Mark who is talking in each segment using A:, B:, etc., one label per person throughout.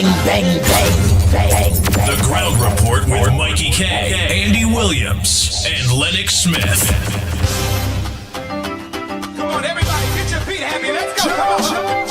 A: bang, bang, bang, bang.
B: The Ground Report with Mickie K, Andy Williams, and Lennox Smith.
C: Come on, everybody, get your feet happy. Let's go. Come on.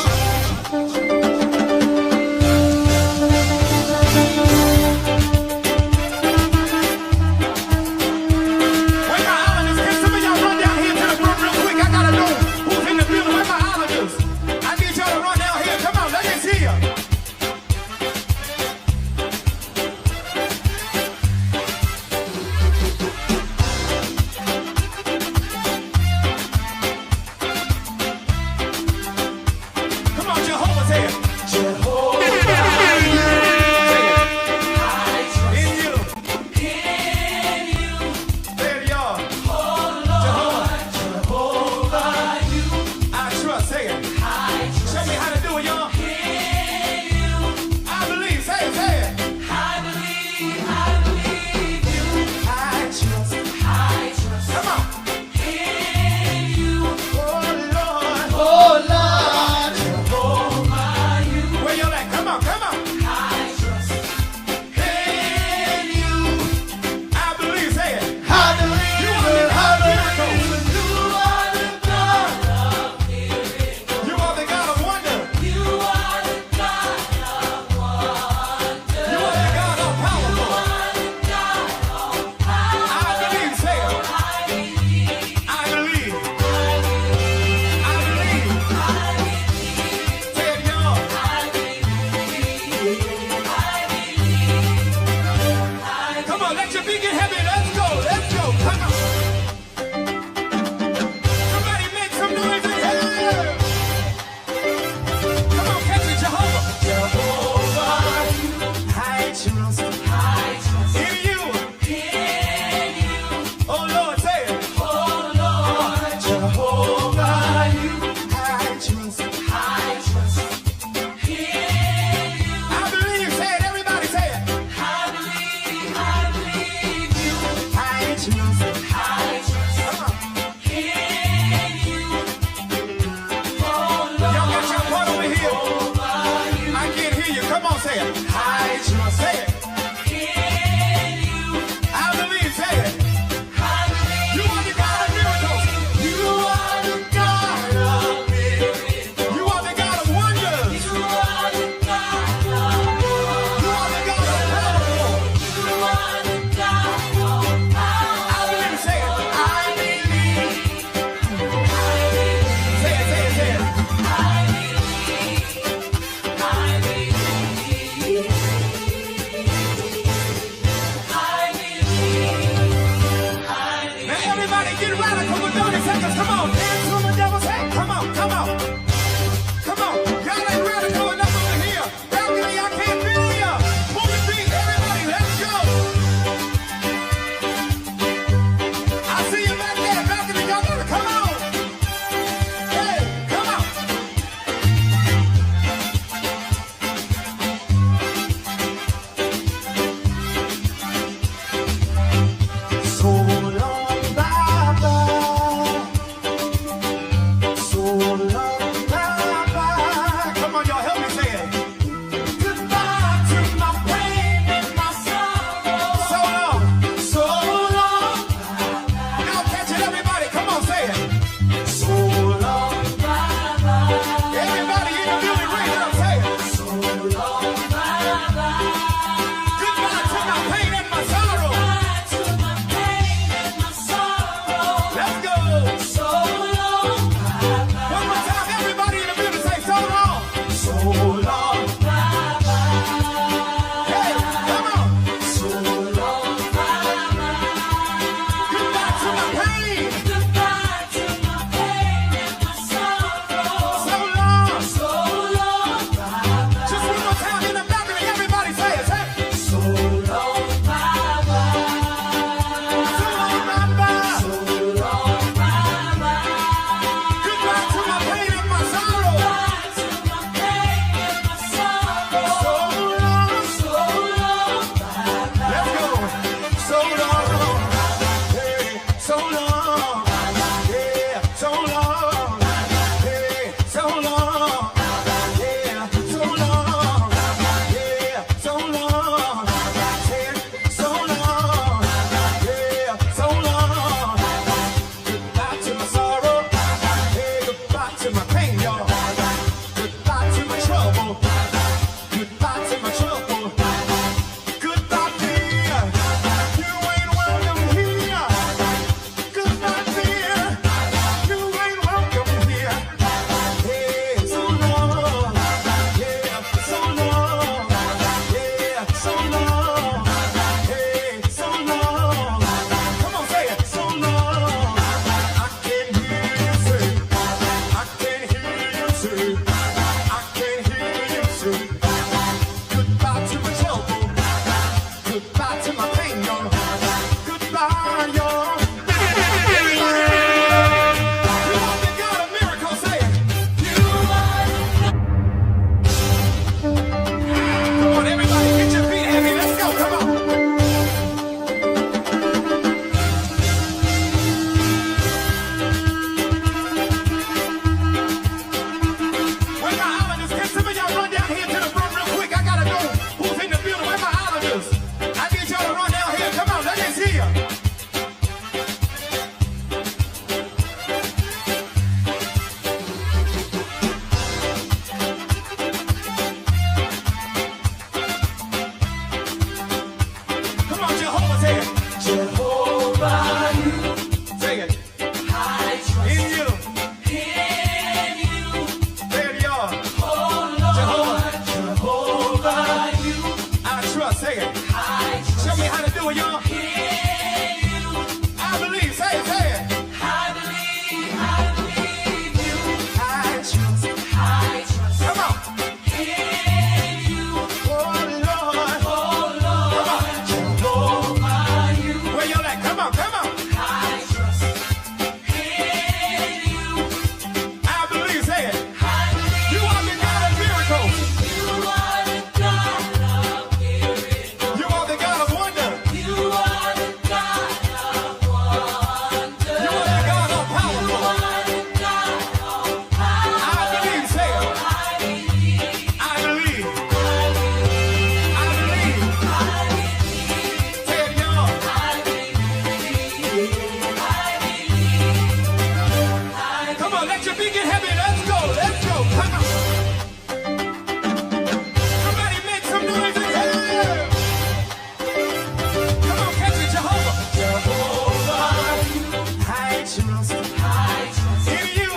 C: trust. I trust in you.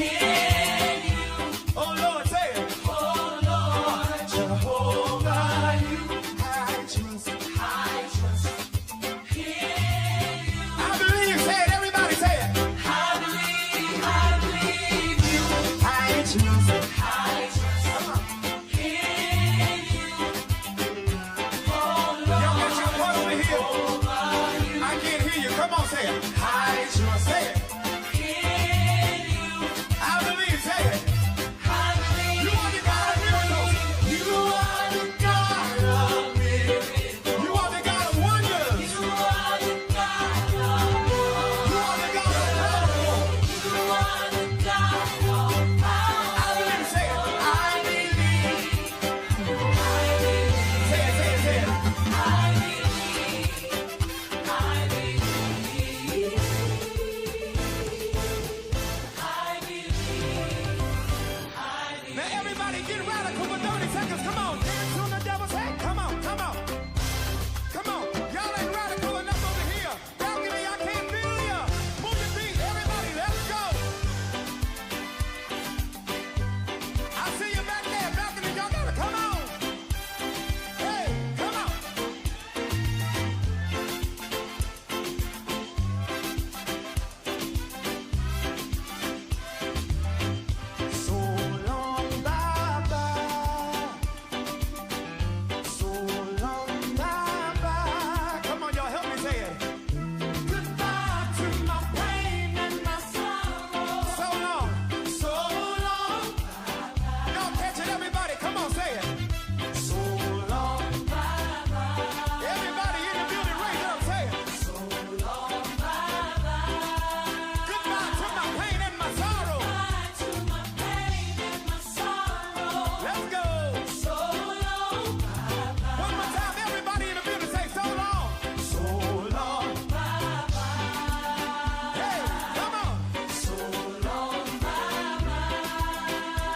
C: In you. Oh Lord, say it. Oh Lord, Jehovah, you. I trust. I trust in you. I believe. Say it. Everybody say it. I believe you. I trust. I trust in you. Oh Lord, y'all got your part over here. I can't hear you. Come on, say it. I trust. Say it. In you. I believe. Say it. I believe. You are the God of miracles. You are the God of miracles. You are the God of wonders. You are the God of wonders. You are the God of power. You are the God of power. I believe. Say it. I believe. I believe. Say it. Say it. Say it. I believe. I believe. I believe. Now everybody get radical for 30 seconds. Come on, dance on the devil's head. Come on, come on. Come on. Y'all ain't radical enough over here. Balcony, I can't feel ya. Move your feet, everybody, let's go. I see you back there, balcony, y'all gotta come on. Hey, come on. So long, Baba. So long, Baba. Come on, y'all, help me say it. Goodbye to my pain and my sorrow. So long, so long. Y'all catch it, everybody. Come on, say it. So long, Baba. Everybody in the building, raise it up, say it. So long, Baba. Goodbye to my pain and my sorrow. Goodbye to my pain and my sorrow. Let's go. So long, Baba. One more time, everybody in the building, say so long. So long, Baba. Hey, come on. So long, Baba.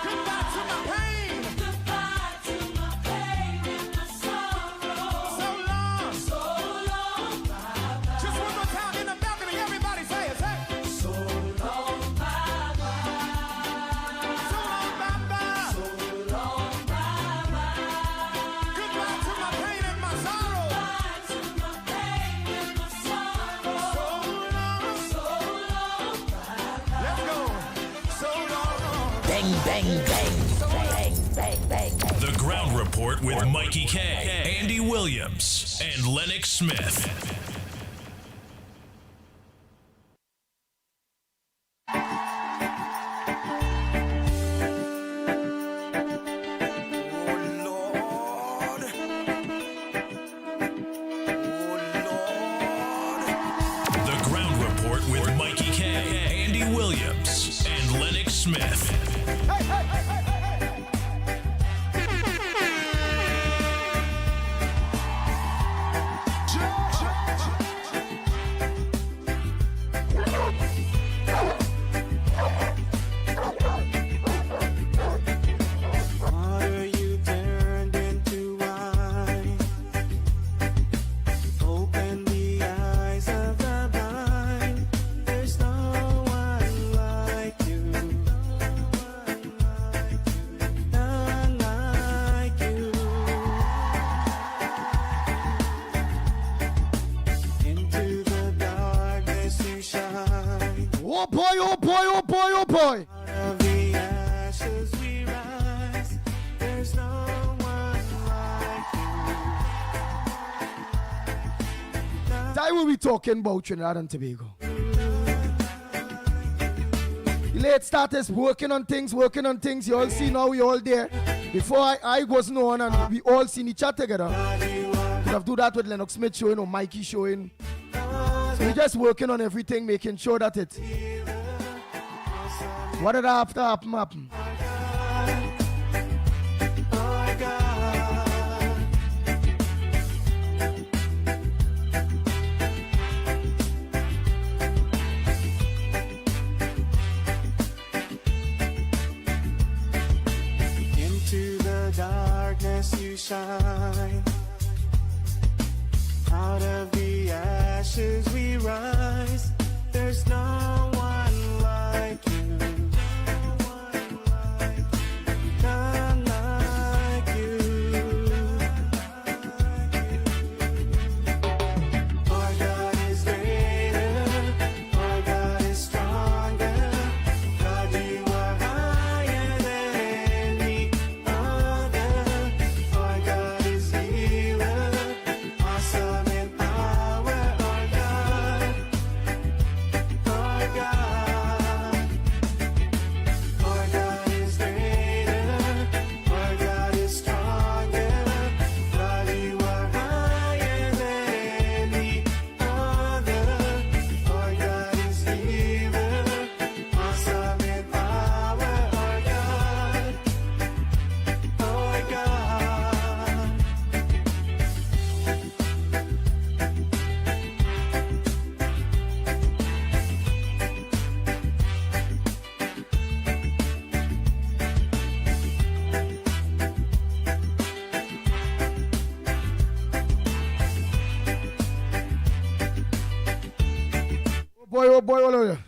C: Goodbye to my pain. Goodbye to my pain and my sorrow. So long, Baba. Just one more time in the balcony, everybody say it. Say it. So long, Baba. So long, Baba. So long, Baba. Goodbye to my pain and my sorrow. Goodbye to my pain and my sorrow. So long, Baba. Let's go. So long.
A: Bang, bang, bang. Bang, bang, bang.
B: The Ground Report with Mickie K, Andy Williams, and Lennox Smith. The Ground Report with Mickie K, Andy Williams, and Lennox Smith.
D: Water you turned into wine. Open the eyes of the blind. There's no one like you. None like you. Into the darkness you shine.
E: Oh boy, oh boy, oh boy, oh boy.
D: Out of the ashes we rise. There's no one like you.
E: That will be talking about Trinidad and Tobago. The late starters working on things. You all see now, we all there. Before I wasn't on and we all seen each other together. Could have do that with Lennox Smith showing or Mickie showing. So we're just working on everything, making sure that it. What did I have to happen?
D: Oh God. Into the darkness you shine. Out of the ashes we rise. There's no
E: boy, all of you.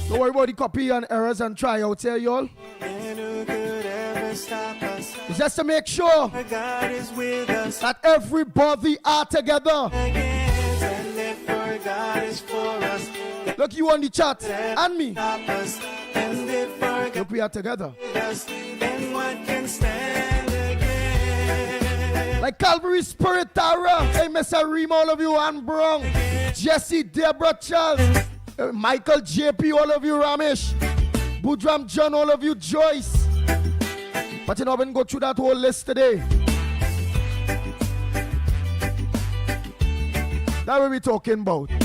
E: Don't worry about the copy and errors and tryouts here, y'all.
D: And who could ever stop us?
E: It's just to make sure
D: God is with us
E: that everybody are together.
D: against, and if our God is for us,
E: Look, you on the chat and me.
D: stop us. And if our God
E: Look, we are together.
D: is with us, then what can stand against?
E: Like Calvary Spirit, Tara. Hey, Mr. Reem, all of you, Ann Brown, Jesse, Deborah, Charles, Michael, JP, all of you, Ramesh, Budram, John, all of you, Joyce. But you know, we go through that whole list today. That what we talking about.
D: Our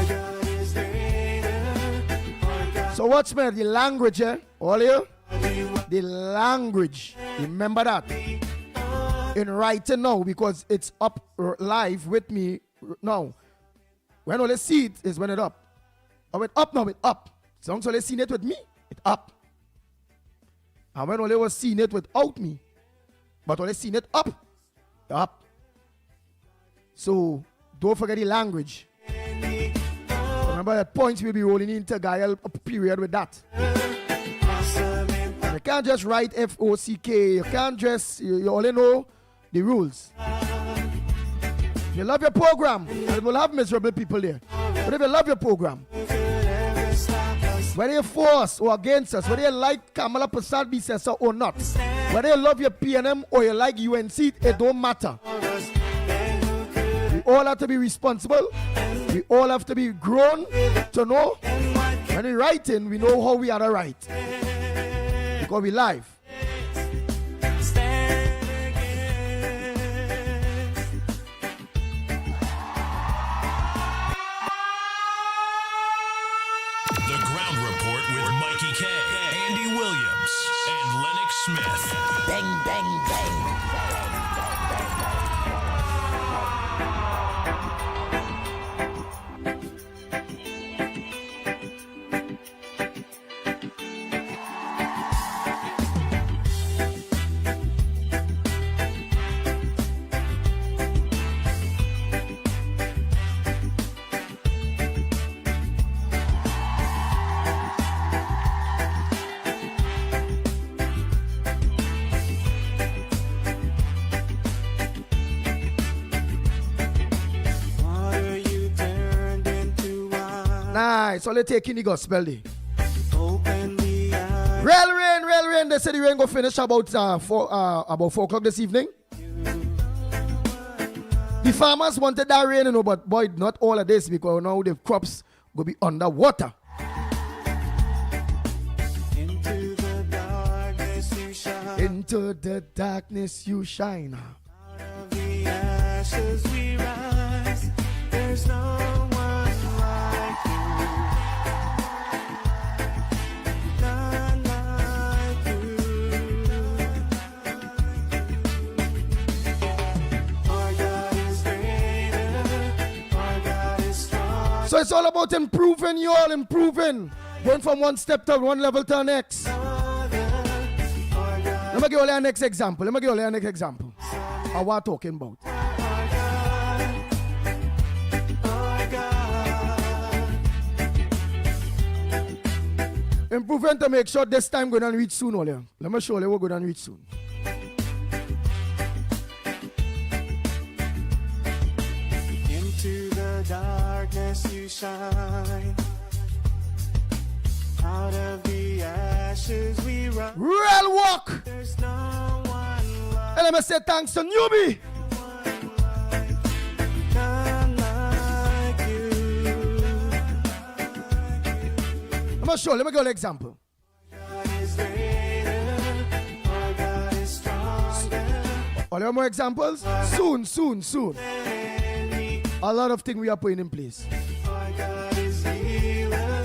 D: God is greater. Our God
E: So what's me? The language, eh? All you? The language. Remember that. In writing now, because it's up live with me now. When all I see it is when it up. Oh, it up now, it up. So long as all seen it with me, it up. And when all was seeing it without me, but all seen it up, up. So don't forget the language. Remember at points we'll be rolling into a period with that. You can't just write F-O-C-K. You can't just, you only know the rules. If you love your program, it will have miserable people there. But if you love your program, whether you're for us or against us, whether you like Kamala Prasad Bisesa or not, whether you love your PNM or you like UNC, it don't matter. We all have to be responsible. We all have to be grown to know when we writing, we know how we are to write. Because we live.
B: The Ground Report with Mikey K, Andy Williams, and Lennox Smith.
A: Bang, bang, bang.
E: Nice. So let's take in the gospel day.
D: open the eyes.
E: Real rain. They said the rain go finish about 4 o'clock this evening. The farmers wanted that rain, you know, but boy, not all of this because now the crops go be underwater.
D: Into the darkness you shine.
E: Into the darkness you shine.
D: Out of the ashes we rise. There's no one like you. None like you. Our God is greater. Our God is strong.
E: So it's all about improving, you all improving. Going from one step to one level to the next. Let me give you an next example. Of what I'm talking about. Improving to make sure this time going to reach soon, Ole. Let me show you we're going to reach soon.
D: Into the darkness you shine. Out of the ashes we rise.
E: Real walk.
D: There's no one like,
E: And let me say thanks to newbie.
D: none like you.
E: Let me give you an example.
D: God is greater. Our God is stronger.
E: All you more examples? Soon. A lot of things we are putting in place.
D: Our God is healer.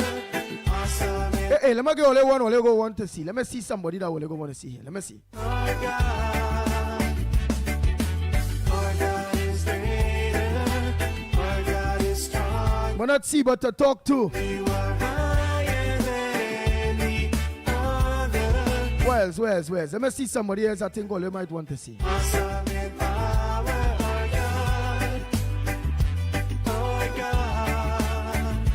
D: Awesome.
E: Hey, let me go one to see. Let me see somebody that will go want to see here. Let me see.
D: Our God is greater. Our God is strong.
E: But not see, but to talk to.
D: You are higher than any other.
E: Where's? Let me see somebody else I think all you might want to see.
D: Awesome in power, our God. Our God.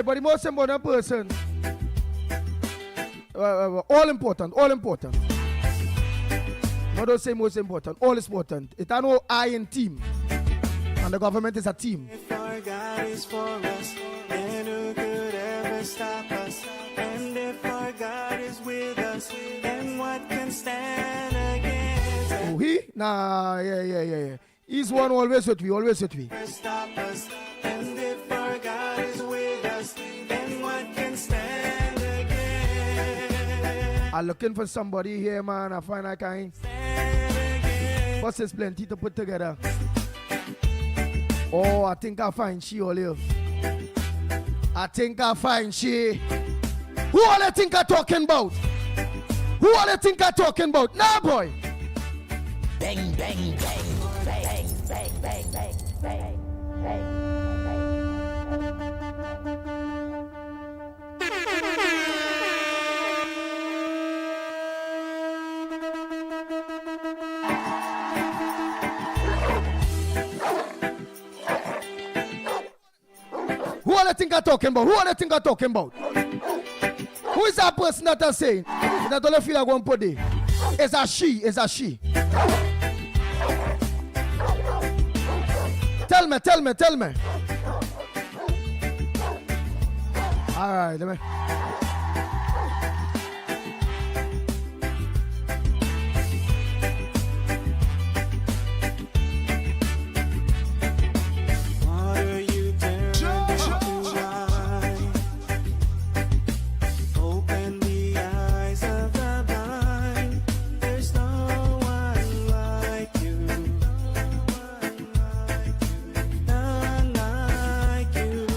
E: Alright, but the most important person. All important, all important. Not don't say most important, all is important. It's an I in team. And the government is a team.
D: If our God is for us, then who could ever stop us? And if our God is with us, then what can stand against us?
E: Oh, he? Nah, yeah. He's one always with me, always with me.
D: Stop us. And if our God is with us, then what can stand against?
E: I'm looking for somebody here, man. I find I can. But there's plenty to put together. Oh, I think I find she all here. I think I find she. Who all you think I talking about? Who all you think I talking about? Nah, boy.
A: Bang, bang, bang, bang, bang, bang, bang, bang, bang.
E: Who all you think I talking about? Who all you think I talking about? Who is that person that I saying? That only feel like one per day. It's a she. It's a she. Tell me. All right, let me.
D: Water you turn into wine. Open the eyes of the blind. There's no one like you. None like you.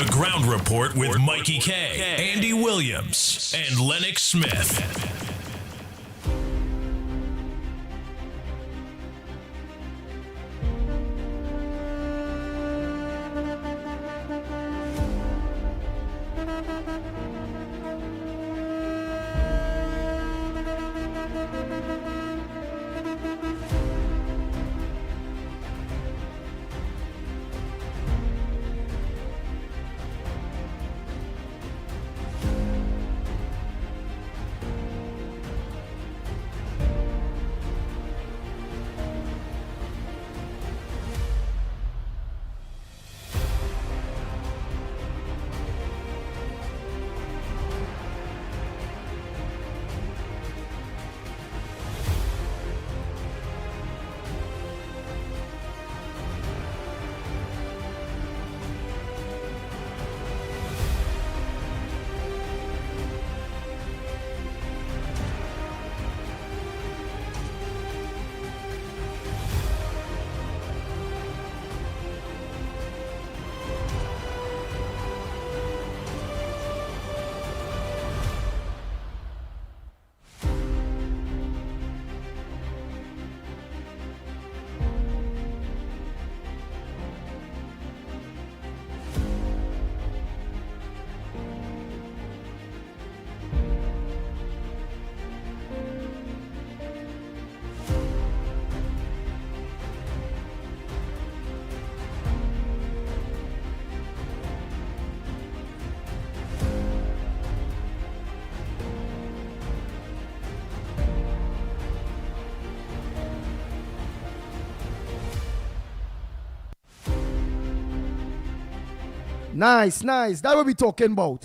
B: The Ground Report with Mikey K, Andy Williams, and Lennox Smith.
E: Nice, nice. That what we talking about.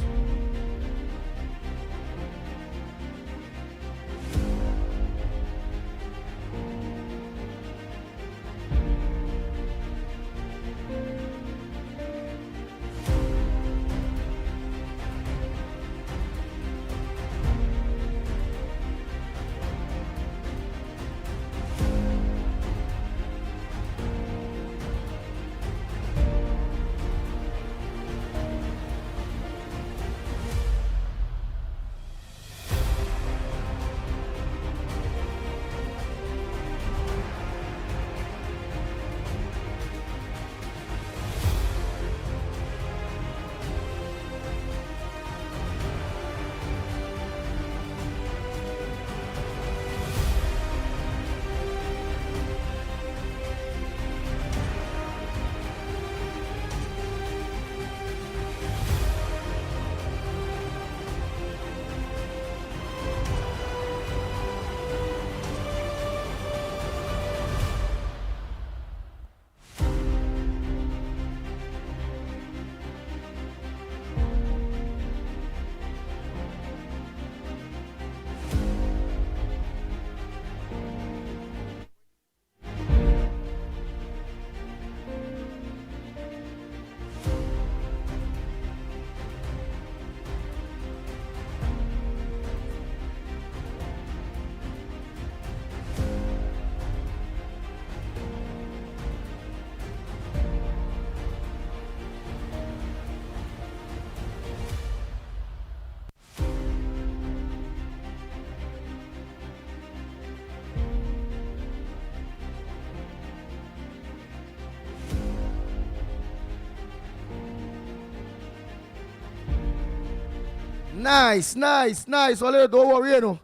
E: Nice, nice, nice. Don't worry, you know.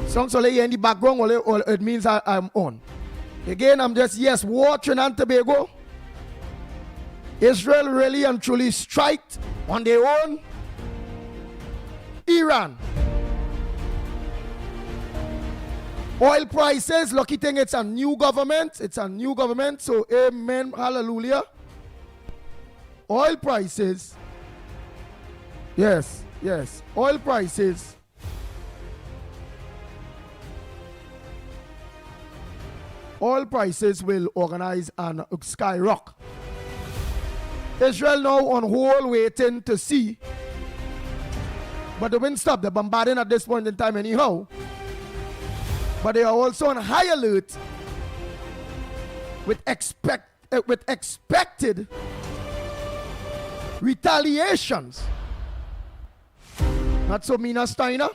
E: Songs only in the background, it means I'm on. Again, I'm just, yes, war Trinidad and Tobago. Israel really and truly striked on their own. Iran. Oil prices, lucky thing it's a new government. It's a new government, so amen, hallelujah. Oil prices. Yes, yes. Oil prices. Oil prices will organize and skyrocket. Israel now on hold waiting to see. But they won't stop the bombarding at this point in time anyhow. But they are also on high alert with expected retaliations. Not so, Mina Steiner.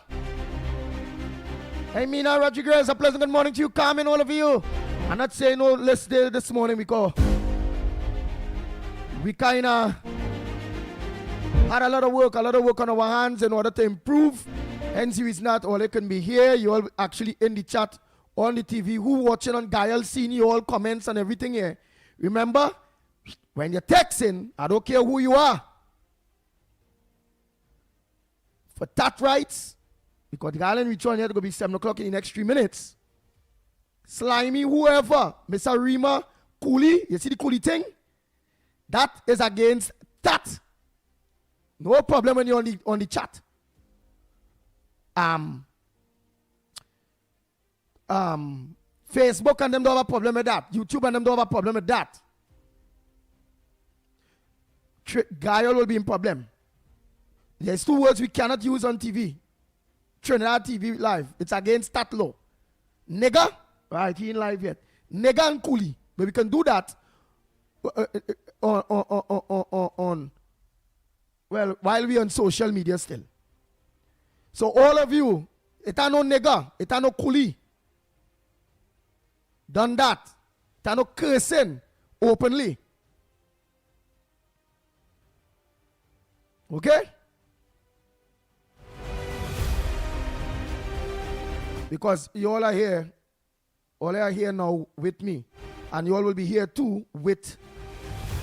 E: Hey, Mina Rodriguez, a pleasant good morning to you. Carmen, all of you. I'm not saying no less day this morning because we kind of had a lot of work on our hands in order to improve. Hence, it's not all it can be here. You all actually in the chat, on the TV, who watching on Gael, seeing you all comments and everything here. Remember, when you're texting, I don't care who you are. For that rights, because the Gael and return here to go be 7 o'clock in the next 3 minutes. Slimy, whoever, Mr. Rima, Coolie, you see the Coolie thing? That is against that. No problem when you're on the chat. Facebook and them don't have a problem with that. YouTube and them don't have a problem with that. Gael will be in problem. There's 2 words we cannot use on TV. Trinidad TV live. It's against that law. Nigger, right, he ain't live yet. Nigger and coolie. But we can do that on well, while we on social media still. So all of you, it ain't no nigger, it ain't no coolie. Done that. It ain't no cursing openly. Okay? Because you all are here now with me. And you all will be here too with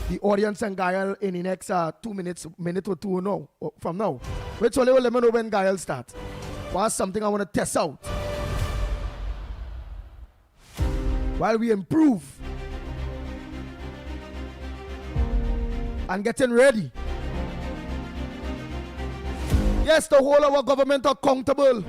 E: the audience and Gael in the next 2 minutes, minute or two now, from now. Which only will let me know when Gael starts. What's something I want to test out. While we improve and getting ready. Yes, to hold our government accountable.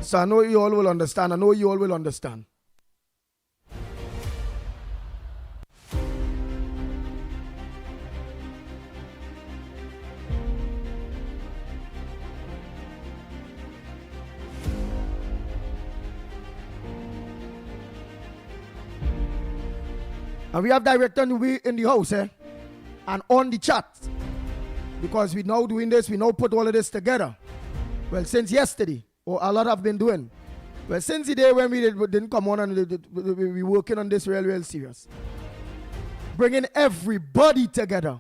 E: So I know you all will understand. I know you all will understand. And we have director in the house, and on the chat. Because we now doing this, we now put all of this together. Well, since yesterday, or a lot have been doing. Well, since the day when we didn't come on and we working on this real serious. Bringing everybody together.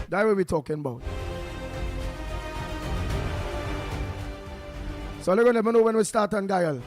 E: That's what we're talking about. So they're going to let me know when we start on Gael.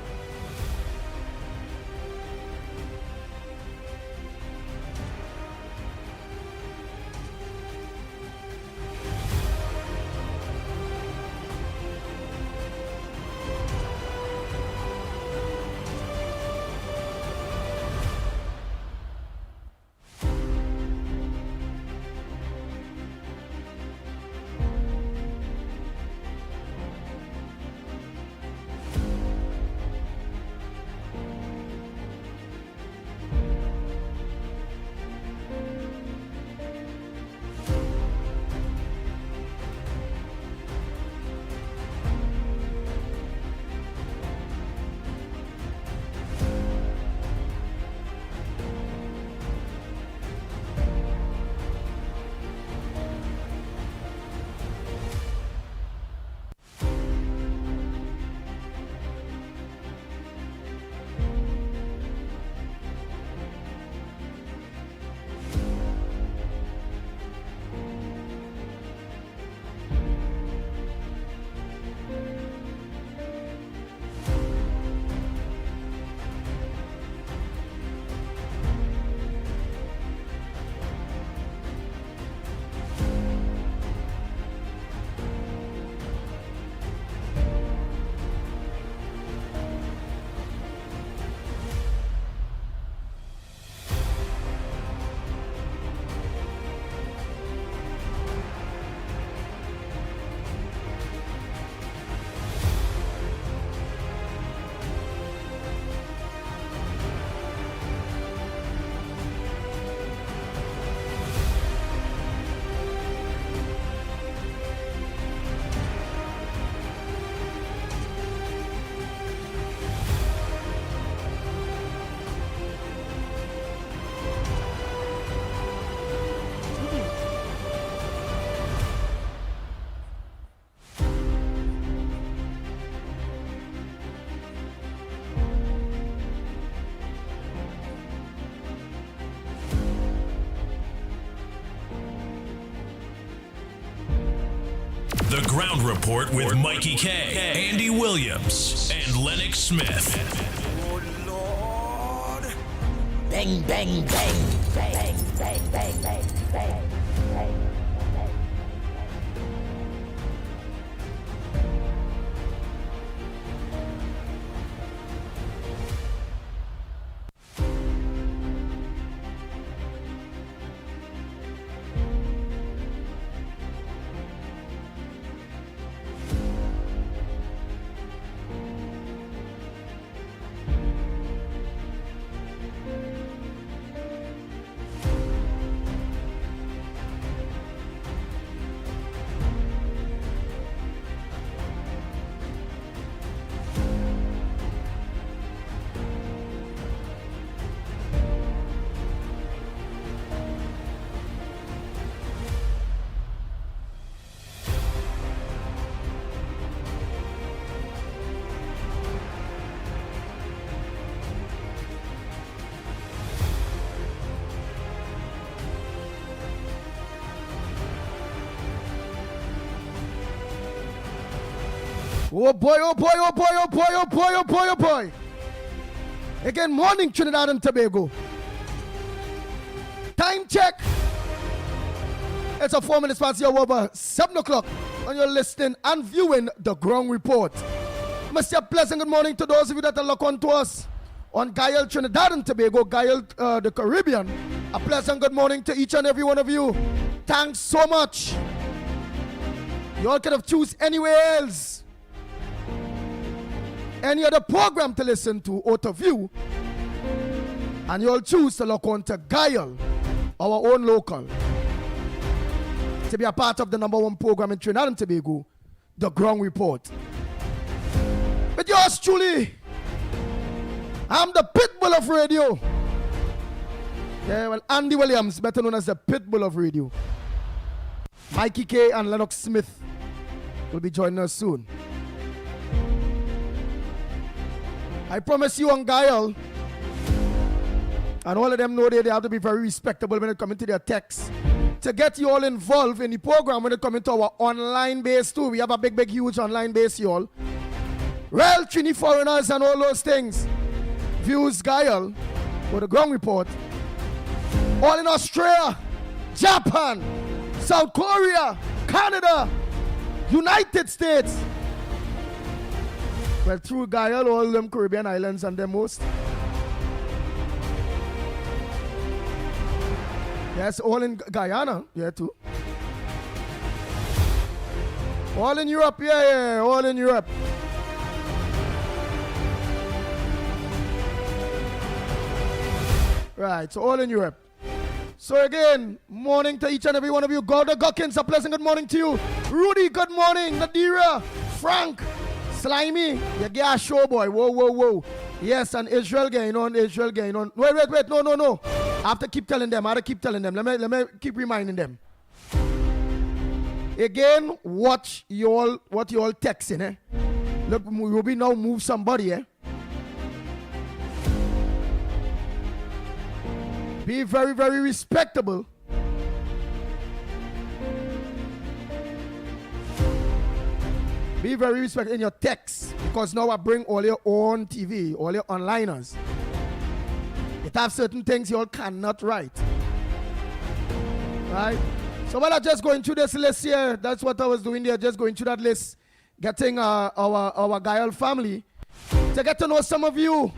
B: Ground Report with Mickie K, Andy Williams, and Lennox Smith.
A: Bang, bang, bang, bang, bang, bang, bang, bang, bang.
E: Oh boy, oh boy, oh boy, oh boy, oh boy, oh boy, oh boy. Again, morning Trinidad and Tobago. Time check. It's a 4 minutes past your over 7 o'clock, and you're listening and viewing the Ground Report. Must say a pleasant good morning to those of you that are locked on to us on Guyal, Trinidad and Tobago, Guyal, the Caribbean. A pleasant good morning to each and every one of you. Thanks so much. You all could have choose anywhere else, any other program to listen to or to view, and you'll choose to look on to Guyal, our own local, to be a part of the #1 program in Trinidad and Tobago, the Ground Report. With yours truly, I'm the Pitbull of Radio. Yeah, well, Andy Williams, better known as the Pitbull of Radio. Mickie K and Lennox Smith will be joining us soon. I promise you on Guyal, and all of them know they have to be very respectable when it comes to their texts, to get you all involved in the program when it comes to our online base too. We have a big, huge online base, you all. Real Trini foreigners and all those things. Views Guyal for the Ground Report. All in Australia, Japan, South Korea, Canada, United States. Well, through Guyal, all them Caribbean islands and them most. Yes, all in Guyana, yeah, too. All in Europe, yeah, all in Europe. Right, so all in Europe. So again, morning to each and every one of you. Gordon Gockins, a pleasant good morning to you. Rudy, good morning. Nadira, Frank, Slimy, you get a show, boy. Whoa. Yes, and Israel going on. Wait, no. I have to keep telling them. Let me keep reminding them. Again, watch what you all texting, eh? Look, we'll be now move somebody, eh? Be very, very respectable. Be very respectful in your text, because now I bring all your own TV, all your onliners. It have certain things you all cannot write. Right? So while I'm just going through this list here, that's what I was doing there, just going through that list, getting our Guyal family to get to know some of you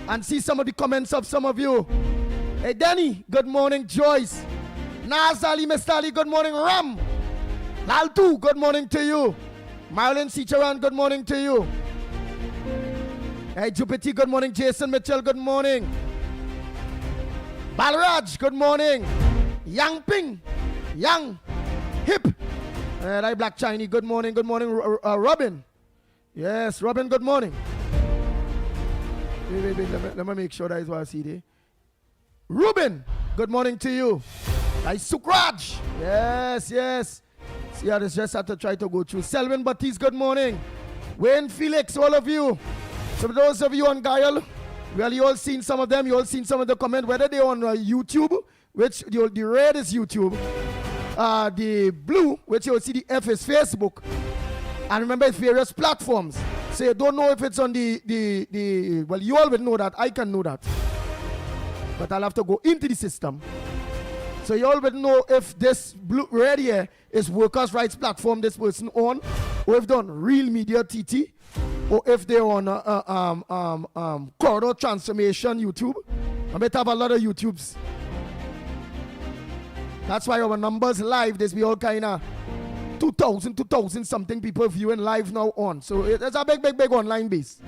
E: and see some of the comments of some of you. Hey Danny, good morning. Joyce, Naz Ali, Mr. Ali, good morning. Ram, Laltu, good morning to you. Marilyn Sicharan, good morning to you. Hey Jupiter, good morning. Jason Mitchell, good morning. Balraj, good morning. Yang Ping, Yang Hip, and I Black Chinese, good morning. Good morning. Robin, yes, Robin, good morning. Wait, let me make sure that is what I see there. Ruben, good morning to you. Hey Sukraj, yes. See, I just have to try to go through. Selvin Batiste, good morning. Wayne Felix, all of you. So for those of you on Guyal, well, you all seen some of them. You all seen some of the comments, whether they're on YouTube, which the red is YouTube, the blue, which you will see the F is Facebook. And remember, it's various platforms. So you don't know if it's on the well, you all will know that. I can know that. But I'll have to go into the system. So you all will know if this blue red here is workers' rights platform this person on, or if they're on Real Media TT, or if they're on Corridor Transformation YouTube. I bet have a lot of YouTubes. That's why our numbers live, there's be all kind of 2,000 something people viewing live now on. So it's a big online base.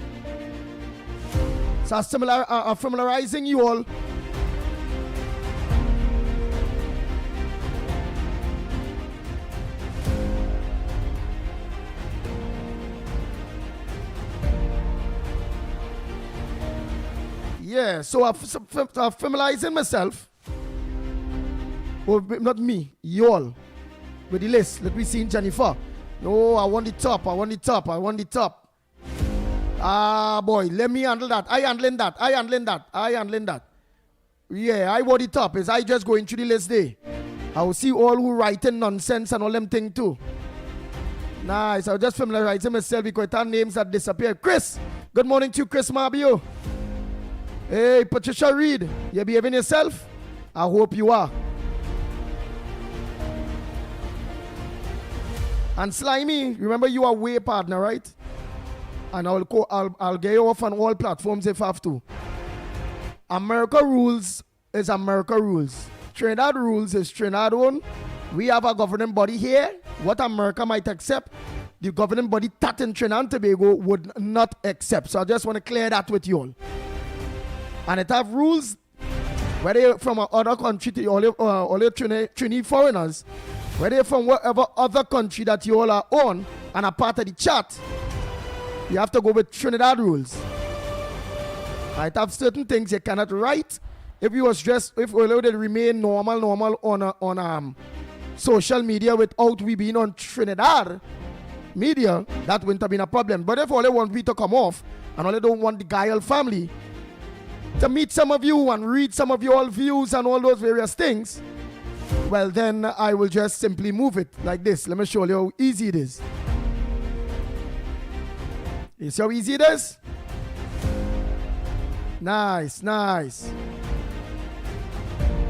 E: So familiarizing you all. Yeah, so I'm familiarizing myself. Well, not me, you all. With the list. Let me see in Jennifer. No, I want the top. Ah, boy, let me handle that. I handling that. Yeah, I want the top. Is I just going through the list there. I will see all who writing nonsense and all them thing too. Nice. I'll just familiarize myself because our names that disappear. Chris, good morning to you, Chris Mabio. Hey, Patricia Reed, you behaving yourself? I hope you are. And Slimy, remember you are way partner, right? And I'll get you off on all platforms if I have to. America rules is America rules. Trinidad rules is Trinidad own. We have a governing body here. What America might accept, the governing body that in Trinidad and Tobago would not accept. So I just want to clear that with you all. And it have rules, whether you're from another country to all your Trini foreigners, whether you're from whatever other country that you all are on and are part of the chat, you have to go with Trinidad rules. It have certain things you cannot write. If you was just, if we would remain normal on social media without we being on Trinidad media, that wouldn't have been a problem. But if all they want me to come off and all they don't want the Guile family to meet some of you and read some of your views and all those various things, well then I will just simply move it like this. Let me show you how easy it is. You see how easy it is? Nice.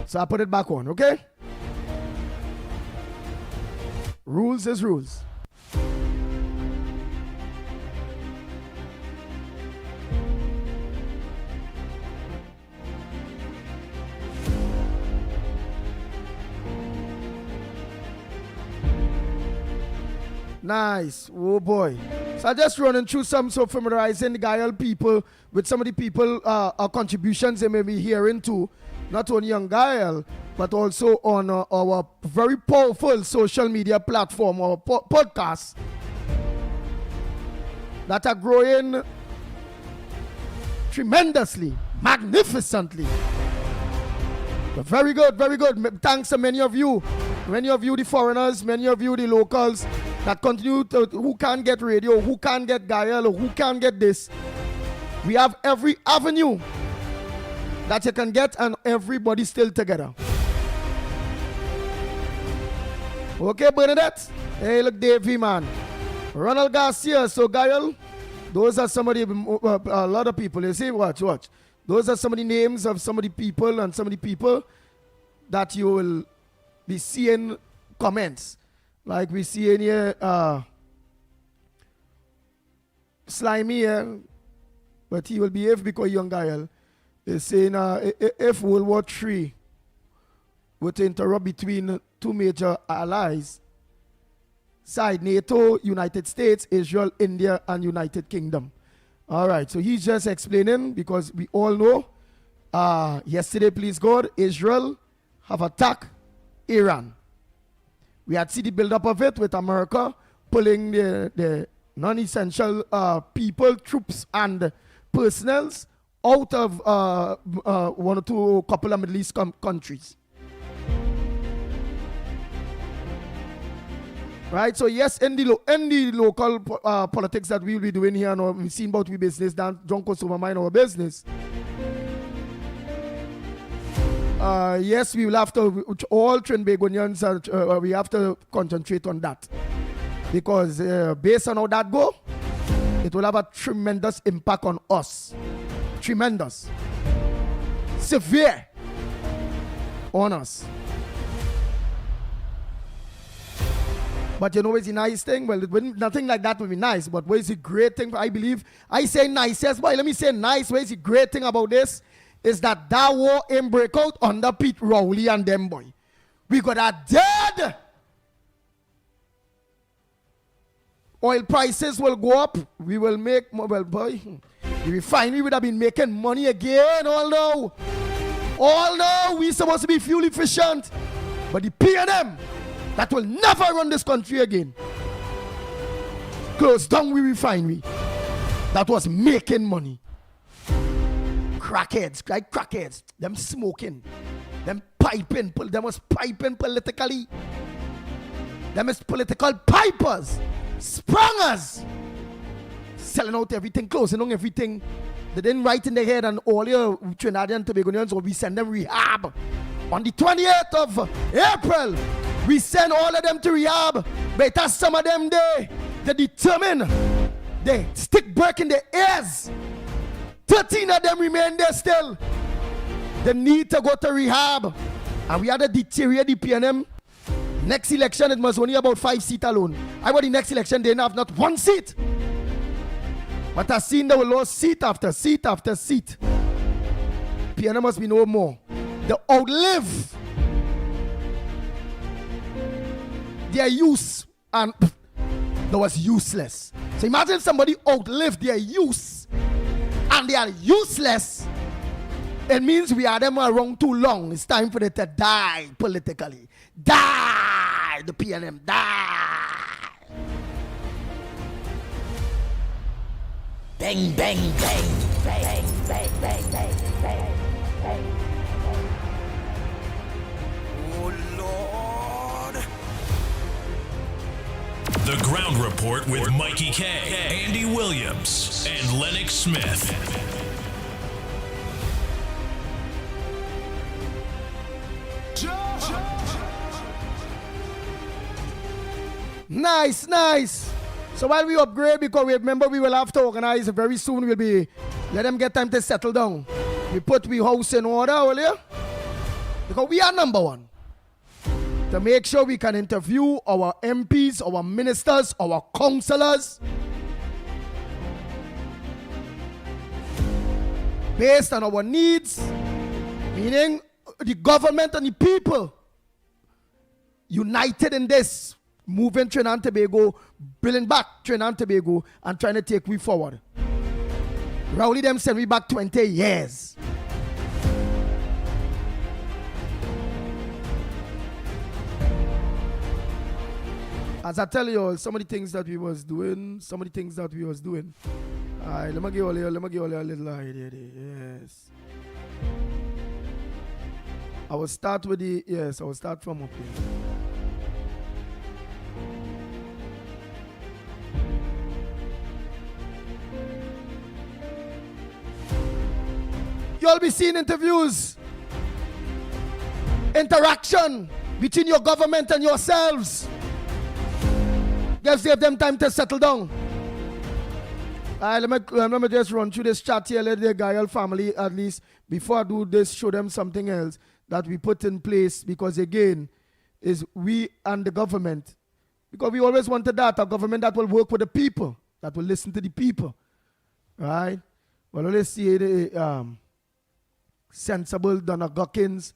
E: So I put it back on, okay? Rules is rules. Nice. Oh boy. So I just running through some, so familiarizing the Guile people with some of the people contributions they may be hearing too. Not only on Guile, but also on our very powerful social media platform, our podcast that are growing tremendously, magnificently. But very good. Thanks to many of you the foreigners, many of you the locals that continue to, who can't get radio, who can't get Guile, or who can't get this. We have every avenue that you can get and everybody still together. Okay, Bernadette? Hey, look, Davey, man. Ronald Garcia, so Guile, those are some of the, a lot of people. You see, watch. Those are some of the names of some of the people and some of the people that you will be seeing comments. Like we see in here, Slimy here, but he will behave because young Guile is saying if World War III would interrupt between two major allies, side NATO, United States, Israel, India, and United Kingdom. All right, so he's just explaining because we all know yesterday, please God, Israel have attacked Iran. We had seen the build-up of it with America pulling the non-essential people, troops, and personnels out of one or two couple of Middle East countries. Right, so yes, in the local politics that we will be doing here, and we've seen about we business, Dan John Consumer mind our business. Yes, we will have to, all Trinbagonians, we have to concentrate on that. Because based on how that go, it will have a tremendous impact on us. Tremendous. Severe on us. But you know what's the nice thing? Well, nothing like that will be nice. But what is the great thing? I believe, I say nice, yes, boy, let me say nice. What is the great thing about this? Is that war ain't break out under Pete Rowley and them, boy. We got a dead. Oil prices will go up. We will make more, well, boy. The refinery would have been making money again, although we supposed to be fuel efficient. But the P&M, that will never run this country again. Closed down we refinery. That was making money. Crackheads, like crackheads. Them smoking. Them piping. Them was piping politically. Them is political pipers. Sprungers. Selling out everything, closing on everything. They didn't write in their head, and all your Trinidadian Tobagonians, so we send them rehab. On the 28th of April, we send all of them to rehab. But some of them they determined. They stick break in their ears. 13 of them remain there still. They need to go to rehab. And we had to deteriorate the PNM. Next election, it was only about 5 seats alone. I got the next election, they didn't have not 1 seat. But I seen they will lose seat after seat after seat. PNM must be no more. They outlive their use, and that was useless. So imagine somebody outlived their use and they are useless. It means we are them around too long. It's time for them to die politically. Die! The PNM, die!
A: Bang, bang, bang, bang, bang, bang, bang, bang, bang.
C: Oh, Lord.
B: The Ground Report with Mickie K, Andy Williams, and Lennox Smith.
E: Nice, nice. So while we upgrade, because we remember we will have to organize very soon, we'll be, let them get time to settle down. We put we house in order earlier, because we are number one. To make sure we can interview our MPs, our ministers, our councillors, based on our needs, meaning the government and the people united in this, moving Trinidad and Tobago, bringing back Trinidad and Tobago, and trying to take we forward. Rowley them send we back 20 years. As I tell you all, some of the things that we was doing, let me give you a little idea there. Yes. I will start from up here. You'll be seeing interviews, interaction between your government and yourselves. Give them time to settle down. Let me just run through this chat here. Let the Gael family, at least, before I do this, show them something else that we put in place. Because again, is we and the government. Because we always wanted that, a government that will work with the people, that will listen to the people. Right? Well, let's see the Sensible, Donna Guckins,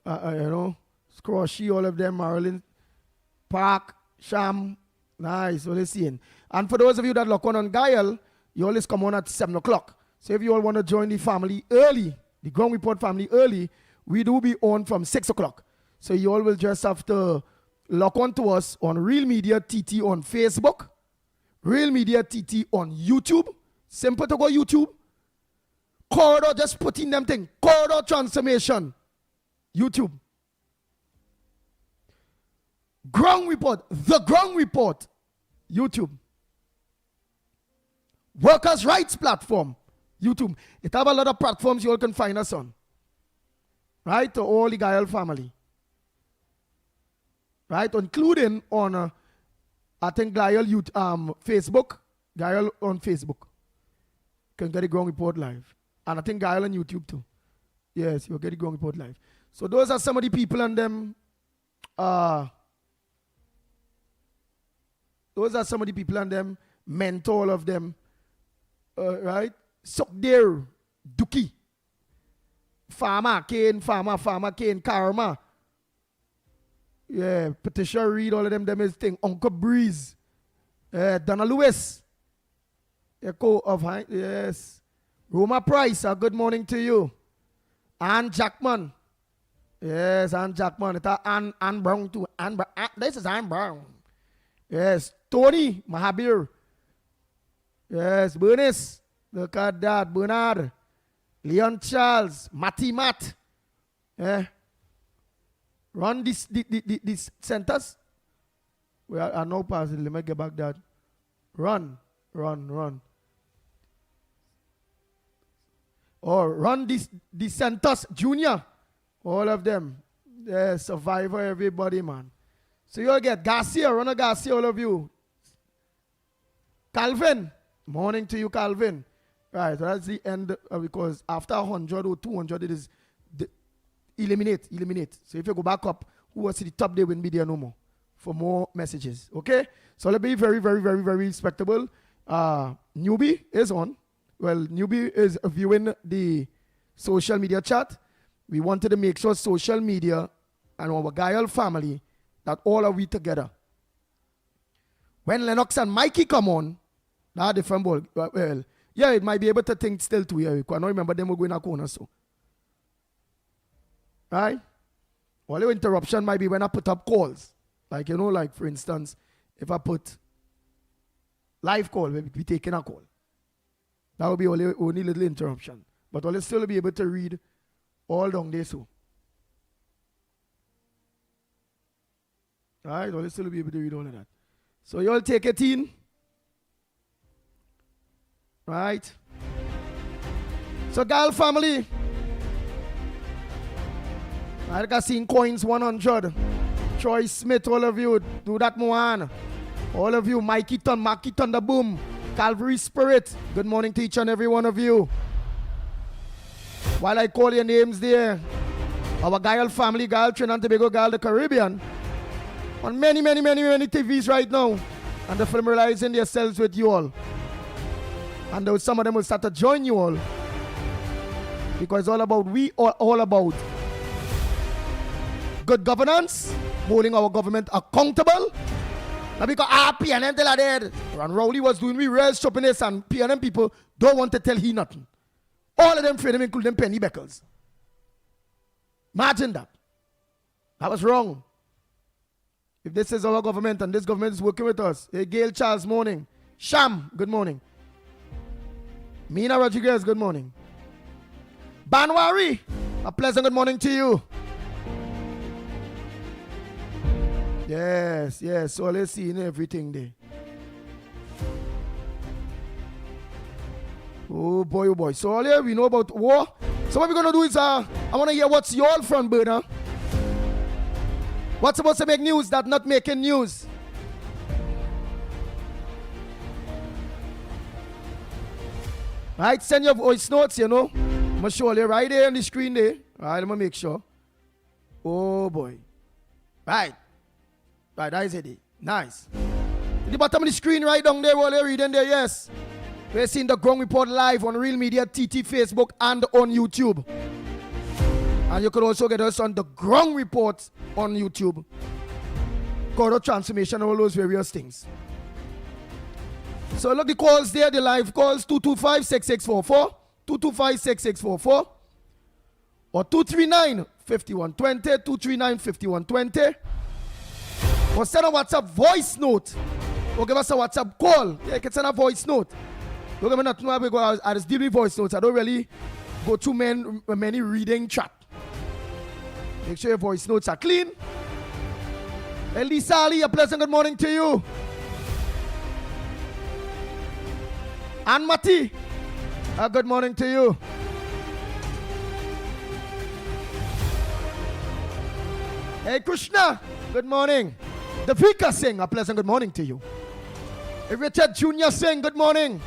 E: Scroshy, all of them, Marilyn, Park, Sham. Nice, well, let's see. And for those of you that lock on Gael, you always come on at 7 o'clock. So if you all want to join the family early, the Ground Report family early, we do be on from 6 o'clock. So you all will just have to lock on to us on Real Media TT on Facebook, Real Media TT on YouTube. Simple to go YouTube. Corridor, just put in them thing. Corridor Transformation. YouTube. Ground Report. The Ground Report. YouTube. Workers' Rights Platform. YouTube. It have a lot of platforms you all can find us on. right, to all the Gael family, right, including on, I think, Gael youth, Facebook, Gael on Facebook. Can get the ground report live. And I think Gael on YouTube too. Yes, you'll get the ground report live. So those are some of the people and them, those are some of the people and them, mentor of them, right? Sokdir, Duki, Farmer Kane, Karma. Yeah, Patricia Reed, all of them is thing. Uncle Breeze, Donna Lewis, Echo of yes. Roma Price, good morning to you. Ann Jackman. Yes, Ann Jackman. It's Ann Brown too. This is Ann Brown. Yes, Tony Mahabir. Yes, Bernice. Look at that, Bernard. Leon Charles. Matty Matt. Yeah. Run this centers. Well, I know passing. Let me get back that. Run. Or run this Santos Junior. All of them. Yeah, Survivor, everybody, man. So you'll get Garcia, Ronald Garcia, all of you. Calvin. Morning to you, Calvin. Right, so that's the end because after 100 or 200, it is eliminate. So if you go back up, who was at the top, they won't be there no more for more messages. Okay? So let's be very, very, very, very respectable. Newbie is on. Well, Newbie is viewing the social media chat. We wanted to make sure social media and our Gael family that all are we together. When Lennox and Mickie come on, that's different ball. Well, yeah, it might be able to think still too. Yeah, I don't remember them going a corner so. Right? Only interruption might be when I put up calls. Like, you know, like for instance, if I put live call, we'll be taking a call. That would be only little interruption. But I'll still be able to read all down there so. Alright, I'll still be able to read all of that. So you all take it in. Right? So Gal family. I got seen coins 100. Troy Smith, all of you, do that Moan. All of you, Mickie Thunder Boom. Calvary Spirit, good morning to each and every one of you. While I call your names there, our Gael family, Gael Trinidad and Tobago, Gael the Caribbean, on many TVs right now, and the familiarizing themselves with you all. And some of them will start to join you all, because it's all about, we are all about good governance, holding our government accountable. Now because PNM tell her dead. And Rowley was doing we real shoppiness and PNM people don't want to tell he nothing. All of them freedom including Penny Beckles. Imagine that. That was wrong. If this is our government and this government is working with us. Hey, Gail Charles, morning. Sham, good morning. Mina Rodriguez, good morning. Banwari, a pleasant good morning to you. Yes, so let's see in everything there. Oh boy. So all here we know about war. So what we're gonna do is I wanna hear what's your front burner. What's supposed to make news that not making news? Right, send your voice notes, you know. I'm gonna show you right there on the screen there. Alright, I'm gonna make sure. Oh boy. Right, that is it. Nice. At the bottom of the screen right down there, while you're reading there, yes. We're seeing the Ground Report live on Real Media, TT, Facebook, and on YouTube. And you can also get us on the Ground Report on YouTube. Corridor Transformation, all those various things. So look, the calls there, the live calls, 225-6644, 225-6644, or 239-5120, 239-5120. Or send a WhatsApp voice note. Or give us a WhatsApp call. Yeah, you can send a voice note. Don't give me nothing because I just deal with voice notes. I don't really go through many reading chat. Make sure your voice notes are clean. Elisa Ali, a pleasant good morning to you. Ann Mati, a good morning to you. Hey Krishna, good morning. The Vika sing a pleasant good morning to you. Hey Richard Jr. sing good morning.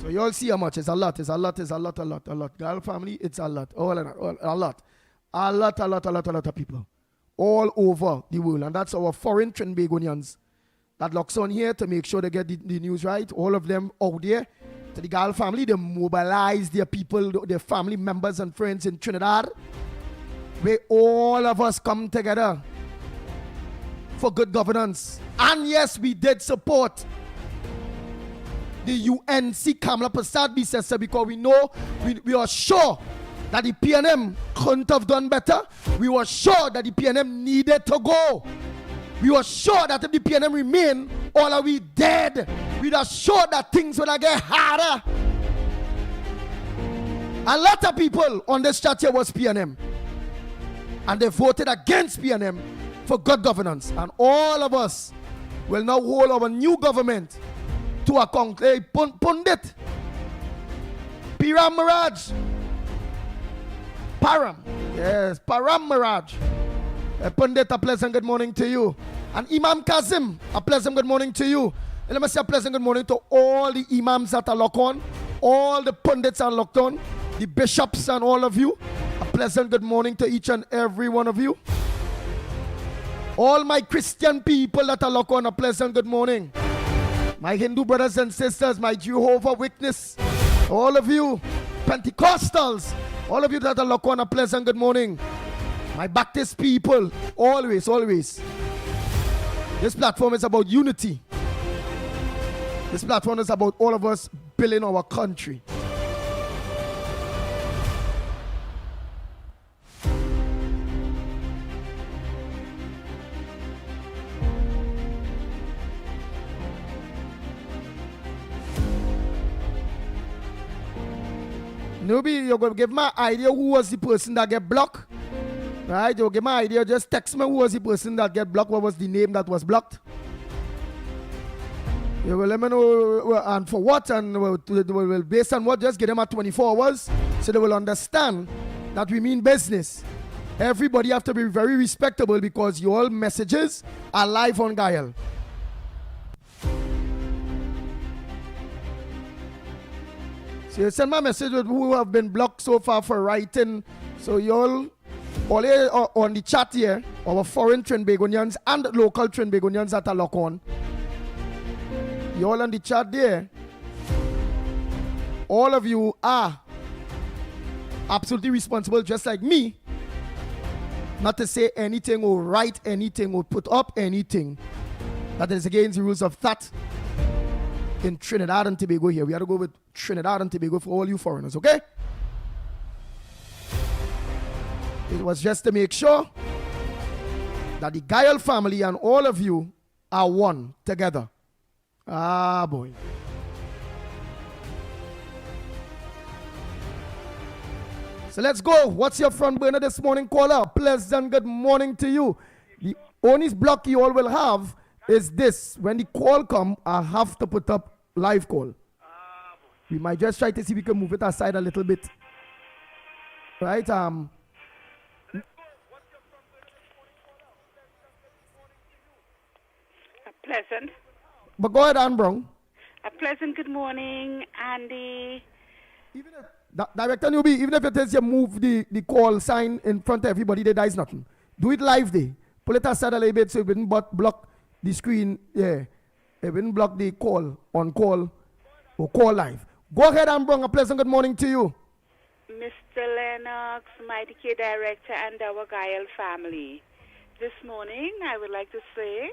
E: So you all see how much? It's a lot. Girl family, it's a lot. A lot of people. All over the world. And that's our foreign Trinbagonians that locks on here to make sure they get the news right. All of them out there. To the Gal family, they mobilize their people, their family members and friends in Trinidad. Where all of us come together for good governance. And yes, we did support the UNC Kamala Prasad Bissessa because we know, we are sure that the PNM couldn't have done better. We were sure that the PNM needed to go. We were sure that if the PNM remain, all are we dead. We were sure that things would get harder. A lot of people on this chat here was PNM. And they voted against PNM for good governance. And all of us will now hold our new government to account. Hey, Pundit, Piram Mirage, Param, yes, Param Mirage. Pundit, a pleasant good morning to you. And Imam Kazim, a pleasant good morning to you. And let me say a pleasant good morning to all the imams that are locked on, all the pundits are locked on, the bishops and all of you. A pleasant good morning to each and every one of you. All my Christian people that are locked on, a pleasant good morning. My Hindu brothers and sisters, my Jehovah Witness, all of you, Pentecostals, all of you that are locked on, a pleasant good morning. My Baptist people, always. This platform is about unity. This platform is about all of us building our country. Newbie, you're going to give my idea who was the person that get blocked. Right? You'll give my idea. Just text me who was the person that get blocked. What was the name that was blocked? You will let me know and for what and will based on what. Just give them at 24 hours so they will understand that we mean business. Everybody have to be very respectable because your messages are live on Gael. So you send my message with who have been blocked so far for writing. So you all here on the chat here, our foreign Trinbagonians and local Trinbagonians that are locked on. You all on the chat there. All of you are absolutely responsible, just like me, not to say anything or write anything or put up anything that is against the rules of that in Trinidad and Tobago here. We have to go with Trinidad and Tobago for all you foreigners, okay? It was just to make sure that the Gael family and all of you are one together. Ah, boy. So let's go. What's your front burner this morning, caller? Pleasant good morning to you. The only block you all will have is this. When the call come, I have to put up live call. We might just try to see if we can move it aside a little bit. Right?
F: Pleasant.
E: But go ahead, Ann Brown.
F: A pleasant good morning, Andy.
E: Even if, Director Newbie, even if it is you move the call sign in front of everybody, there is nothing. Do it live there. Pull it aside a little bit so it wouldn't block the screen. Yeah. It wouldn't block the call on call or call live. Go ahead, Ann Brown. A pleasant good morning to you.
F: Mr. Lennox, Mickie Director, and our Gael family. This morning, I would like to say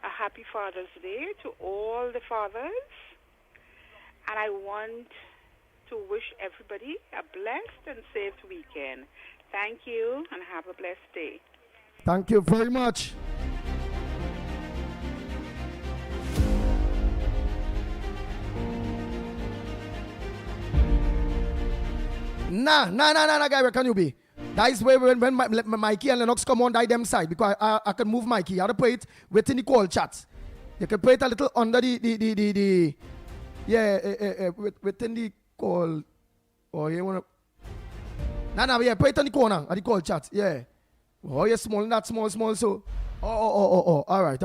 F: a happy Father's Day to all the fathers. And I want to wish everybody a blessed and safe weekend. Thank you and have a blessed day.
E: Thank you very much. Nah, guy, where can you be? That is where when Mickie and Lennox come on them side because I can move Mickie. You have to put it within the call chat. You can put it a little under the within the call. Or you wanna Nah, yeah, put it on the corner at the call chat. Yeah. Oh, you're small, not small, so. Oh. All right.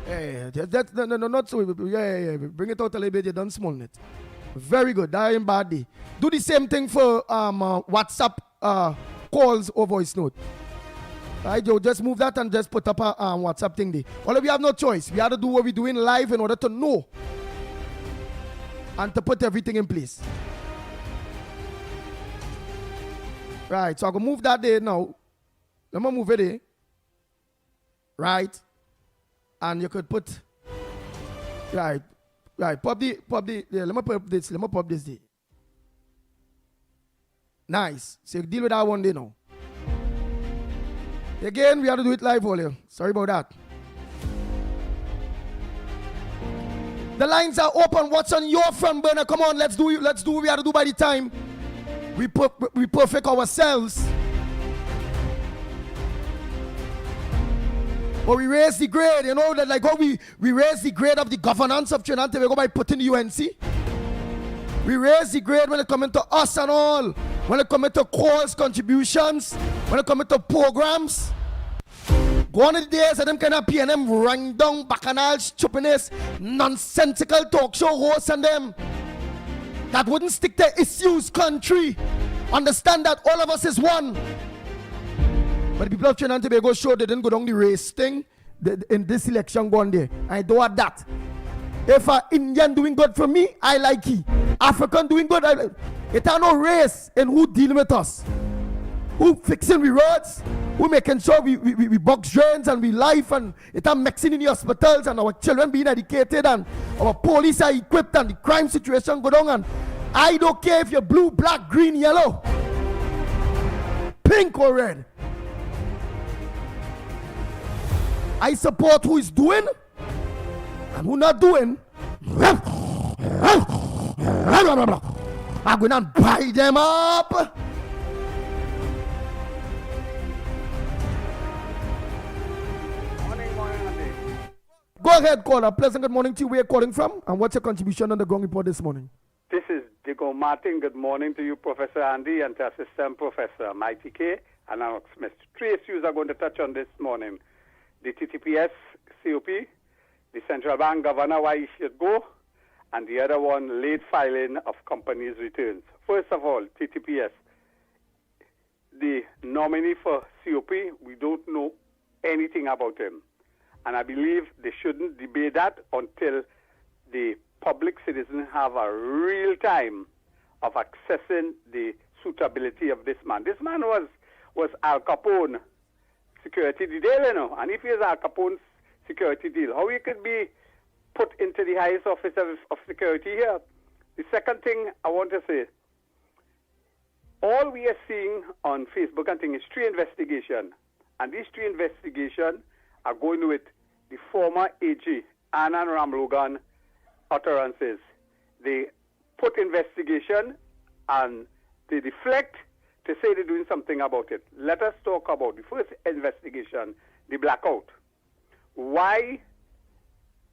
E: Yeah, no, not so. Yeah. Bring it out a little bit, you done small it. Very good, that ain't bad day. Do the same thing for WhatsApp calls or voice note. Right, Joe, just move that and just put up a WhatsApp thing there. Only we have no choice. We have to do what we're doing live in order to know and to put everything in place. Right, so I can move that there now. Let me move it there. Right. And you could put, right, pop the, yeah, let me pop this there. Nice. So you deal with that one day now. Again, we have to do it live, Olio. Sorry about that. The lines are open. What's on your front burner? Come on, let's do what we have to do by the time we perfect ourselves. But we raise the grade, you know, that like how we raise the grade of the governance of Trinidad and Tobago by putting the UNC. We raise the grade when it comes to us and all. When it comes to calls, contributions, when it comes to programs. Gone are the days of them kind of PNM rang down, bacchanal, stupidness, nonsensical talk show hosts and them that wouldn't stick to issues, country. Understand that all of us is one. But the people of Trinidad and Tobago show they didn't go down the race thing in this election gone there. I don't want that. If an Indian doing good for me, I like it. African doing good, I like it. It are no race in who dealing with us. Who fixing we roads, who making sure we box drains and we life, and it are mixing in the hospitals and our children being educated and our police are equipped and the crime situation go down. And I don't care if you're blue, black, green, yellow, pink or red. I support who is doing and who not doing. I'm going to buy them up. Go ahead, caller. Pleasant good morning to you. Where are you calling from? And what's your contribution on the Ground Report this morning?
G: This is Diego Martin. Good morning to you, Professor Andy, and to Assistant Professor Mickie and Lennox Smith. 3 issues I'm going to touch on this morning. The TTPS COP, the central bank governor, why he should go, and the other one, late filing of companies' returns. First of all, TTPS. The nominee for COP, we don't know anything about him. And I believe they shouldn't debate that until the public citizens have a real time of assessing the suitability of this man. This man was Al Capone security deal, you know. And if he is Al Capone's security deal, how he could be put into the highest office of security here? The second thing I want to say, all we are seeing on Facebook and things is 3 investigations. And these 3 investigations are going with the former AG, Anand Ramlogan, utterances. They put investigation and they deflect to say they're doing something about it. Let us talk about the first investigation, the blackout. Why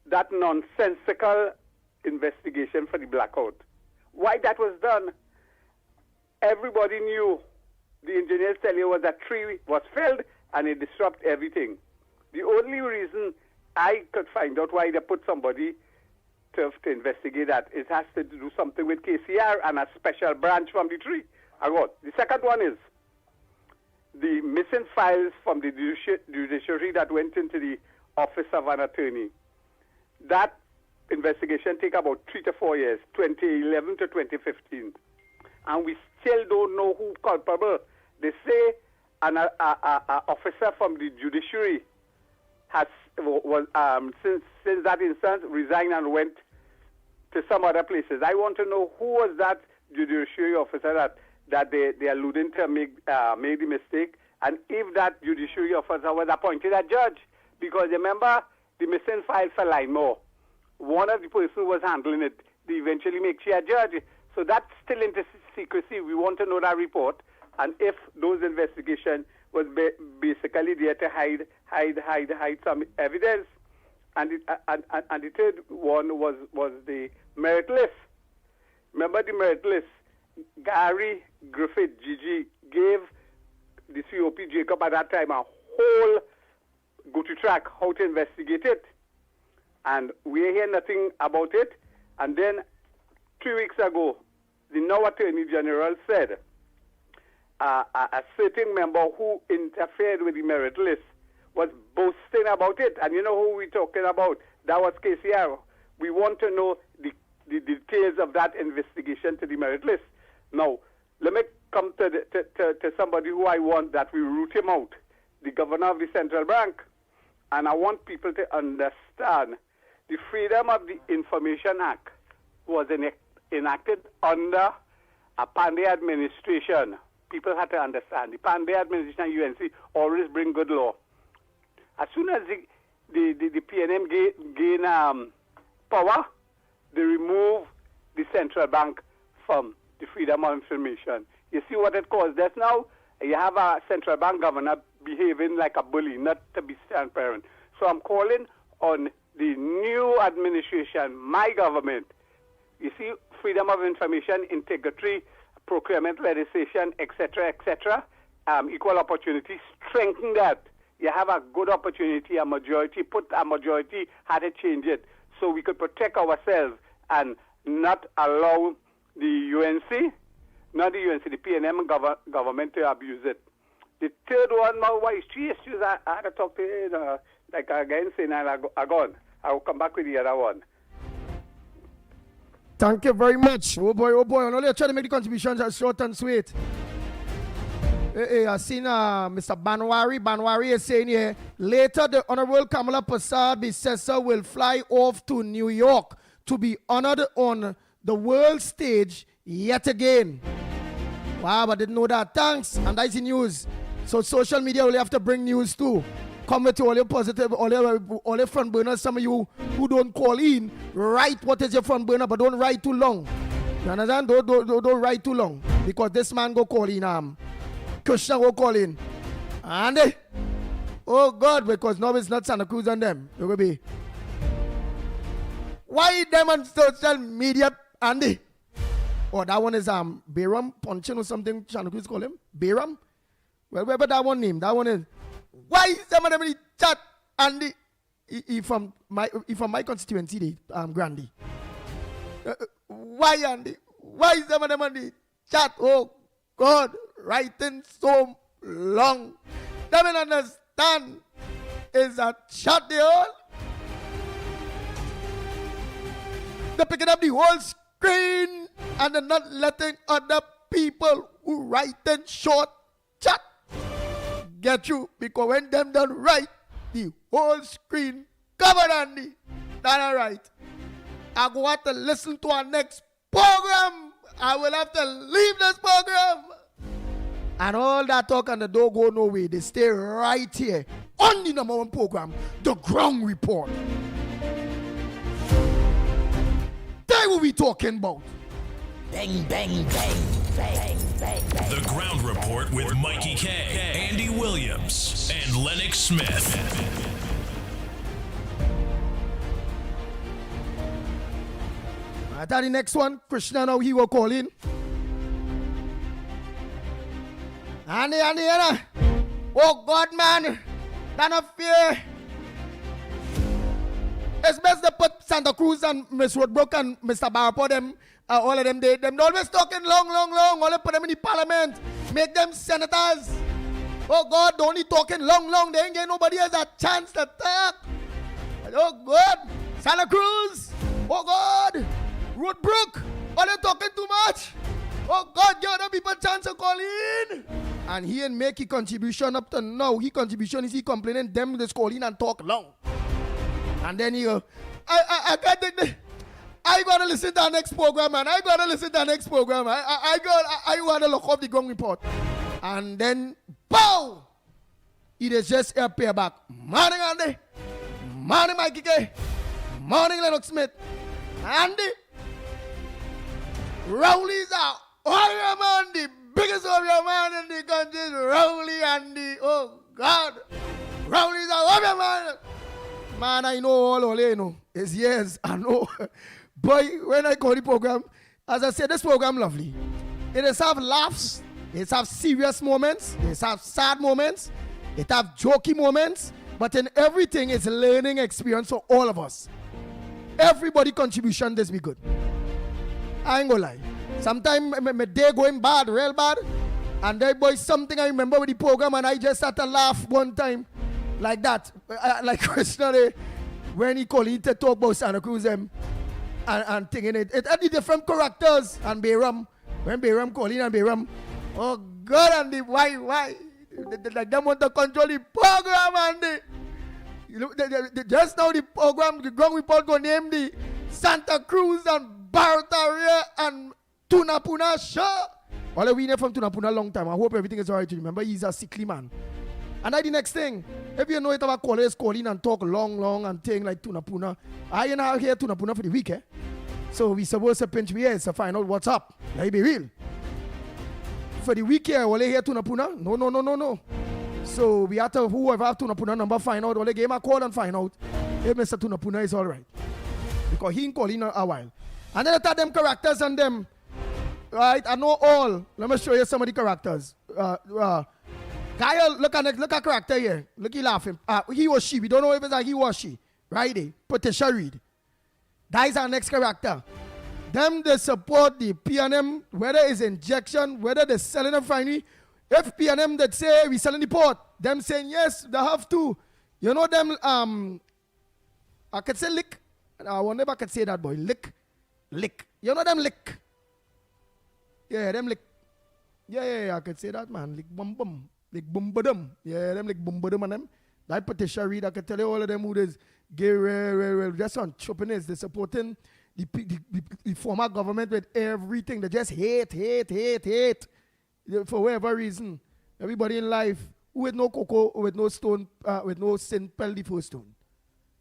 G: that nonsensical investigation for the blackout? Why that was done? Everybody knew. The engineers tell you was that tree was felled and it disrupted everything. The only reason I could find out why they put somebody to investigate that, it has to do something with KCR and a special branch from the tree. The second one is the missing files from the judiciary that went into the office of an attorney. That investigation take about 3 to 4 years, 2011 to 2015. And we still don't know who culpable. They say an officer from the judiciary since that instance resigned and went to some other places. I want to know who was that judiciary officer that they alluding to made the mistake, and if that judiciary officer was appointed a judge. Because remember, the missing file for Limor, one of the person who was handling it, they eventually make she a judge. So that's still into secrecy. We want to know that report, and if those investigations was basically there to hide some evidence. And the third one was the merit list. Remember the merit list? Gary Griffith, Gigi, gave the COP Jacob at that time a whole go-to track how to investigate it. And we hear nothing about it. And then 2 weeks ago, the now Attorney General said a certain member who interfered with the merit list was boasting about it. And you know who we're talking about? That was KCR. We want to know the details of that investigation to the merit list. Now, let me come to somebody who I want that we root him out, the governor of the central bank. And I want people to understand the Freedom of the Information Act was enacted under a Pandey administration. People had to understand. The Pandey administration and UNC always bring good law. As soon as the PNM gain power, they remove the central bank from the Freedom of Information. You see what it caused us now? You have a central bank governor behaving like a bully, not to be transparent. So I'm calling on the new administration, my government. You see, freedom of information, integrity, procurement legislation, etc., equal opportunity, strengthen that. You have a good opportunity, a majority had to change it so we could protect ourselves and not allow the UNC, the PNM government to abuse it. The third one, now, why is 3 issues I had to talk to you, like again saying I gone. I will come back with the other one.
E: Thank you very much. Oh boy. I'm only trying to make the contributions as short and sweet. Hey, I seen Mr. Banwari. Banwari is saying here, later the Honorable Kamala Prasad Bissessa will fly off to New York to be honored on the world stage yet again. Wow, I didn't know that. Thanks. And that's the news. So social media will have to bring news too. Comment to all your positive, all your front burners. Some of you who don't call in, write what is your front burner, but don't write too long. You understand? Don't write too long. Because this man go call in, Krishna go call in. And oh God, because now it's not Santa Cruz on them. It will be. Why them on social media, Andy? Oh, that one is Bayram Punching or something. Santa Cruz call him Bayram. Well, whatever that one name, that one is. Why some of them in the chat, Andy? He from my constituency, Grandy. Why, Andy? Why some of them in the chat? Oh God, writing so long. They don't understand. Is that chat they all? They're picking up the whole screen and they're not letting other people who write in short chat get you, because when them done write, the whole screen covered, Andy. That's all right. I go have to listen to our next program. I will have to leave this program. And all that talk and the don't go nowhere. They stay right here on the number one program, The Ground Report. That's what we talking about.
A: Bang, bang, bang, bang, bang, bang.
B: The Ground Report with Mickie K, Andy Williams, and Lennox Smith.
E: I thought the next one, Krishna, now he will call in. Andy. Oh God, man. None of fear. It's best to put Santa Cruz and Miss Roadbrook and Mr. Barpo, them, all of them, them always talking long. All of put them in the parliament. Make them senators. Oh God, they only talking long. They ain't getting nobody else a chance to talk. Oh God, Santa Cruz. Oh God, Roadbrook. All they talking too much. Oh God, give other people a chance to call in. And he ain't make his contribution up to now. His contribution is he complaining them just call in and talk long. And then he go, I can't take the, I gotta listen to the next program, man. I gotta look up the Ground Report. And then, pow! It is just appear back. Morning, Andy. Morning, Mickie K. Morning, Lennox Smith. Andy. Rowley's a warrior man, the biggest warrior man in the country is Rowley, Andy. Oh God. Rowley's a warrior man. Man, I know all you know. It's years, I know. Boy, when I call the program, as I said, this program lovely. It has have laughs, it have serious moments, it have sad moments, it have jokey moments, but in everything it's a learning experience for all of us. Everybody contribution this be good. I ain't gonna lie. Sometimes my day going bad, real bad, and there boy something I remember with the program and I just had to laugh one time like that. Like Krishna when he called it to talk about Santa Cruz and thinking it had the different characters and Bayram. When Bayram called in and Bayram, oh God, and the why? Like them want to control the program and just now the program, the ground report go name the Santa Cruz and Barataria and Tunapuna show. All we know from Tunapuna long time. I hope everything is alright. Remember, he's a sickly man. And then the next thing, if you know it about callers calling and talk long and thing like Tunapuna, I ain't out here Tunapuna for the week, eh? So we supposed to pinch me ears to find out what's up. Let be real. For the week here, will they hear Tunapuna? No. So we have to, whoever have Tunapuna number, find out. Will they give him a call and find out if Mr. Tunapuna is alright. Because he ain't calling a while. And then I tell them characters and them. Right? I know all. Let me show you some of the characters. Guy, look at character here. Look, he laughing. He or she. We don't know if it's like he or she. Right? Patricia Reed. That is our next character. Them, they support the P&M, whether it's injection, whether they're selling them finally. If P&M that say we selling the port, them saying yes, they have to. You know them, I could say lick. I wonder if I could say that, boy. Lick. You know them lick. Yeah, them lick. Yeah, I could say that, man. Lick bum. Lick bum. Yeah, them lick bum and them. That Patricia Reed, I can tell you all of them who is gay, just on choppiness. They're supporting the former government with everything. They just hate. For whatever reason. Everybody in life, who with no cocoa, with no stone, with no sin, pell the first stone.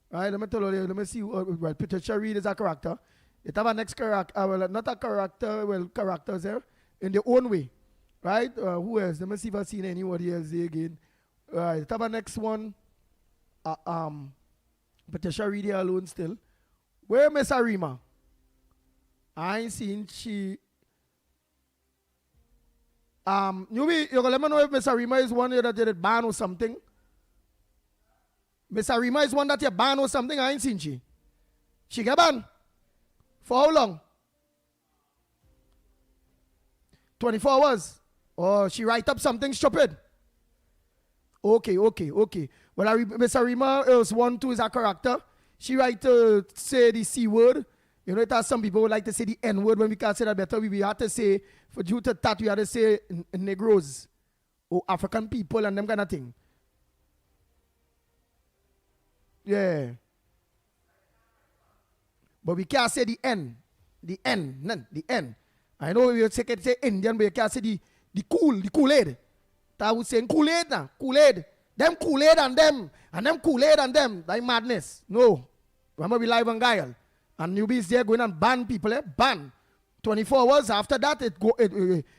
E: Right, let me tell you, let me see. Well, Patricia Reed is a character. It have a next character, well, not a character, well, characters there, in their own way. Right? Who else? Let me see if I've seen anybody else there again. Right, it have a next one. Patricia Reed here alone still. Where Miss Arima? I ain't seen she. You gonna let me know if Miss Arima is one that did ban or something. Miss Arima is one that you ban or something. I ain't seen she. She get banned. For how long? 24 hours. Or she write up something stupid. Okay. Well, Miss Arima is one too is a character. She write to say the C word. You know, it has some people would like to say the N word when we can't say that better. We have to say, for due to that, we have to say Negroes or African people and them kind of thing. Yeah. But we can't say the N. The N. I know you say Indian, but you can't say the Kool-Aid. That would say Kool-Aid now. Kool-Aid. Them Kool-Aid and them Kool-Aid and them. That madness. No. Remember we live on Guile. And newbies there going and ban people, ban. 24 hours after that,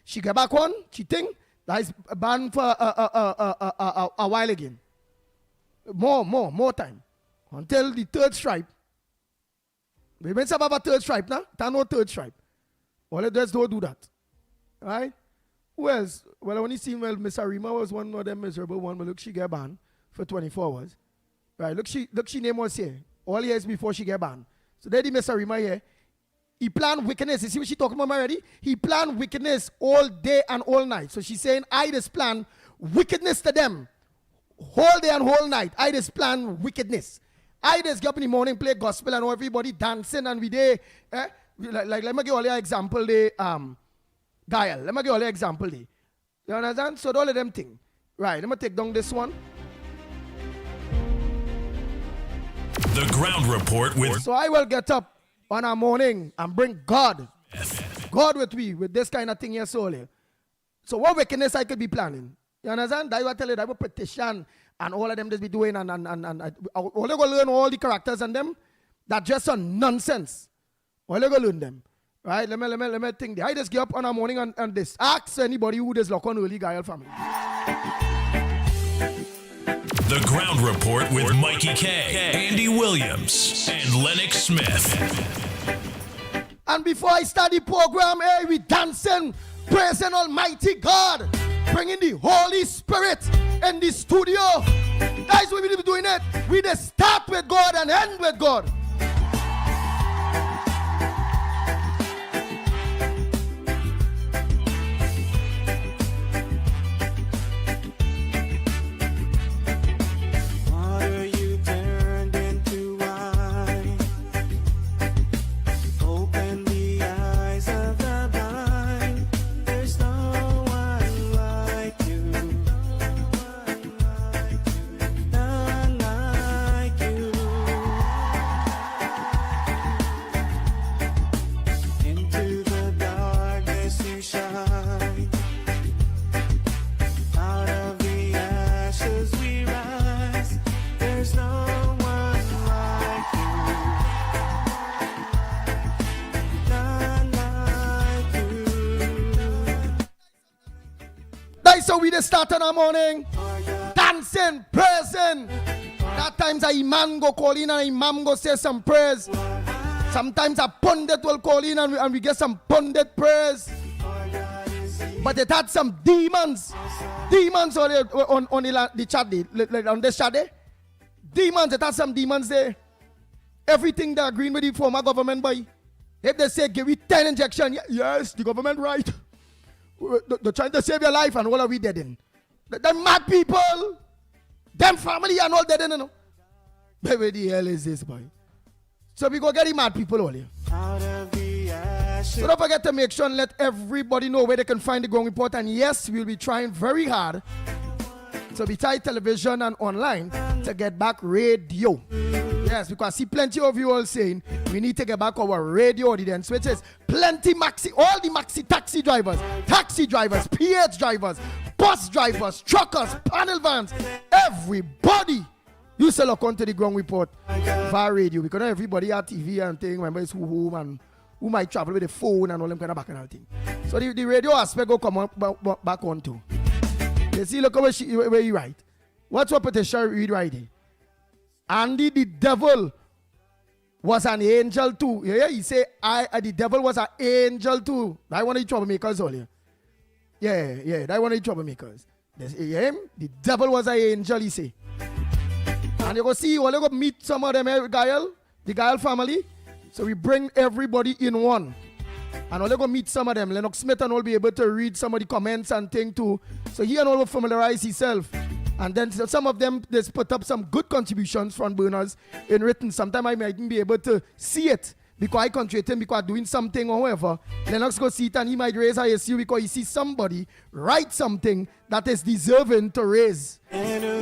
E: she get back on, she think, that is banned for a while again. More time. Until the third stripe. We mentioned about a third stripe now. There's no third stripe. All of us don't do that. Right? Who else? Well, I only seen, Miss Arima was one of them miserable one, but look, she get banned for 24 hours. Right, look, she name was here. All years before she get banned. So there the Miss Arima here. He planned wickedness. You see what she talking about already? He planned wickedness all day and all night. So she's saying, I just plan wickedness to them. Whole day and whole night. I just plan wickedness. I just get up in the morning, play gospel and everybody dancing and we there. Like let me give all you an example there. Guile. Let me give all you an example there. You understand? So all of them thing. Right, let me take down this one.
B: The Ground Report with...
E: So I will get up on a morning and bring God with me with this kind of thing here solely. So what wickedness I could be planning? You understand? That I will tell you that I will petition and all of them just be doing and all they go learn all the characters and them that just on nonsense. All they go learn them. Right? Let me think. I just get up on a morning and this. Ask anybody who does lock on early Guile family.
B: The Ground Report with Mickie K, Andy Williams, and Lennox Smith.
E: And before I start the program, hey, we dancing praising Almighty God, bringing the Holy Spirit in the studio. Guys, we will be doing it. We just start with God and end with God.
D: Water you turned into wine. Open the eyes of the blind. There's no one like you. None like you. Into the darkness you shine. Out of the ashes we rise. There's no one like you. None like you.
E: That's how we just start in the morning. Dancing, praising. That times a imam go call in and imam go say some prayers. Sometimes a pundit will call in and we get some pundit prayers. But it had some demons. Demons on the chat day, like on this chat day. Demons, it had some demons there. Everything they're agreeing with the former government by. If they say give we 10 injection, yes, the government right. They're trying to save your life and all are we dead in. The mad people, them family and all dead in, you know. But where the hell is this, boy? So we go get the mad people all here.
D: Out of the ashes.
E: So don't forget to make sure and let everybody know where they can find the Ground Report. And yes, we'll be trying very hard to be tight television and online to get back radio. Yes, because I see plenty of you all saying we need to get back our radio audience, which is plenty maxi, all the maxi taxi drivers, PH drivers, bus drivers, truckers, panel vans, everybody. You still look onto the Ground Report via radio because not everybody have TV and thing. Remember, it's who home and who might travel with the phone and all them kind of back and all thing. So the radio aspect will come on, back on too. You see, look where you write. What's what petition read right here? Andy the devil was an angel too. Yeah, he say the devil was an angel too. That one of the troublemakers all here. Yeah, that one of the troublemakers. The devil was an angel, he say. And you go see, you go meet some of them, the Gael family. So we bring everybody in one. And all go meet some of them. Lennox Smith and all be able to read some of the comments and thing too. So he and all will familiarize himself. And then some of them just put up some good contributions from burners in written. Sometimes I might even be able to see it because I concentrate him because doing something or whatever. Lennox go see it and he might raise ISU because he sees somebody write something that is deserving to raise.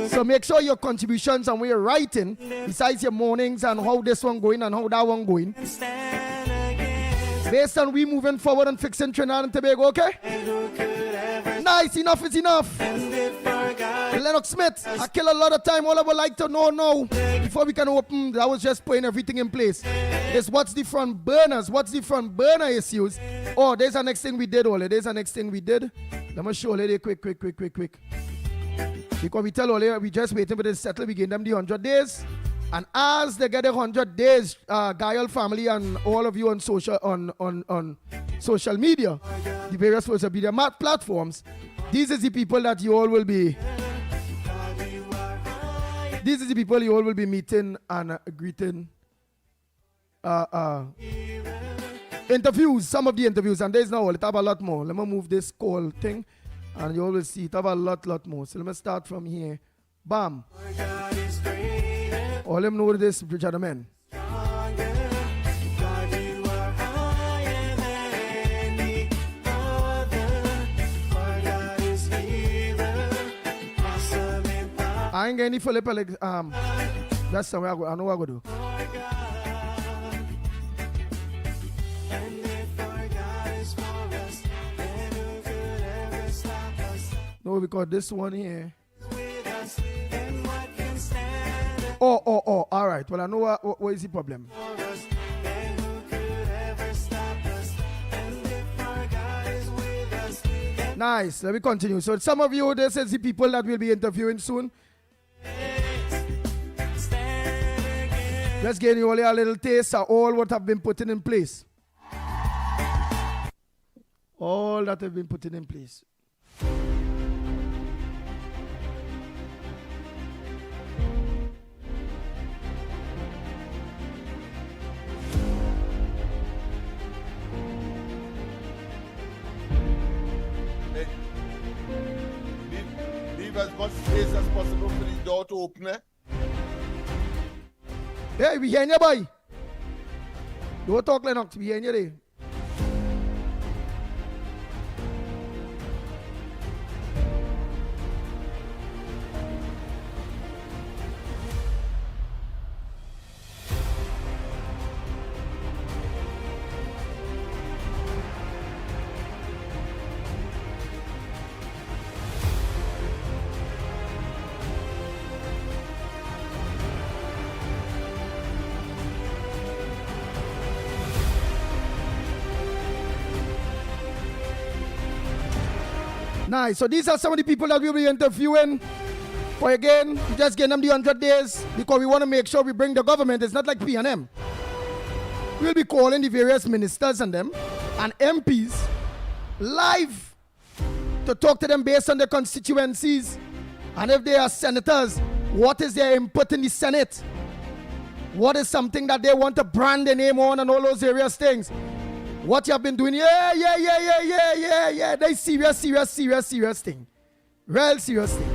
E: So make sure your contributions and what you're writing, besides your mornings and how this one going and how that one going, based on we moving forward and fixing Trinidad and Tobago, okay? Nice, enough is enough. Lennox Smith, I kill a lot of time. All I would like to know now, before we can open, I was just putting everything in place, is what's the front burners, what's the front burner issues. Oh, there's the next thing we did, Ole. There's the next thing we did. Let me show you quick. Because we tell Ole, we just waiting for this settle, we give them the 100 days. And as they get the 100 days, Gael family and all of you on social media, the various social media platforms, these is the people that you all will be. These is the people you all will be meeting and greeting. Interviews, some of the interviews, and there's now, let's have a lot more. Let me move this call thing, and you all will see it have a lot more. So let me start from here. Bam. All them know this, gentlemen. I ain't getting any Philip Alex. That's somewhere I know what I go do. No, because this one here. Oh, all right. Well, I know what is the problem. Nice. Let me continue. So some of you, this is the people that we'll be interviewing soon. Let's give you all a little taste of all what have been put in place. All that have been put in place.
H: Leave as much space as possible for the door to open.
E: Hey, we hearing you, boy. Don't talk, Lennox. We hearing you there. Nice. So these are some of the people that we'll be interviewing. For again, we just getting them the 100 days because we want to make sure we bring the government. It's not like P&M. We'll be calling the various ministers and them and MPs live to talk to them based on their constituencies. And if they are senators, what is their input in the Senate? What is something that they want to brand their name on and all those various things? What you have been doing, yeah. They serious thing. Real serious thing.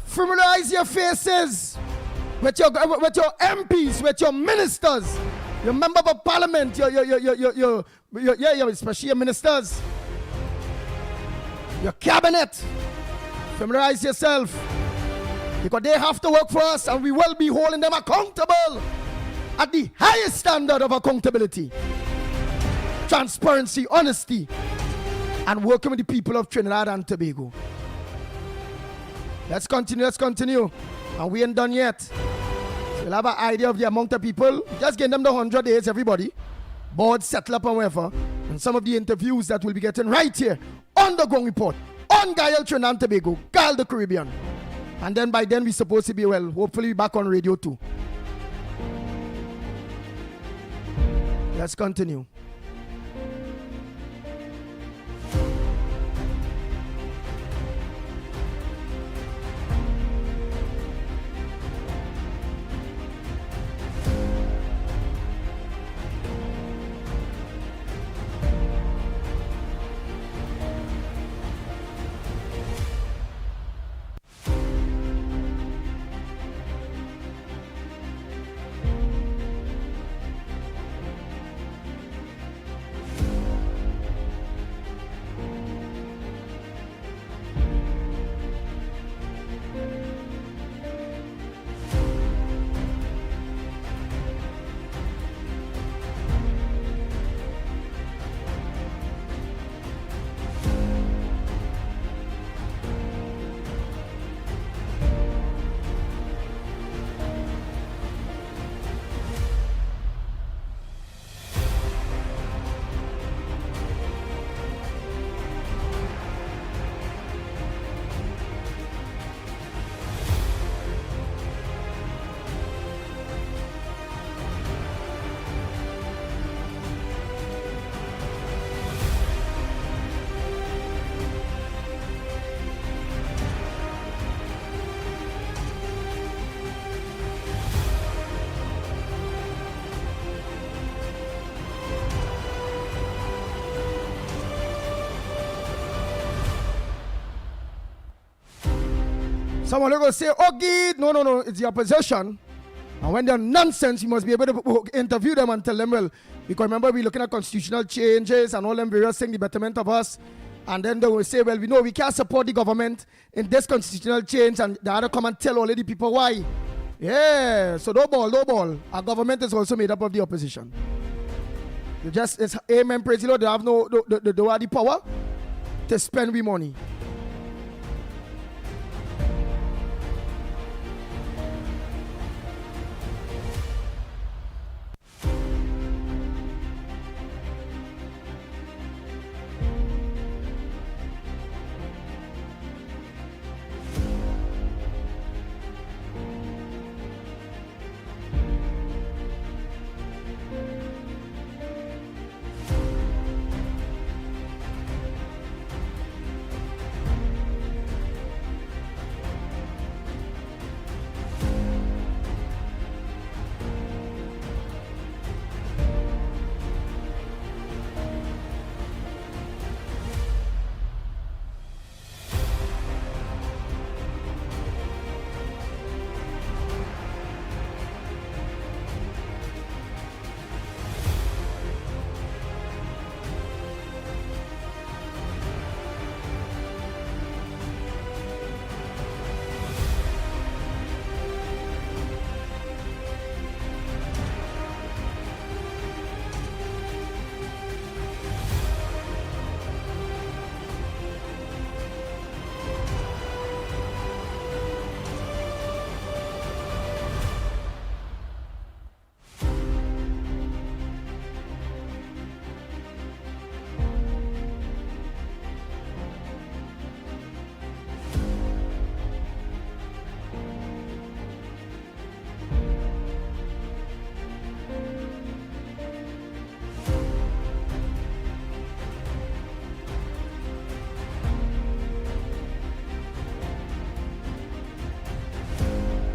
E: Familiarize your faces with your MPs, with your ministers, your member of parliament, your especially your ministers, your cabinet. Familiarize yourself because they have to work for us and we will be holding them accountable at the highest standard of accountability, transparency, honesty, and working with the people of Trinidad and Tobago. Let's continue. And we ain't done yet. So we'll have an idea of the amount of people. Just get them the 100 days, everybody. Board, settle up and whatever. And some of the interviews that we'll be getting right here on the Gong Report, on Gael Trinidad and Tobago, Gael the Caribbean. And then by then we're supposed to be, well, hopefully back on radio too. Let's continue. Someone will go say, oh, Gid. No, it's the opposition. And when they're nonsense, you must be able to interview them and tell them, well, because remember, we're looking at constitutional changes and all them various things, the betterment of us. And then they will say, well, we know we can't support the government in this constitutional change. And the other come and tell all of the people why. Yeah, so no ball. Our government is also made up of the opposition. It's amen, praise the Lord. They have they don't have the power to spend we money.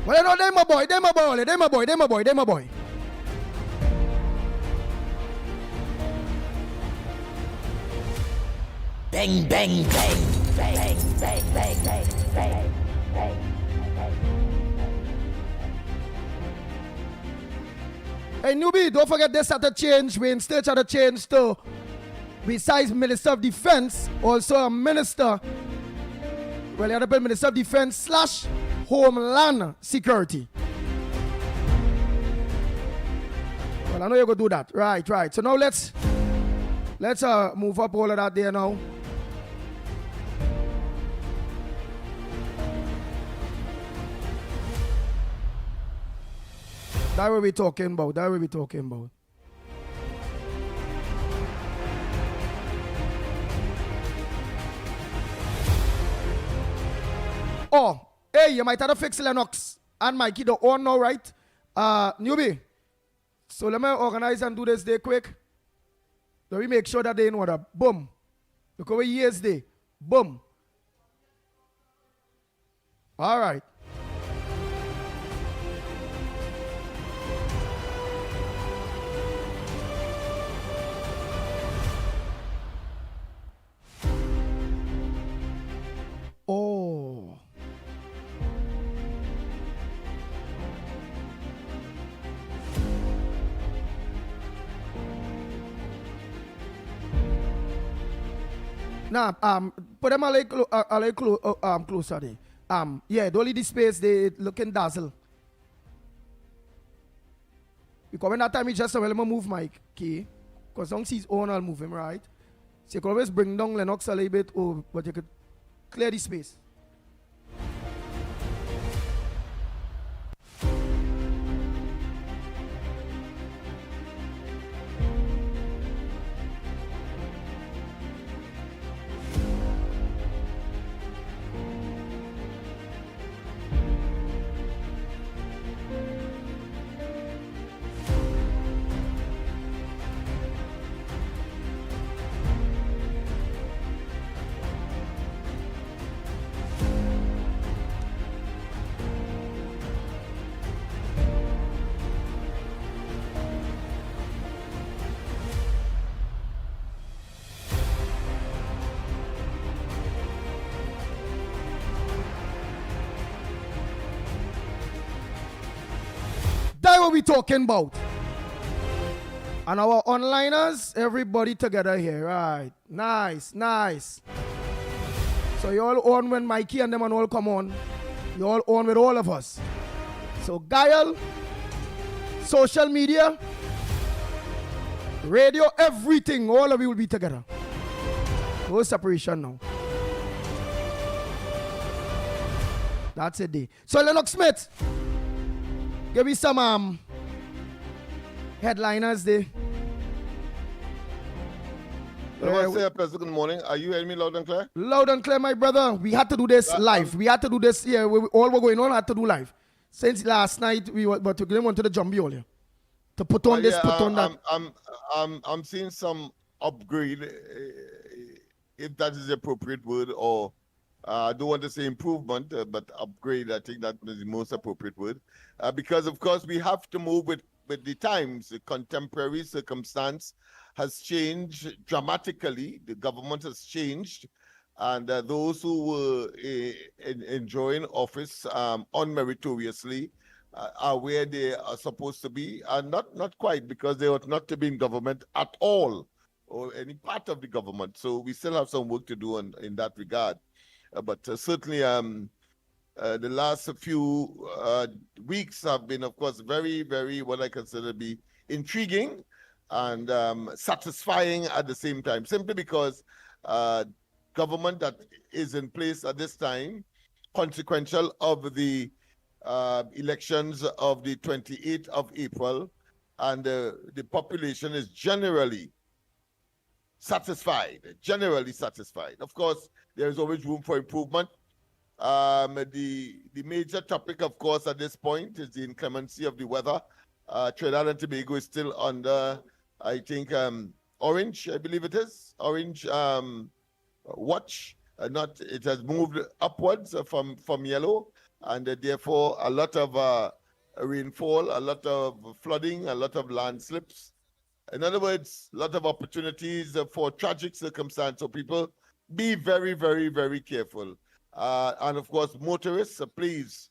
E: Well, no, they my boy.
A: Bang, bang, bang, bang, bang, bang, bang, bang, bang.
E: Hey, newbie, don't forget this had to change. We instead had to change to, besides Minister of Defense, also a minister. Well, you had to put Minister of Defense / Homeland Security. Well, I know you're going to do that. Right. So now let's move up all of that there now. That what we're talking about. Oh, hey, you might have to fix Lennox and Mickie the on now, right? Newbie. So let me organize and do this day quick. Let me make sure that they know that. Boom. Look over years day. Boom. All right. Oh. Nah, put them a little closer there. Yeah, the only the space they looking dazzle. Because when that time he just said, well, I'm gonna move Mickie, because once he's on, I'll move him, right? So you can always bring down Lennox a little bit, but you could clear the space. what we talking about. And our onliners, everybody together here. Right. Nice, nice. So you all on when Mikey and them and all come on. You all on with all of us. So Guile, social media, radio, everything, all of you will be together. No separation now. That's it day. So Lennox Smith, give me some headliners there.
H: I want to say a pleasant good morning. Are you hearing me loud and clear?
E: Loud and clear, my brother. We had to do this live. We had to do this here. All we're going on had to do live. Since last night, but we didn't want to the Jumbie all here. To put on this, put on that.
H: I'm seeing some upgrade, if that is the appropriate word, or I don't want to say improvement, but upgrade. I think that is the most appropriate word, because of course we have to move with the times. The contemporary circumstance has changed dramatically. The government has changed, and those who were enjoying office unmeritoriously are where they are supposed to be, and not quite, because they ought not to be in government at all, or any part of the government. So we still have some work to do in that regard. But certainly the last few weeks have been, of course, very, very, what I consider to be intriguing and satisfying at the same time, simply because government that is in place at this time, consequential of the elections of the 28th of April, and the population is generally satisfied. Of course, there is always room for improvement. The major topic, of course, at this point is the inclemency of the weather. Trinidad and Tobago is still under, I think, orange, I believe it is, orange watch. It has moved upwards from yellow, and therefore a lot of rainfall, a lot of flooding, a lot of landslips. In other words, a lot of opportunities for tragic circumstance. So people, be very, very, very careful. And of course, motorists, please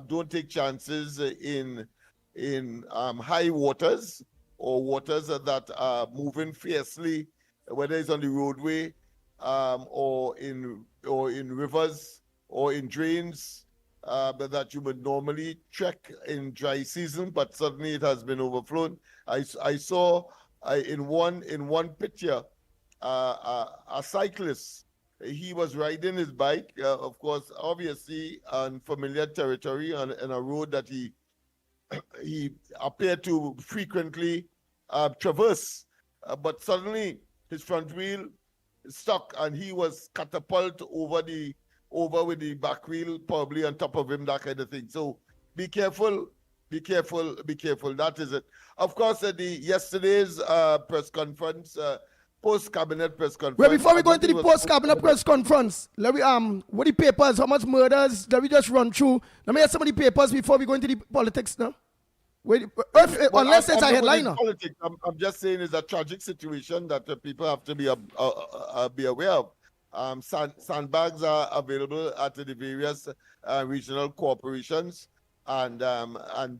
H: don't take chances in high waters or waters that are moving fiercely, whether it's on the roadway or in rivers or in drains that you would normally trek in dry season, but suddenly it has been overflown. I saw in one picture a cyclist. He was riding his bike, of course, obviously on familiar territory on a road that he appeared to frequently traverse, but suddenly his front wheel stuck and he was catapulted over with the back wheel probably on top of him, that kind of thing. So be careful. That is it. Of course, yesterday's press conference, post-cabinet press conference.
E: Well, before we go into the post-cabinet press conference, let me what the papers, how much murders, let me just run through. Let me have some of the papers before we go into the politics now. Unless it's a headliner.
H: I'm just saying it's a tragic situation that people have to be aware of. Sandbags are available at the various regional corporations, and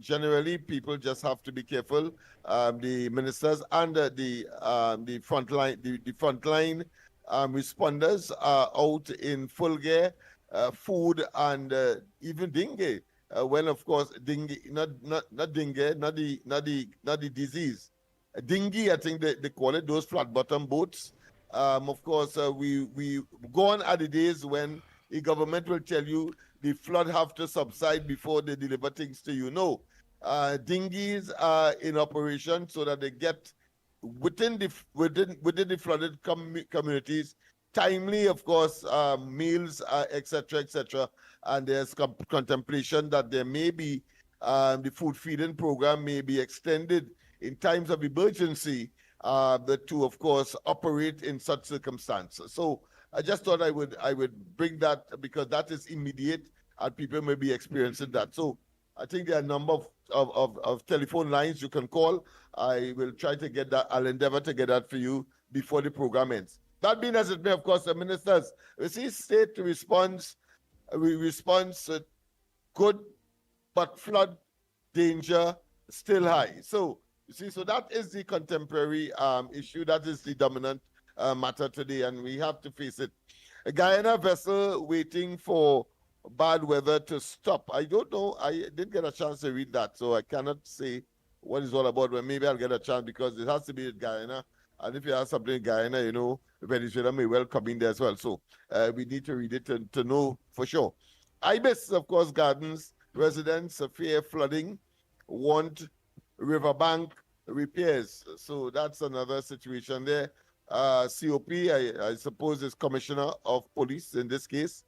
H: generally people just have to be careful. The ministers and the frontline responders are out in full gear, food and even dengue. When of course dengue, not the disease, dengue, I think they call it, those flat bottom boats. Of course, we go on at the days when the government will tell you the flood have to subside before they deliver things to you. No, dinghies are in operation so that they get within the flooded communities timely, of course, meals, etc. And there's contemplation that there may be the food feeding program may be extended in times of emergency to, of course, operate in such circumstances. So I just thought I would bring that because that is immediate and people may be experiencing that. So I think there are a number of telephone lines you can call. I will try to get that. I'll endeavor to get that for you before the program ends. That being as it may, of course, the ministers, we see state response good, but flood danger still high. So you see, so that is the contemporary issue. That is the dominant matter today, and we have to face it. A Guyana vessel waiting for bad weather to stop. I don't know. I didn't get a chance to read that, so I cannot say what it's all about. But maybe I'll get a chance because it has to be in Guyana. And if you have something in Guyana, you know, Venezuela may well come in there as well. So we need to read it to know for sure. Ibis, of course, Gardens residents fear flooding, want riverbank repairs. So that's another situation there. COP, I suppose, is Commissioner of Police in this case,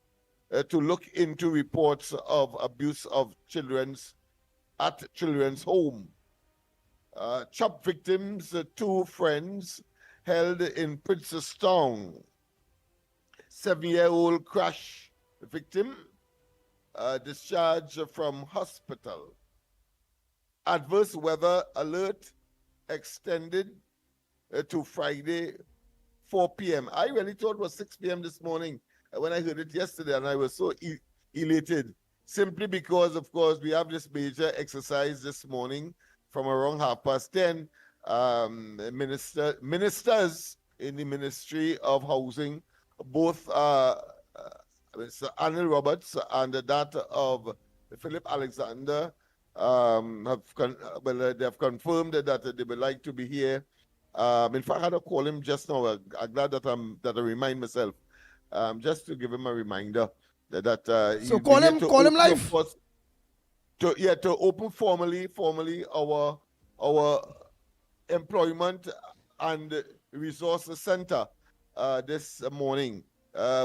H: to look into reports of abuse of children's home. CHOP victims, 2 friends held in Princestown. 7-year-old crash victim discharged from hospital. Adverse weather alert extended to Friday, 4 p.m. I really thought it was 6 p.m. this morning when I heard it yesterday, and I was so elated, simply because, of course, we have this major exercise this morning from around 10:30. Ministers in the Ministry of Housing, both Mr. Anil Roberts and that of Philip Alexander, they have confirmed that they would like to be here. In fact, I had to call him just now. I'm glad that I remind myself, just to give him a reminder that.
E: So call him live.
H: To open formally our employment and resource center this morning.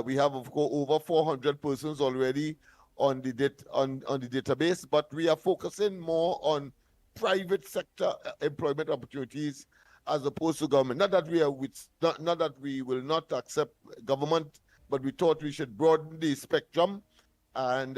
H: We have, of course, over 400 persons already on the database, but we are focusing more on private sector employment opportunities as opposed to government. Not that we will not accept government, but we thought we should broaden the spectrum. And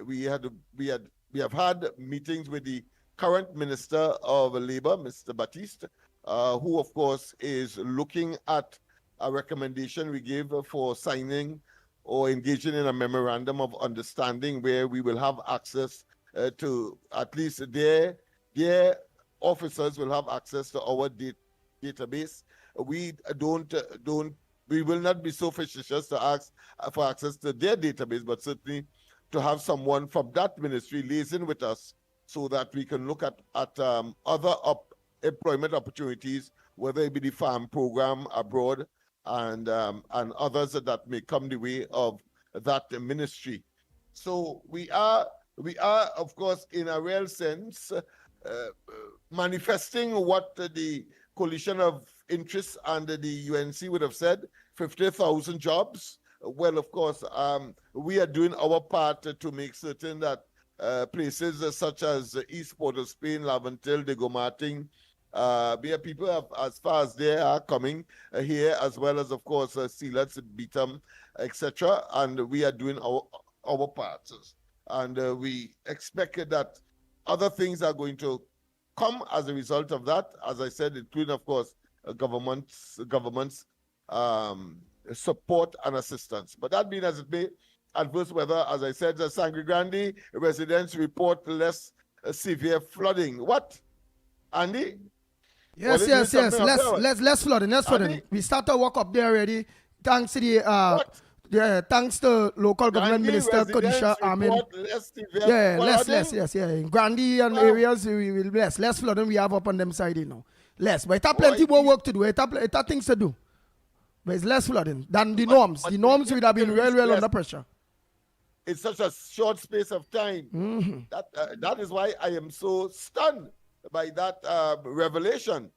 H: we have had meetings with the current Minister of Labor, Mr. Baptiste, who of course is looking at a recommendation we gave for signing or engaging in a memorandum of understanding where we will have access to at least their officers will have access to our database. We will not be so facetious to ask for access to their database, but certainly to have someone from that ministry liaison with us so that we can look at other employment opportunities, whether it be the farm program abroad and others that may come the way of that ministry. So we are, of course, in a real sense, manifesting what the coalition of interests under the UNC would have said, 50,000 jobs. Well, of course, we are doing our part to make certain that places such as East Port of Spain, Laventille, de Gomartin, where people have, as far as they are coming here, as well as, of course, Sealats, Beetham, etc. And we are doing our parts. And we expect that other things are going to come as a result of that, as I said, including, of course, government's support and assistance. But that being as it may, adverse weather, as I said, the Sangre Grande residents report less severe flooding. What, Andy?
E: Yes. Less flooding. We start to walk up there already. Thanks to thanks to local government minister Kodisha Amin. Less. In Grandi and areas we will less flooding we have up on them side, you know. Less. But it have plenty more work to do. It have things to do. But it's less flooding than the norms. The norms would have been real under pressure.
H: It's such a short space of time.
E: Mm-hmm.
H: That is why I am so stunned by that revelation.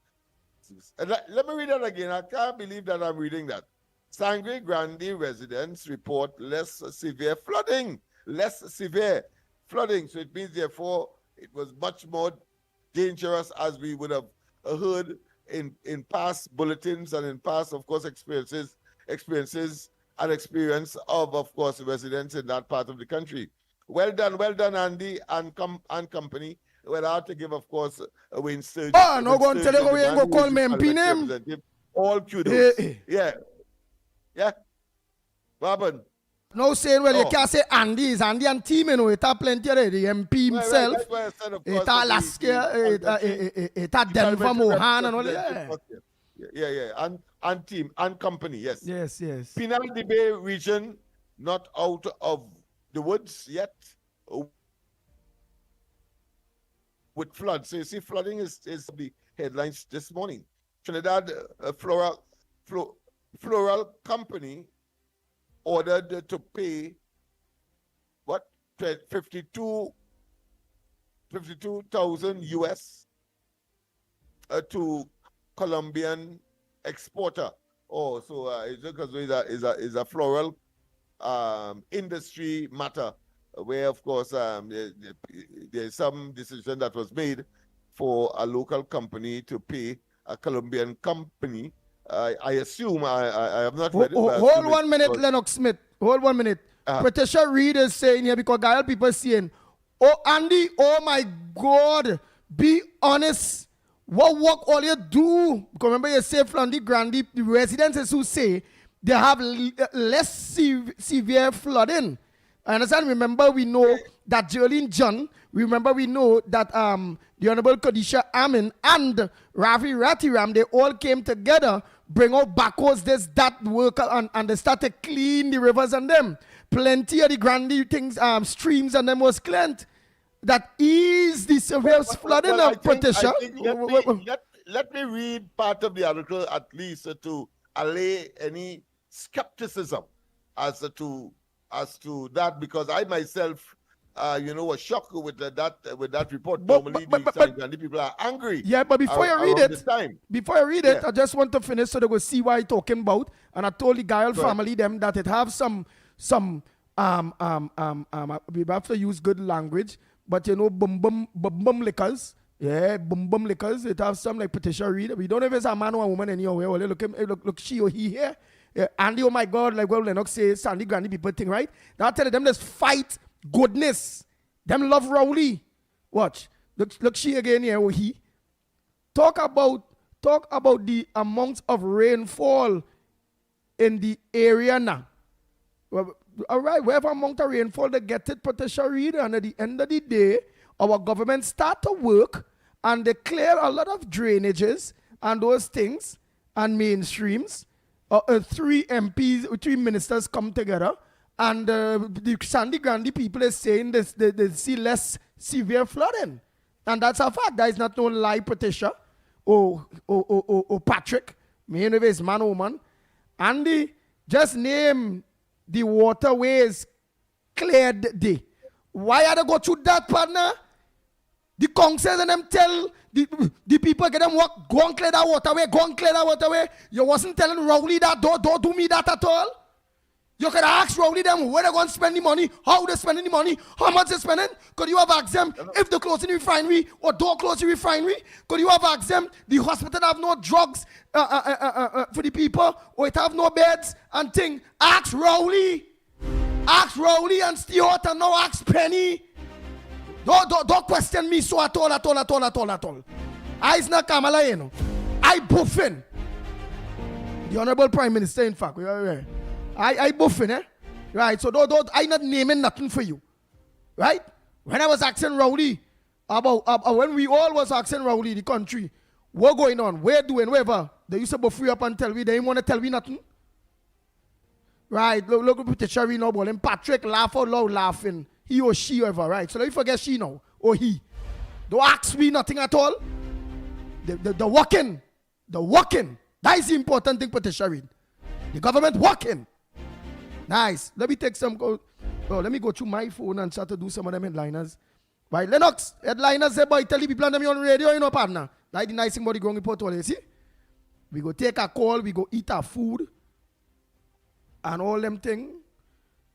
H: Let me read that again. I can't believe that I'm reading that. Sangre Grande residents report less severe flooding. So it means, therefore, it was much more dangerous, as we would have heard in past bulletins and in past, of course, experience of course, residents in that part of the country. Well done, Andy and company. Well, I have to give, of course, Wayne Sturgeon.
E: Oh, no, go and tell you, we ain't go call me MP name.
H: All kudos. Yeah. Robin.
E: No saying, well, you
H: Oh.
E: can't say Andy. It's Andy and team, you know. It had plenty of the MP himself.
H: That's why I said, of
E: It
H: course,
E: had
H: the-
E: last
H: the-
E: year.
H: the-
E: It had
H: the
E: Denver
H: parliamentary
E: Mohan and all
H: representative,
E: that.
H: Yeah. And team and company, yes.
E: Yes.
H: Penal de Bay region not out of the woods yet with flood. So you see, flooding is the headlines this morning. Trinidad Floral Company ordered to pay what 52,000 US to Colombian exporter. Oh, so it's because is a floral industry matter where, of course, there's some decision that was made for a local company to pay a Colombian company. I assume I have not read it. but I
E: Hold
H: assume
E: 1 minute,
H: was-
E: Lennox Smith. Hold 1 minute.
H: Uh-huh.
E: Patricia Reed is saying here because Gael people saying, oh Andy, oh my God, be honest. What work all you do? Because remember you say from the Grandy, the residents who say they have less severe flooding. I understand. Remember, we know that Jolene John. Remember, we know that the Honorable Kadisha Amin and Ravi Ratiram, they all came together, bring out backwards this, that work, and they started clean the rivers and them. Plenty of the Grandy things, streams and them was cleaned. That is the severe flooding
H: Well,
E: of Patricia.
H: Let me read part of the article at least to allay any skepticism as to that, because I myself, was shocked with that report. Normally, the people are angry.
E: Yeah, but before you read it,
H: Yeah.
E: I just want to finish so they will see what I'm talking about. And I told the Gael family them that it have some we have to use good language, but bum liquors. Yeah, bum liquors. It have some like Patricia Reed. We don't know if it's a man or a woman anywhere. Well, look, she or he here. Yeah, Andy, oh my God, like what Lennox says, Sandy Grandy people thing, right? Now I tell them let's fight goodness. Them love Rowley. Watch. Look she again here, or he. Talk about the amount of rainfall in the area now. Well, all right, wherever amount of rainfall they get it, Patricia Reed, and at the end of the day, our government start to work and they clear a lot of drainages and those things and mainstreams. 3 MPs, 3 ministers come together, and the Sandy Grandy people is saying they see less severe flooding. And that's a fact. That is not no lie, Patricia or Patrick. Me know if it's man or woman. Andy, just name the waterways cleared day. Why are they go through that, partner? The councils and them tell the people, get them work, go and clear that waterway, You wasn't telling Rowley that, don't do me that at all. You could ask Rowley them where they going to spend the money, how they spending the money, how much they spending. Could you have asked them if they close the refinery or don't close the refinery? Could you have asked them the hospital have no drugs for the people or it have no beds and thing? Ask Rowley and Stewart and now ask Penny. Don't question me so at all. I is not Kamala, you know. I buffing. The Honorable Prime Minister, in fact. I buffing, eh? Right, so don't I not naming nothing for you. Right? When I was asking Rowley about when we all was asking Rowley, the country, what going on, where doing, wherever, they used to go free up and tell me, they didn't want to tell me nothing. Right, look at Patricia Reed now, and Patrick laugh out loud laughing. He or she, whoever, right? So let me forget she now, or he. Don't ask me nothing at all. The working. That is the important thing, Patricia Reed. The government working. Nice. Let me take some, let me go through my phone and start to do some of them headliners. Right, Lennox, headliners say, boy, tell the people on them on radio, you know, partner. Like the nice thing about the growing report, you see? We go take a call, we go eat our food, and all them things.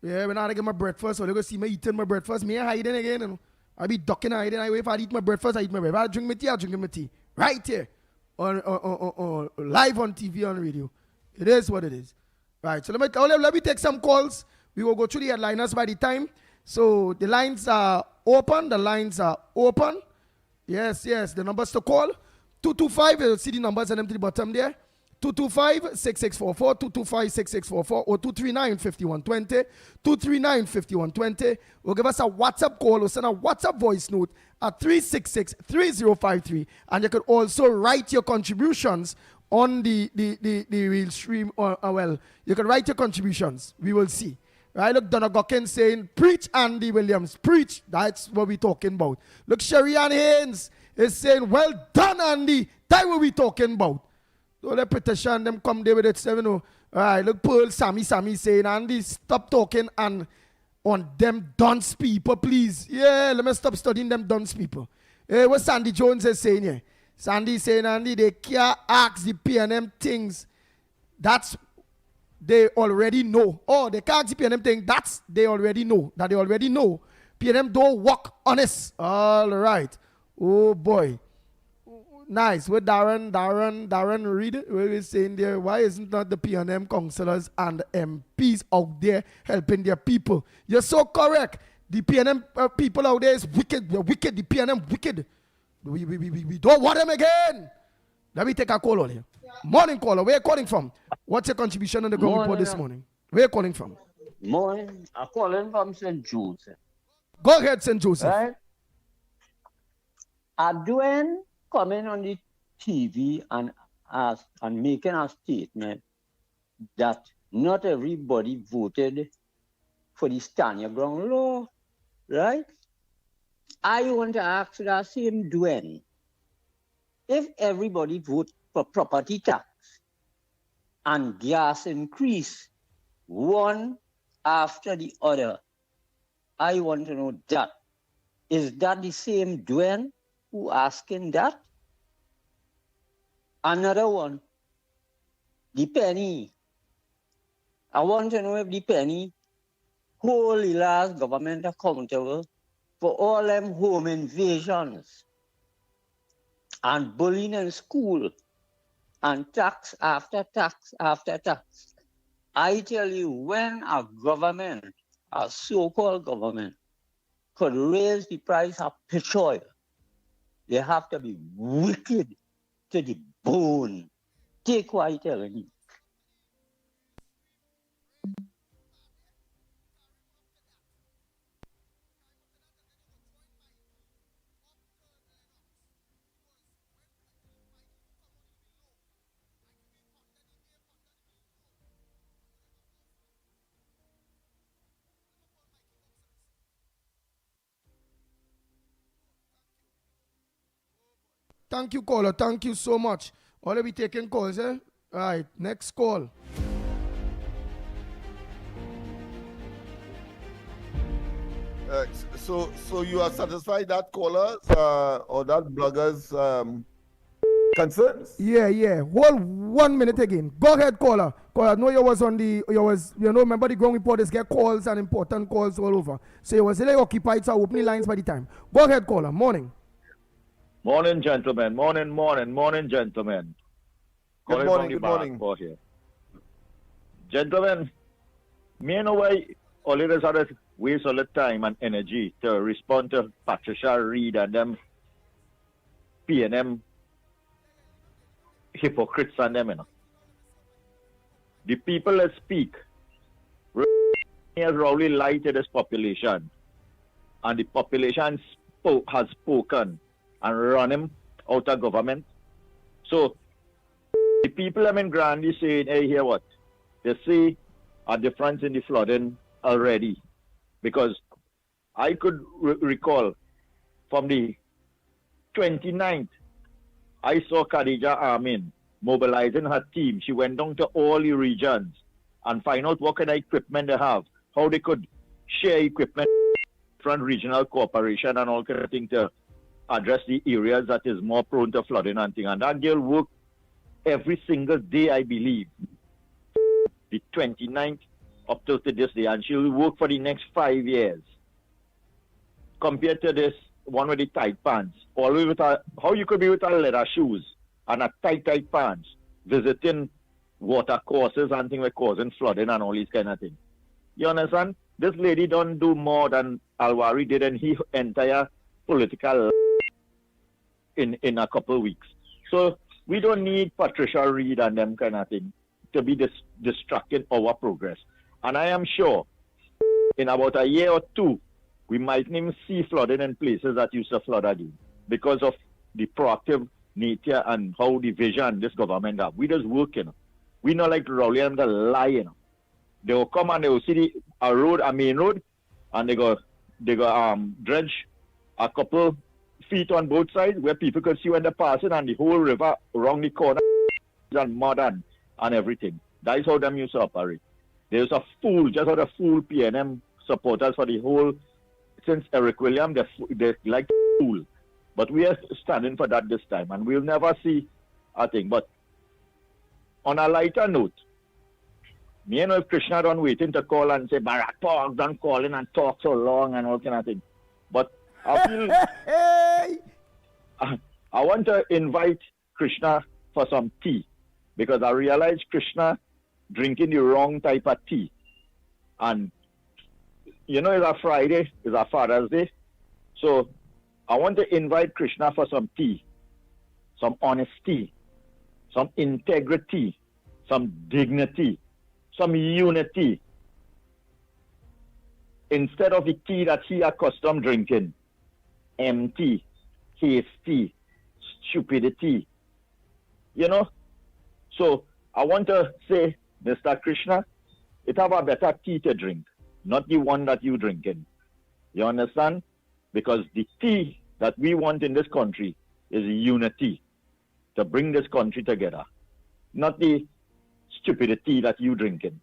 E: Yeah, when I get my breakfast, so they go see me eating my breakfast. Me hiding again. And I be ducking hiding. If I eat my breakfast, I eat my breakfast. If I drink my tea, I drink my tea. Right here. On live on TV, on radio. It is what it is. Right, so let me take some calls. We will go through the headliners by the time. So the lines are open. Yes, the numbers to call. 225, you'll see the numbers and them to the bottom there. 225-6644, 225-6644, or 239-5120, 239-5120, or give us a WhatsApp call or send a WhatsApp voice note at 366-3053. And you can also write your contributions on the real stream, or well, you can write your contributions. We will see. Right, look, Donna Gokin saying, preach Andy Williams, preach. That's what we're talking about. Look, Sherry-Ann Haynes is saying, well done, Andy. That's what we're talking about. Don't let petition them come there with it. You know. All right, look, Pearl Sammy saying, Andy, stop talking and on them dunce people, please. Yeah, let me stop studying them dunce people. What Sandy Jones is saying here. Sandy saying, Andy, they can't ask the PNM things. That's they already know. Oh, they can't see PNM thing. That's they already know. That they already know. PNM don't work honest. All right. Oh boy. Nice. With Darren read it. We're saying there, why isn't not the PNM councillors and MPs out there helping their people? You're so correct. The PNM people out there is wicked. They're wicked. The PNM wicked. We don't want them again. Let me take a call on here. Morning caller, where are you calling from? What's your contribution on the ground report this morning? Where are you calling from?
I: Morning, I'm calling from St. Joseph.
E: Go ahead, St. Joseph.
I: Right? Adwen coming on the TV and making a statement that not everybody voted for the stand your ground law, right? I want to ask that same Dwayne, if everybody vote for property tax and gas increase one after the other, I want to know that. Is that the same Dwayne who asking that? Another one, the penny. I want to know if the penny hold the last government accountable for all them home invasions and bullying in school and tax after tax after tax. I tell you, when a government, a so-called government, could raise the price of petrol, they have to be wicked to the bone. Take what I'm telling you.
E: Thank you, caller. Thank you so much. All of you taking calls, eh? All right, next call.
H: So you are satisfied that callers or that bloggers concerns?
E: Yeah. Hold 1 minute again. Go ahead, caller. Caller, I know you was on the, remember the ground reporters get calls and important calls all over. So you was really occupied, so opening lines by the time. Go ahead, caller. Morning.
J: Morning, gentlemen. Morning, gentlemen.
H: Good morning.
J: Here. Gentlemen, me know why all of us had to waste all the time and energy to respond to Patricia Reed and them PNM hypocrites and them, you know. The people that speak has really lied to this population, and the population has spoken and run him out of government. So the people I'm in Grandy saying, hey, hear what? They see a difference in the flooding already. Because I could recall from the 29th, I saw Khadija Amin mobilizing her team. She went down to all the regions and find out what kind of equipment they have, how they could share equipment from regional cooperation and all kind of things to address the areas that is more prone to flooding and things. And that girl worked every single day, I believe, the 29th up to this day, and she'll work for the next 5 years. Compared to this one with the tight pants, always with how you could be with a leather shoes and a tight pants, visiting water courses and things like causing flooding and all these kind of things. You understand? This lady don't do more than Alwari did in his entire political in a couple of weeks. So We don't need Patricia Reed and them kind of thing to be distracting our progress. And I am sure in about a year or two, we might even see flooding in places that used to flood again because of the proactive nature and how the vision this government have. We just work, We not like Rowley and the lie, They will come and they will see a main road, and they go dredge a couple feet on both sides where people can see when they're passing, and the whole river around the corner and mud and everything. That is how them used to operate. There's a fool, just how the fool PNM supporters for the whole, since Eric William, they like to fool. But we are standing for that this time, and we'll never see a thing. But on a lighter note, me and Krishna don't waiting to call and say, Barack Park don't call in and talk so long and all kind of thing. But I feel I want to invite Krishna for some tea, because I realize Krishna drinking the wrong type of tea. And it's a Friday, it's a Father's Day. So I want to invite Krishna for some tea, some honesty, some integrity, some dignity, some unity. Instead of the tea that he accustomed drinking, empty, hasty, stupidity. So I want to say, Mr. Krishna, it have a better tea to drink, not the one that you drinking. You understand? Because the tea that we want in this country is unity, to bring this country together, not the stupidity that you drinking.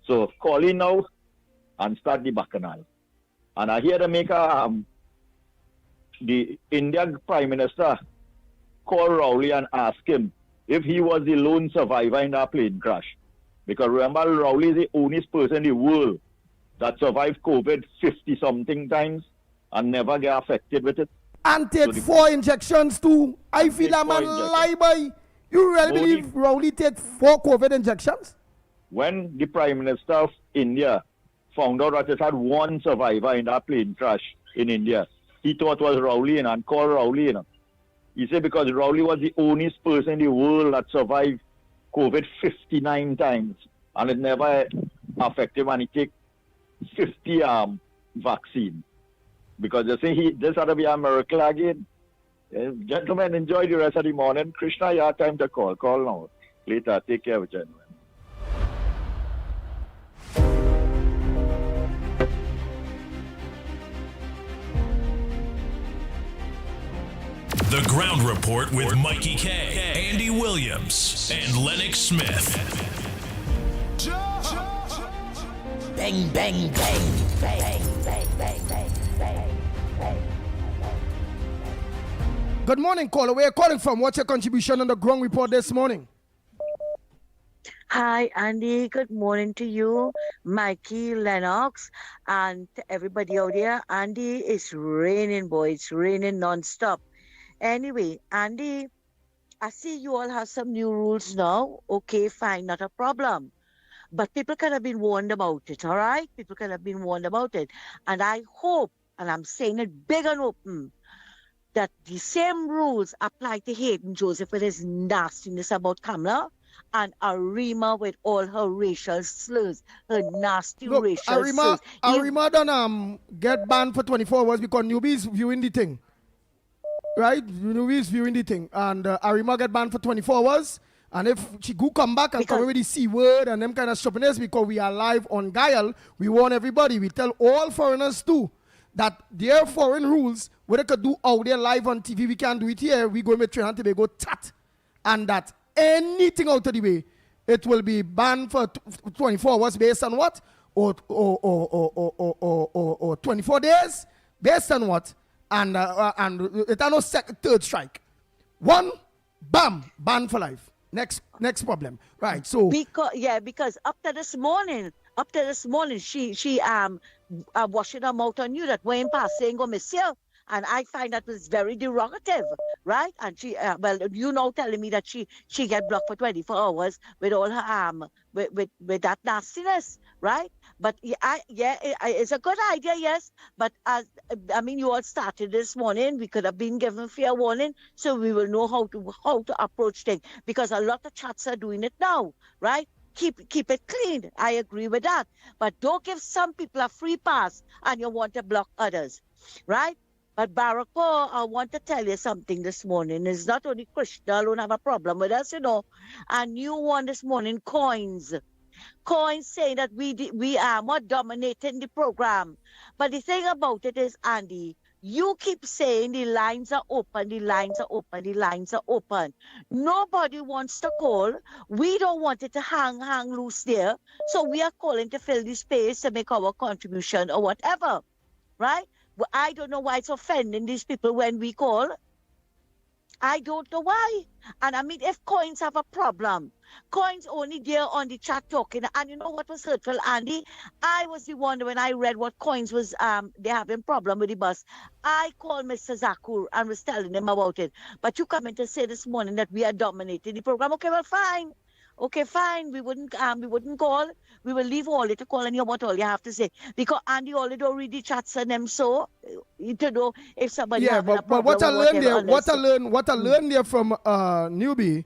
J: So call in now and start the bacchanal. And I hear the the Indian Prime Minister call Rowley and ask him if he was the lone survivor in that plane crash. Because remember, Rowley is the only person in the world that survived COVID 50-something times and never get affected with it.
E: And take 4 injections too. I feel a man lie by. You really believe Rowley take 4 COVID injections?
J: When the Prime Minister of India found out that it had 1 survivor in that plane crash in India, he thought it was Rowley and called Rowley. He said because Rowley was the only person in the world that survived COVID 59 times and it never affected him, and he take 50 vaccine. Because they say this ought to be a miracle again. Gentlemen, enjoy the rest of the morning. Krishna, you have time to call. Call now. Later. Take care, gentlemen.
B: The Ground Report with Mickie K, Andy Williams, and Lennox Smith.
A: Bang, bang, bang, bang, bang, bang, bang, bang, bang.
E: Good morning, caller. Where are you calling from? What's your contribution on the Ground Report this morning?
K: Hi, Andy. Good morning to you, Mickie, Lennox, and to everybody out there. Andy, it's raining, boy. It's raining non-stop. Anyway, Andy, I see you all have some new rules now. Okay, fine, not a problem. But people can have been warned about it, all right? People can have been warned about it. And I hope, and I'm saying it big and open, that the same rules apply to Hayden Joseph with his nastiness about Kamala and Arima with all her racial slurs, her nasty racial slurs.
E: Arima done get banned for 24 hours because newbies viewing the thing. Right? Newbies viewing the thing. And Arima get banned for 24 hours. And if she go come back and come with the C word and them kind of stupidness, because we are live on Guile, we warn everybody. We tell all foreigners too that their foreign rules, what they could do out there live on TV, we can't do it here. We go with Trinidad and Tobago tat. And that anything out of the way, it will be banned for 24 hours based on what? Or 24 days based on what? And it are no third strike. 1, bam, ban for life. Next problem. Right. So
K: because up to this morning, she washing her mouth on you that went past saying go monsieur. And I find that was very derogative, right? And she, well, you know, telling me that she get blocked for 24 hours with all her with that nastiness, right? But it's a good idea, yes. But as I mean, you all started this morning. We could have been given fair warning, so we will know how to approach things. Because a lot of chats are doing it now, right? Keep it clean. I agree with that. But don't give some people a free pass and you want to block others, right? But Barako, I want to tell you something this morning. It's not only Krishna who have a problem with us, you know. A new one this morning, coins. Coins saying that we are more dominating the program. But the thing about it is, Andy, you keep saying the lines are open, the lines are open, the lines are open. Nobody wants to call. We don't want it to hang loose there. So we are calling to fill the space to make our contribution or whatever, right? Well, I don't know why it's offending these people when we call. I don't know why. And I mean, if coins have a problem, coins only there on the chat talking. And you know what was hurtful, Andy? I was the one when I read what coins was, they having problem with the bus. I called Mr. Zakur and was telling him about it. But you come in to say this morning that we are dominating the program. Okay, well, fine. Okay, fine. We wouldn't call. We will leave all it to call and hear what all you have to say. Because Andy already don't read the chats and them, so to know if somebody having a problem.
E: But what I learned there, what I
K: Mm.
E: learned there from newbie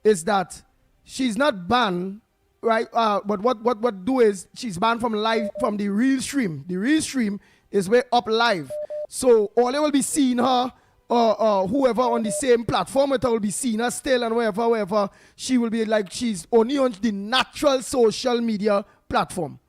E: is that she's not banned, right? But what do is she's banned from the real stream. The real stream is way up live, so all they will be seeing her. Or whoever on the same platform with her will be seeing her still, and wherever she will be, like she's only on the natural social media platform.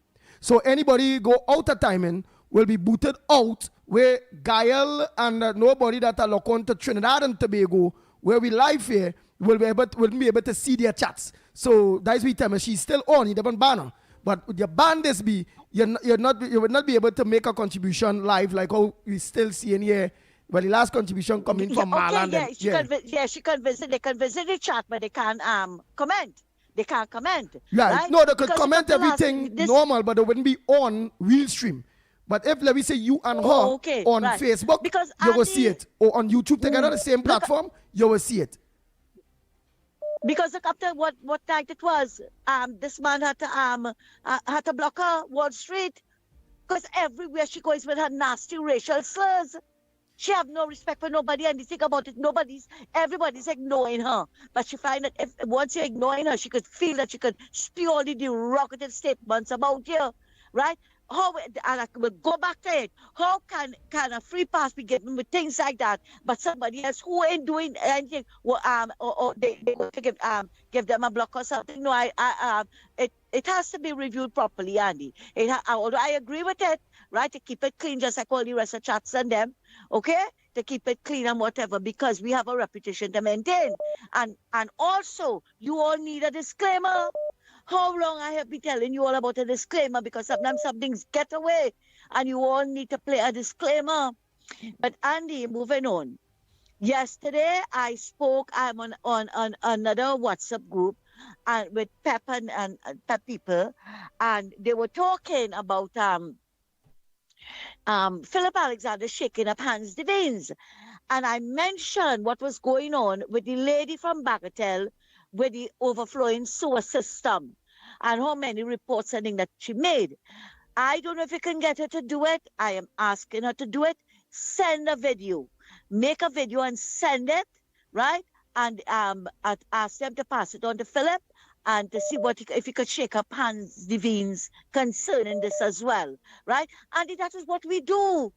E: So anybody go out of timing will be booted out, where Gael and nobody that are locked on to Trinidad and Tobago, where we live here, will be able to see their chats. So that's what time she's still on. You don't ban her. But with your ban this be, you will not be able to make a contribution live like how we still see in here. Well, the last contribution coming from Marlon.
K: She can visit. They can visit the chat, but they can't comment. They can't comment.
E: Yeah,
K: right?
E: no, they could
K: Because
E: comment everything normal, but they wouldn't be on real stream. But if, let me say, you and her on Facebook,
K: because
E: you will see it. Or on YouTube together, the same platform, you will see it.
K: Because look after what night it was, this man had to block her Wall Street, because everywhere she goes with her nasty racial slurs. She have no respect for nobody, and the thing about it, everybody's ignoring her. But she find that once you're ignoring her, she could feel that she could spew all the derogative statements about you, right? And I will go back to it. How can a free pass be given with things like that, but somebody else who ain't doing anything, or they want to give them a block or something? No, it has to be reviewed properly, Andy. Although I agree with it, right, to keep it clean, just like all the rest of chats and them, okay, to keep it clean and whatever, because we have a reputation to maintain, and also you all need a disclaimer. How long I have been telling you all about a disclaimer, because sometimes some things get away and you all need to play a disclaimer. But Andy, moving on. Yesterday I spoke, I'm on another WhatsApp group and with Pep and Pep people, and they were talking about Philip Alexander shaking up Hans Devines. And I mentioned what was going on with the lady from Bagatelle with the overflowing sewer system and how many reports and things that she made. I don't know if you can get her to do it. I am asking her to do it. Send a video. Make a video and send it, right? And ask them to pass it on to Philip and to see if he could shake up Hans Devines concerning this as well, right? And that is what we do.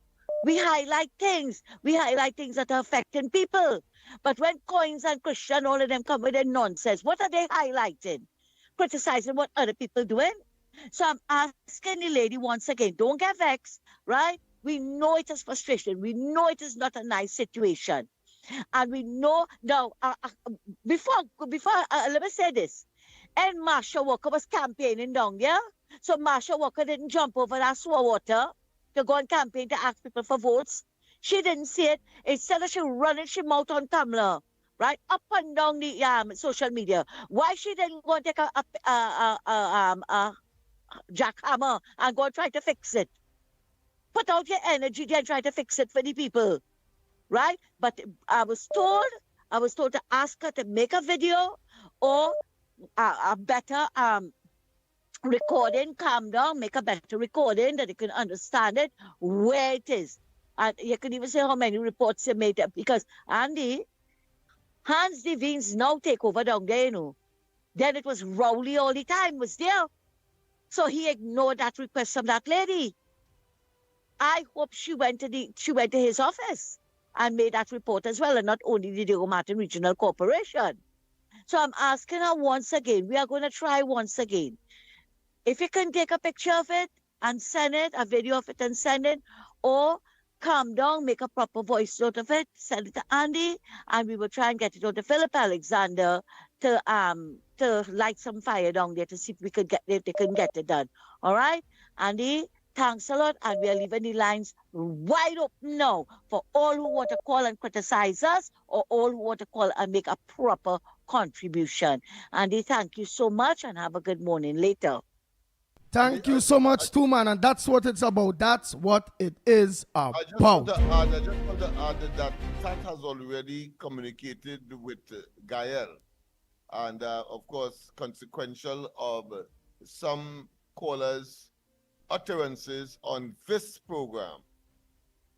K: We highlight things. We highlight things that are affecting people. But when Coins and Christian, all of them come with their nonsense, what are they highlighting? Criticizing what other people doing? So I'm asking the lady once again, don't get vexed, right? We know it is frustration. We know it is not a nice situation. And we know, now, before let me say this. And Marsha Walker was campaigning down there. So Marsha Walker didn't jump over that sewer water to go and campaign to ask people for votes. She didn't see it. Instead of she running she mouth on Tumblr, right, up and down the social media. Why she didn't go and take a jackhammer and go and try to fix it? put out your energy there and try to fix it for the people, right? But I was told to ask her to make a video or a better recording, calm down, make a better recording that you can understand it, where it is. And you can even say how many reports you made up because Andy, Hans Devines now take over down there, you know. Then it was Rowley all the time was there. So he ignored that request from that lady. I hope she went to his office and made that report as well, and not only the Diego Martin Regional Corporation. So I'm asking her once again, we are going to try once again. If you can take a picture of it and send it, a video of it and send it, or calm down, make a proper voice note of it, send it to Andy, and we will try and get it out to Philip Alexander to light some fire down there to see if they can get it done. All right, Andy, thanks a lot, and we are leaving the lines wide open now for all who want to call and criticize us, or all who want to call and make a proper contribution. Andy, thank you so much, and have a good morning later.
E: Thank you so much, too, man. And that's what it's about. That's what it is about.
H: I just want to add that TAT has already communicated with Gael. And, of course, consequential of some callers' utterances on this program.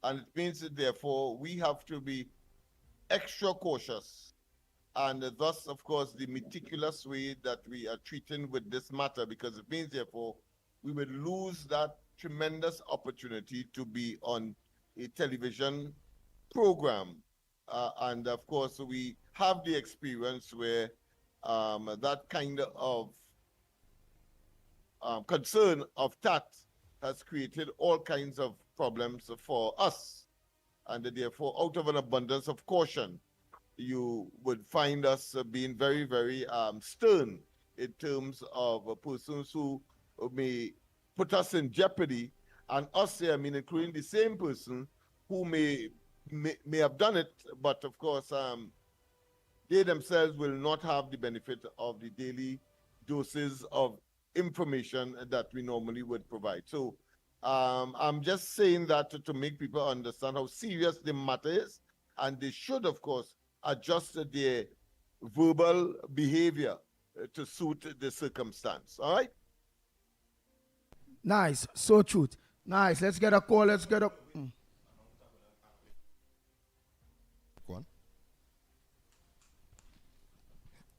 H: And it means that, therefore, we have to be extra cautious. And thus, of course, the meticulous way that we are treating with this matter, because it means, therefore, we would lose that tremendous opportunity to be on a television program. And, of course, we have the experience where that kind of concern of TAT has created all kinds of problems for us. And, therefore, out of an abundance of caution, you would find us being very, very stern in terms of persons who may put us in jeopardy, and us here, I mean, including the same person who may have done it, but of course, they themselves will not have the benefit of the daily doses of information that we normally would provide. So I'm just saying that to make people understand how serious the matter is, and they should, of course, adjust their verbal behavior to suit the circumstance. All right?
E: Nice. So truth. Nice. Let's get a call. Let's get a...
L: Go on.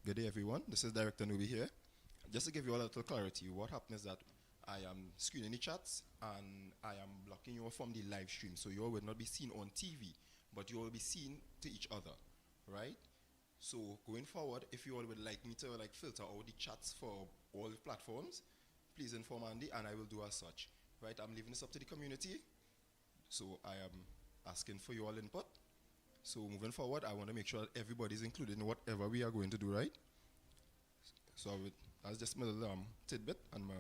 L: Good day, everyone. This is Director Nubi here. Just to give you a little clarity, what happened is that I am screening the chats and I am blocking you from the live stream. So you all will not be seen on TV, but you all will be seen to each other. Right? So going forward, if you all would like me to filter all the chats for all the platforms, please inform Andy and I will do as such. Right? I'm leaving this up to the community. So I am asking for your all input. So moving forward, I want to make sure that everybody's included in whatever we are going to do, right? So that's just my little tidbit and my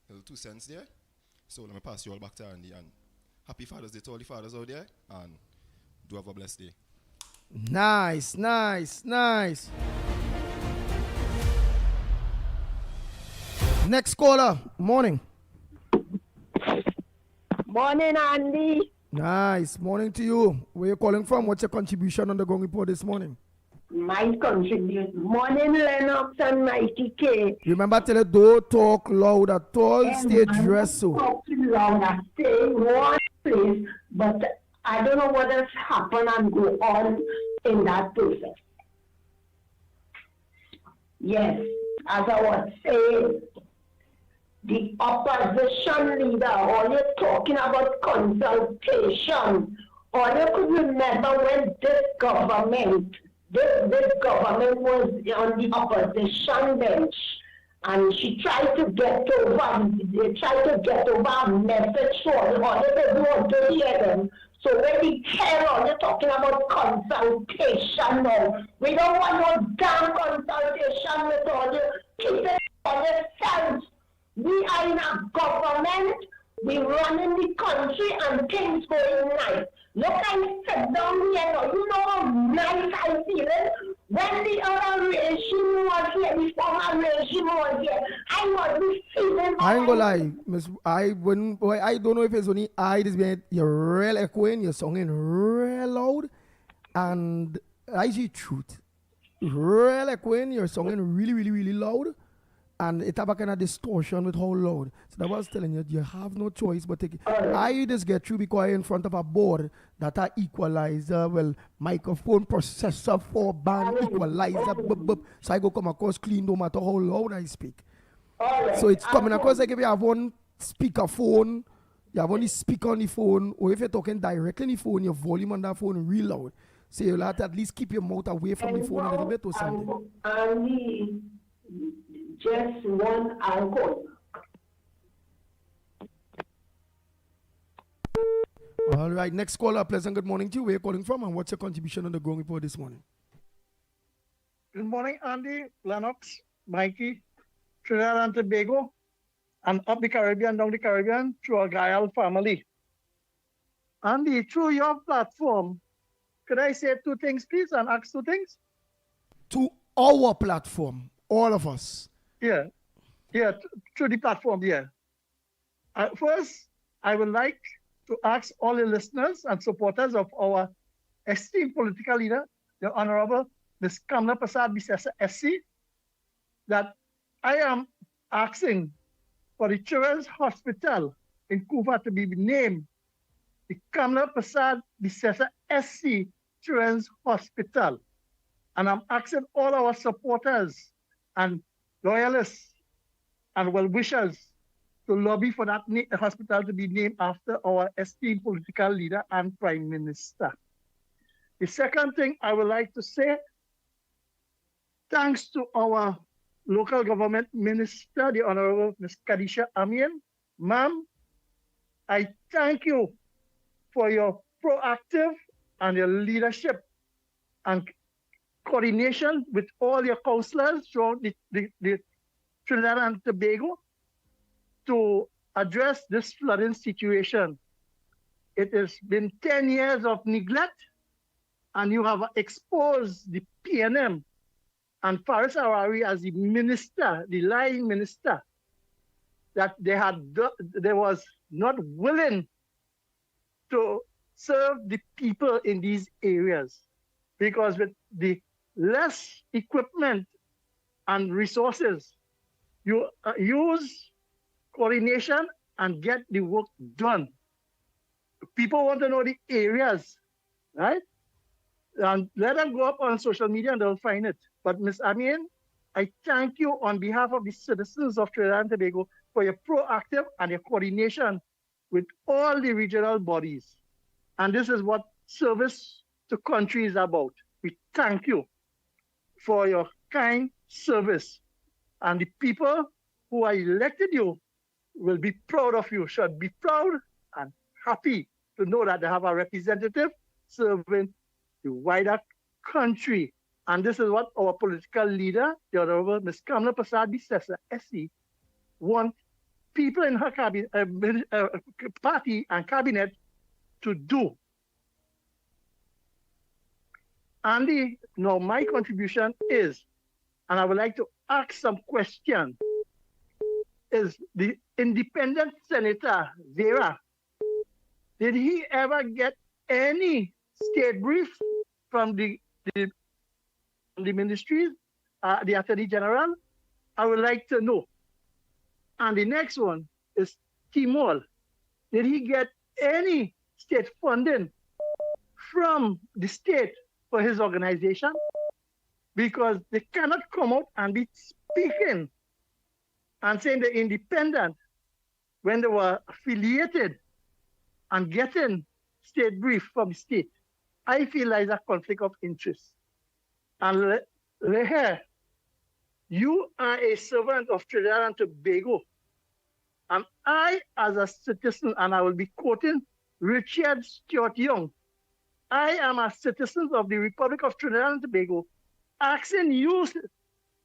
L: little 2 cents there. So let me pass you all back to Andy, and happy Father's Day to all the fathers out there, and do have a blessed day.
E: Nice, nice, nice. Next caller, morning.
M: Morning, Andy.
E: Nice, morning to you. Where you calling from? What's your contribution on the Gong Report this morning?
M: My contribution. Morning, Lennox and Mickie K.
E: Remember, tell you, don't talk loud at all. Stay dressed so.
M: Talk loud. I stay in one place, but I don't know what has happened and go on in that process. Yes, as I was saying, the opposition leader, all you're talking about consultation, all you could remember when this government was on the opposition bench, and she tried to get over, they tried to get over a message for all they didn't want to hear them. So when we tell all you're talking about consultation now, we don't want no damn consultation with all you. Keep it for yourselves. We are in a government, we running the country and things going nice. Look, I sit down here now, you know how nice I feel. When the other regime was here, the former regime was here, I was receiving
E: I ain't gonna lie, Miss. I don't know if it's only I. This been you're real echoing. You're singing real loud, and I see truth. Real echoing. You're singing really, really, really loud, and it have a kind of distortion with how loud. So that was telling you, you have no choice but take it. I just get through because in front of a board that are equalizer, well, microphone processor for band equalizer, so I go come across clean no matter how loud I speak. So it's coming across like if you have one speaker phone, you have only speaker on the phone, or if you're talking directly on the phone, your volume on that phone real loud. So you'll have to at least keep your mouth away from the phone a little bit or something.
M: And just one uncle.
E: All right, next caller, pleasant good morning to you. Where are you calling from and what's your contribution on the Ground Report this morning?
N: Good morning, Andy, Lennox, Mikey, Trinidad and Tobago, and up the Caribbean, down the Caribbean, through our Gael family. Andy, through your platform, could I say two things, please, and ask two things?
E: To our platform, all of us.
N: Yeah, through the platform, yeah. First, I would like to ask all the listeners and supporters of our esteemed political leader, the Honorable Ms. Kamla Prasad Bisesa SC, that I am asking for the Children's Hospital in Kufa to be named the Kamla Prasad Bisesa SC Children's Hospital. And I'm asking all our supporters and loyalists and well-wishers to lobby for that hospital to be named after our esteemed political leader and Prime Minister. The second thing I would like to say, thanks to our local government minister, the Honorable Ms. Kadisha Amin. Ma'am, I thank you for your proactive and your leadership and coordination with all your councillors throughout the Trinidad and Tobago to address this flooding situation. It has been 10 years of neglect, and you have exposed the PNM and Faris Arari as the minister, the lying minister, that they was not willing to serve the people in these areas, because with the less equipment and resources, you use coordination and get the work done. People want to know the areas, right? And let them go up on social media and they'll find it. But Ms. Amin, I thank you on behalf of the citizens of Trinidad and Tobago for your proactive and your coordination with all the regional bodies. And this is what service to country is about. We thank you for your kind service. And the people who are elected you will be proud of you, should be proud and happy to know that they have a representative serving the wider country. And this is what our political leader, the Honorable Ms. Kamla Prasad Bisesa, SC, want people in her cabinet, party and cabinet to do. Andy, now my contribution is, and I would like to ask some questions, is the independent senator, Vera, did he ever get any state brief from the ministries, the Attorney General? I would like to know. And the next one is Timor. Did he get any state funding from the state for his organization? Because they cannot come out and be speaking and saying they're independent when they were affiliated and getting state brief from the state. I feel like there's a conflict of interest. And Leher, you are a servant of Trinidad and Tobago. And I, as a citizen, and I will be quoting Richard Stuart Young, I am a citizen of the Republic of Trinidad and Tobago, asking you,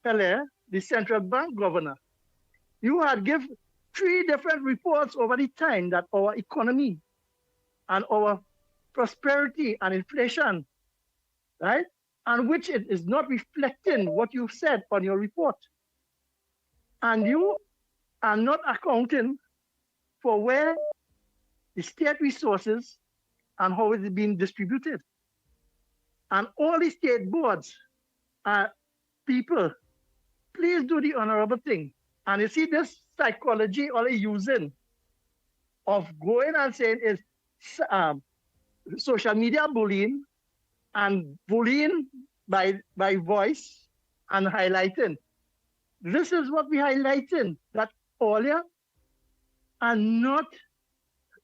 N: Leher, the central bank governor, you had given 3 different reports over the time that our economy and our prosperity and inflation, right, and which it is not reflecting what you said on your report. And you are not accounting for where the state resources and how it is being distributed. And all the state boards are people, please do the honorable thing. And you see this psychology all using of going and saying is social media bullying and bullying by voice and highlighting. This is what we're highlighting, that all are not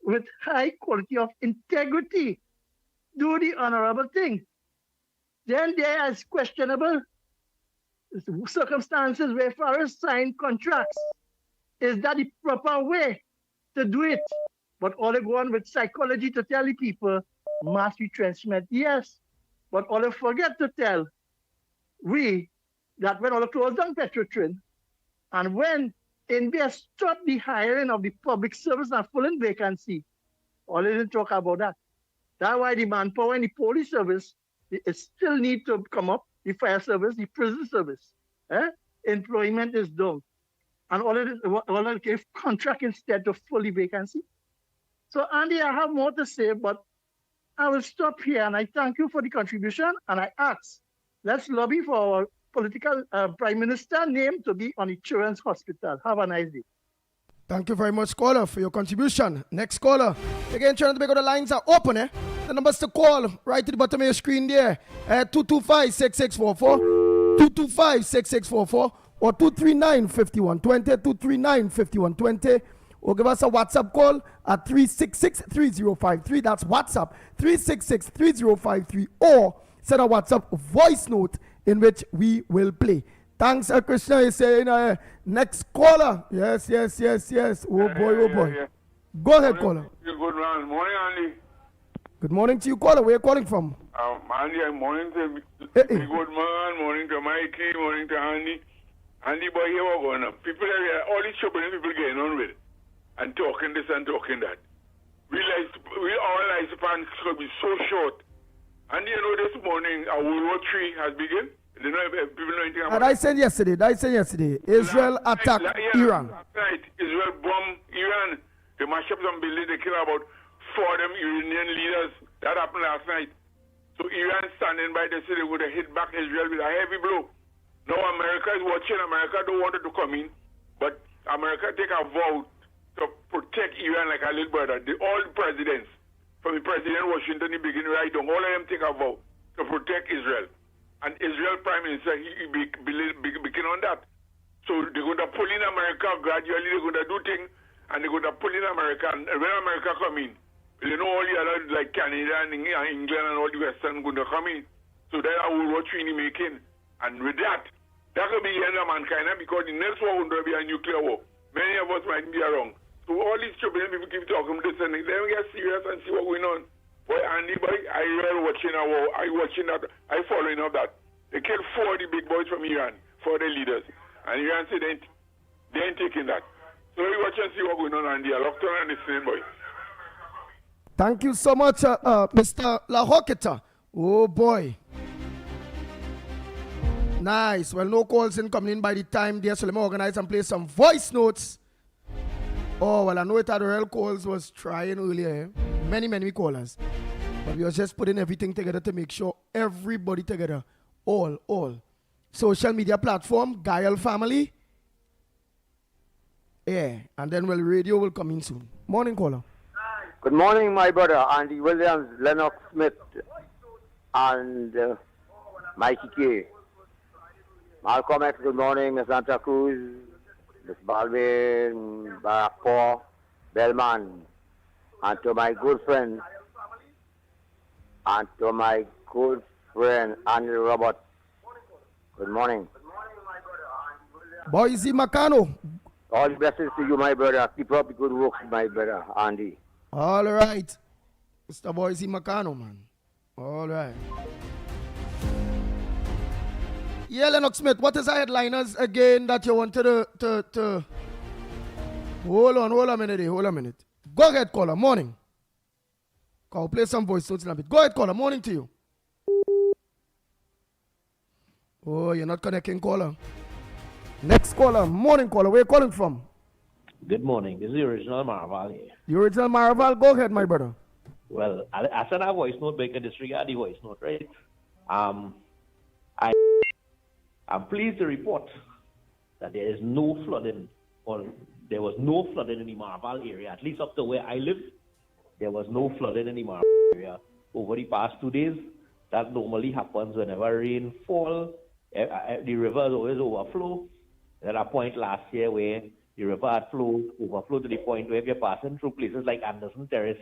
N: with high quality of integrity. Do the honorable thing. Then there is questionable circumstances where forests sign contracts. Is that the proper way to do it? But all they go on with psychology to tell the people mass retrenchment, yes. But all they forget to tell we that when all they close down Petrotrin and when India stop the hiring of the public service and filling vacancy, all they didn't talk about that. That's why the manpower and the police service it still need to come up, the fire service, the prison service. Employment is down. And all it gave contract instead to fill the vacancy. So Andy, I have more to say, but I will stop here and I thank you for the contribution and I ask, let's lobby for our political prime minister name to be on the Children's Hospital. Have a nice day.
E: Thank you very much, caller, for your contribution. Next caller. Again, trying to make sure the lines are open. The numbers to call right at the bottom of your screen there. 225-6644, 225-6644, or 239-5120, 239-5120. Or give us a WhatsApp call at 366-3053. That's WhatsApp, 366-3053. Or send a WhatsApp voice note in which we will play. Thanks, Krishna is saying, next caller. Yes. Oh boy.
O: Yeah.
E: Go ahead, caller.
O: Good morning, Andy.
E: Good morning to you, caller. Where are you calling from?
O: Andy, morning to good man, morning to Mikey, morning to Andy. Andy, boy, here we're going up. People are all these trouble people getting on with it. And talking this and talking that. We all lifespan could be so short. And you know, this morning, World War III has begun. You know, people know anything about
E: I said yesterday. Israel attacked Iran.
O: Last night, Israel bombed Iran. They mashed up some buildings. They killed about 4 of them Iranian leaders. That happened last night. So Iran standing by, they say they would have hit back Israel with a heavy blow. Now America is watching. America don't want it to come in. But America take a vow to protect Iran like a little brother. All the presidents, from the President Washington, the beginning right down, all of them take a vow to protect Israel. And Israel Prime Minister, he begin on that. So they're going to pull in America gradually, they're going to do things, and they're going to pull in America. And when America come in, you know, all the other, like Canada and England and all the Western going to come in. So that's how World War III making. And with that could be the end of mankind, because the next war will be a nuclear war. Many of us might be wrong. So all these trouble people keep talking this and they don't get serious and see what's going on. Boy, Andy, boy, I really watching a war. I watching that. I following up that. They killed 4 of the big boys from Iran, 4 of the leaders. And Iran said they ain't taking that. So we watch and see what's going on, Andy. I locked on and listening, boy.
E: Thank you so much, Mr. La Hoqueta. Oh, boy. Nice. Well, no calls in coming in by the time there, so let me organize and play some voice notes. Oh, well, I know it had real calls was trying earlier. Many callers. But we were just putting everything together to make sure everybody together. All. Social media platform, Gael family. Yeah, and then radio will come in soon. Morning, caller.
P: Good morning, my brother, Andy Williams, Lennox Smith, and Mickie K. Malcolm X, good morning, Miss Santa Cruz, Miss Baldwin, Barack Paul, Bellman, and to my good friend, Andy Robert. Good morning.
E: Boise Macano.
P: All the blessings to you, my brother. Keep up the good work, my brother, Andy.
E: All right. Mr. Boise Macano, man. All right. Yeah, Lennox Smith, what is the headliners again that you wanted to... Hold a minute. Go ahead, caller. Morning. I'll play some voice notes in a bit. Go ahead, caller. Morning to you. Oh, you're not connecting, caller. Next caller, morning caller. Where you calling from?
Q: Good morning. This is the original Marval here.
E: The original Maraval. Go ahead, my brother.
Q: Well, I sent a voice note, but you can disregard the voice note, right? I'm pleased to report that there is no flooding, or there was no flooding in the Marval area, at least up to where I live. There was no flooding in the Marval area over the past 2 days. That normally happens whenever rain falls. The rivers always overflow. At a point last year where the river had overflowed to the point where if you're passing through places like Anderson Terrace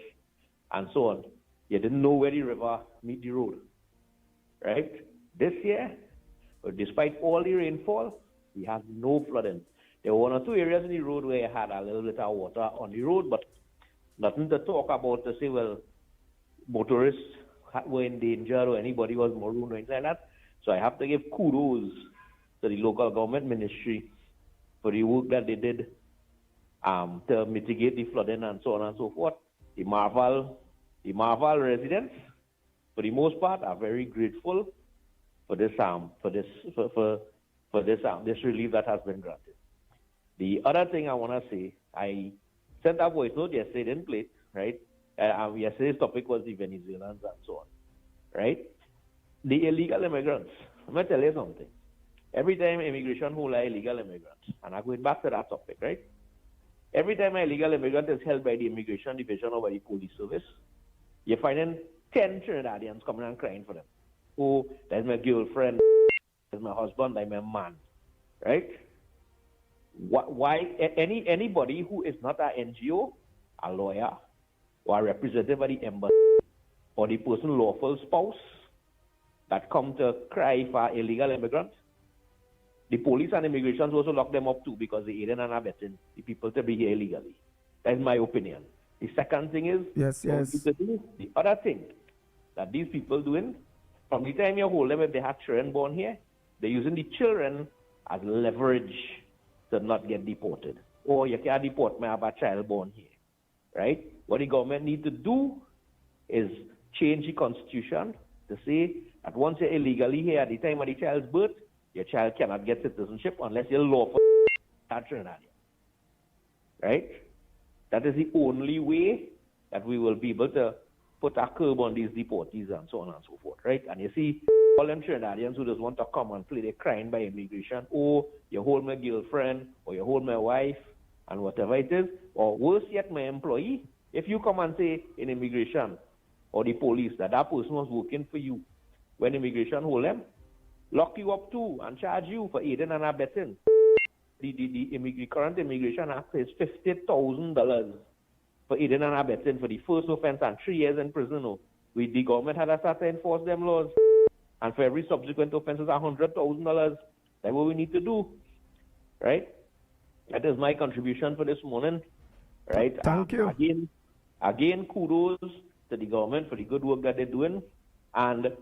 Q: and so on, you didn't know where the river meet the road, right? This year, despite all the rainfall, we had no flooding. There were 1 or 2 areas in the road where you had a little bit of water on the road, but nothing to talk about to say, well, motorists were in danger or anybody was marooned or anything like that. So I have to give kudos to the local government ministry for the work that they did to mitigate the flooding and so on and so forth. The Marval residents, for the most part, are very grateful for this this relief that has been granted. The other thing I want to say, I sent a voice note yesterday, didn't play it, right? Yesterday's topic was the Venezuelans and so on, right? The illegal immigrants. I'm going to tell you something. Every time immigration hold an illegal immigrant, and I'm going back to that topic, right? Every time an illegal immigrant is held by the immigration division or by the police service, you're finding 10 Trinidadians coming and crying for them. Oh, that's my girlfriend, that's my husband, that's my man, right? Why anybody who is not an NGO, a lawyer, or a representative of the embassy, or the person's lawful spouse that come to cry for illegal immigrants, the police and immigration also lock them up too because they aiding and abetting the people to be here illegally. That's my opinion. The second thing is, the other thing that these people doing, from the time you hold them, if they have children born here, they're using the children as leverage to not get deported. Or you can't deport me, I have a child born here, right? What the government need to do is change the constitution to say that once you're illegally here at the time of the child's birth, your child cannot get citizenship unless you're lawful Trinidadian. Right? That is the only way that we will be able to put a curb on these deportees and so on and so forth. Right? And you see, all them Trinidadians who just want to come and play, they're crying by immigration. Oh, you hold my girlfriend, or you hold my wife, and whatever it is. Or worse yet, my employee. If you come and say in immigration or the police that person was working for you, when immigration hold them, lock you up too and charge you for aiding and abetting. The current Immigration Act is $50,000 for aiding and abetting for the first offense and 3 years in prison. The government had to start to enforce them laws. And for every subsequent offense is $100,000. That's what we need to do. Right? That is my contribution for this morning. Right?
E: Thank you.
Q: Again, kudos to the government for the good work that they're doing. And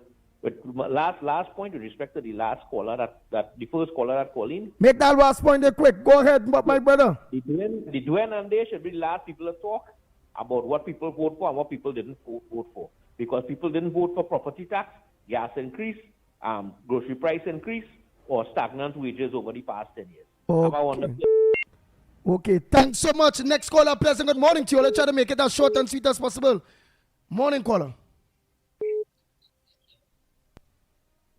Q: with last point with respect to the last caller, that the first caller that called in.
E: Make that last point there quick. Go ahead, my brother.
Q: The Dwayne and they should be the last people to talk about what people vote for and what people didn't vote for. Because people didn't vote for property tax, gas increase, grocery price increase, or stagnant wages over the past 10 years.
E: Okay, thanks so much. Next caller, pleasant good morning to you. Let's try to make it as short and sweet as possible. Morning, caller.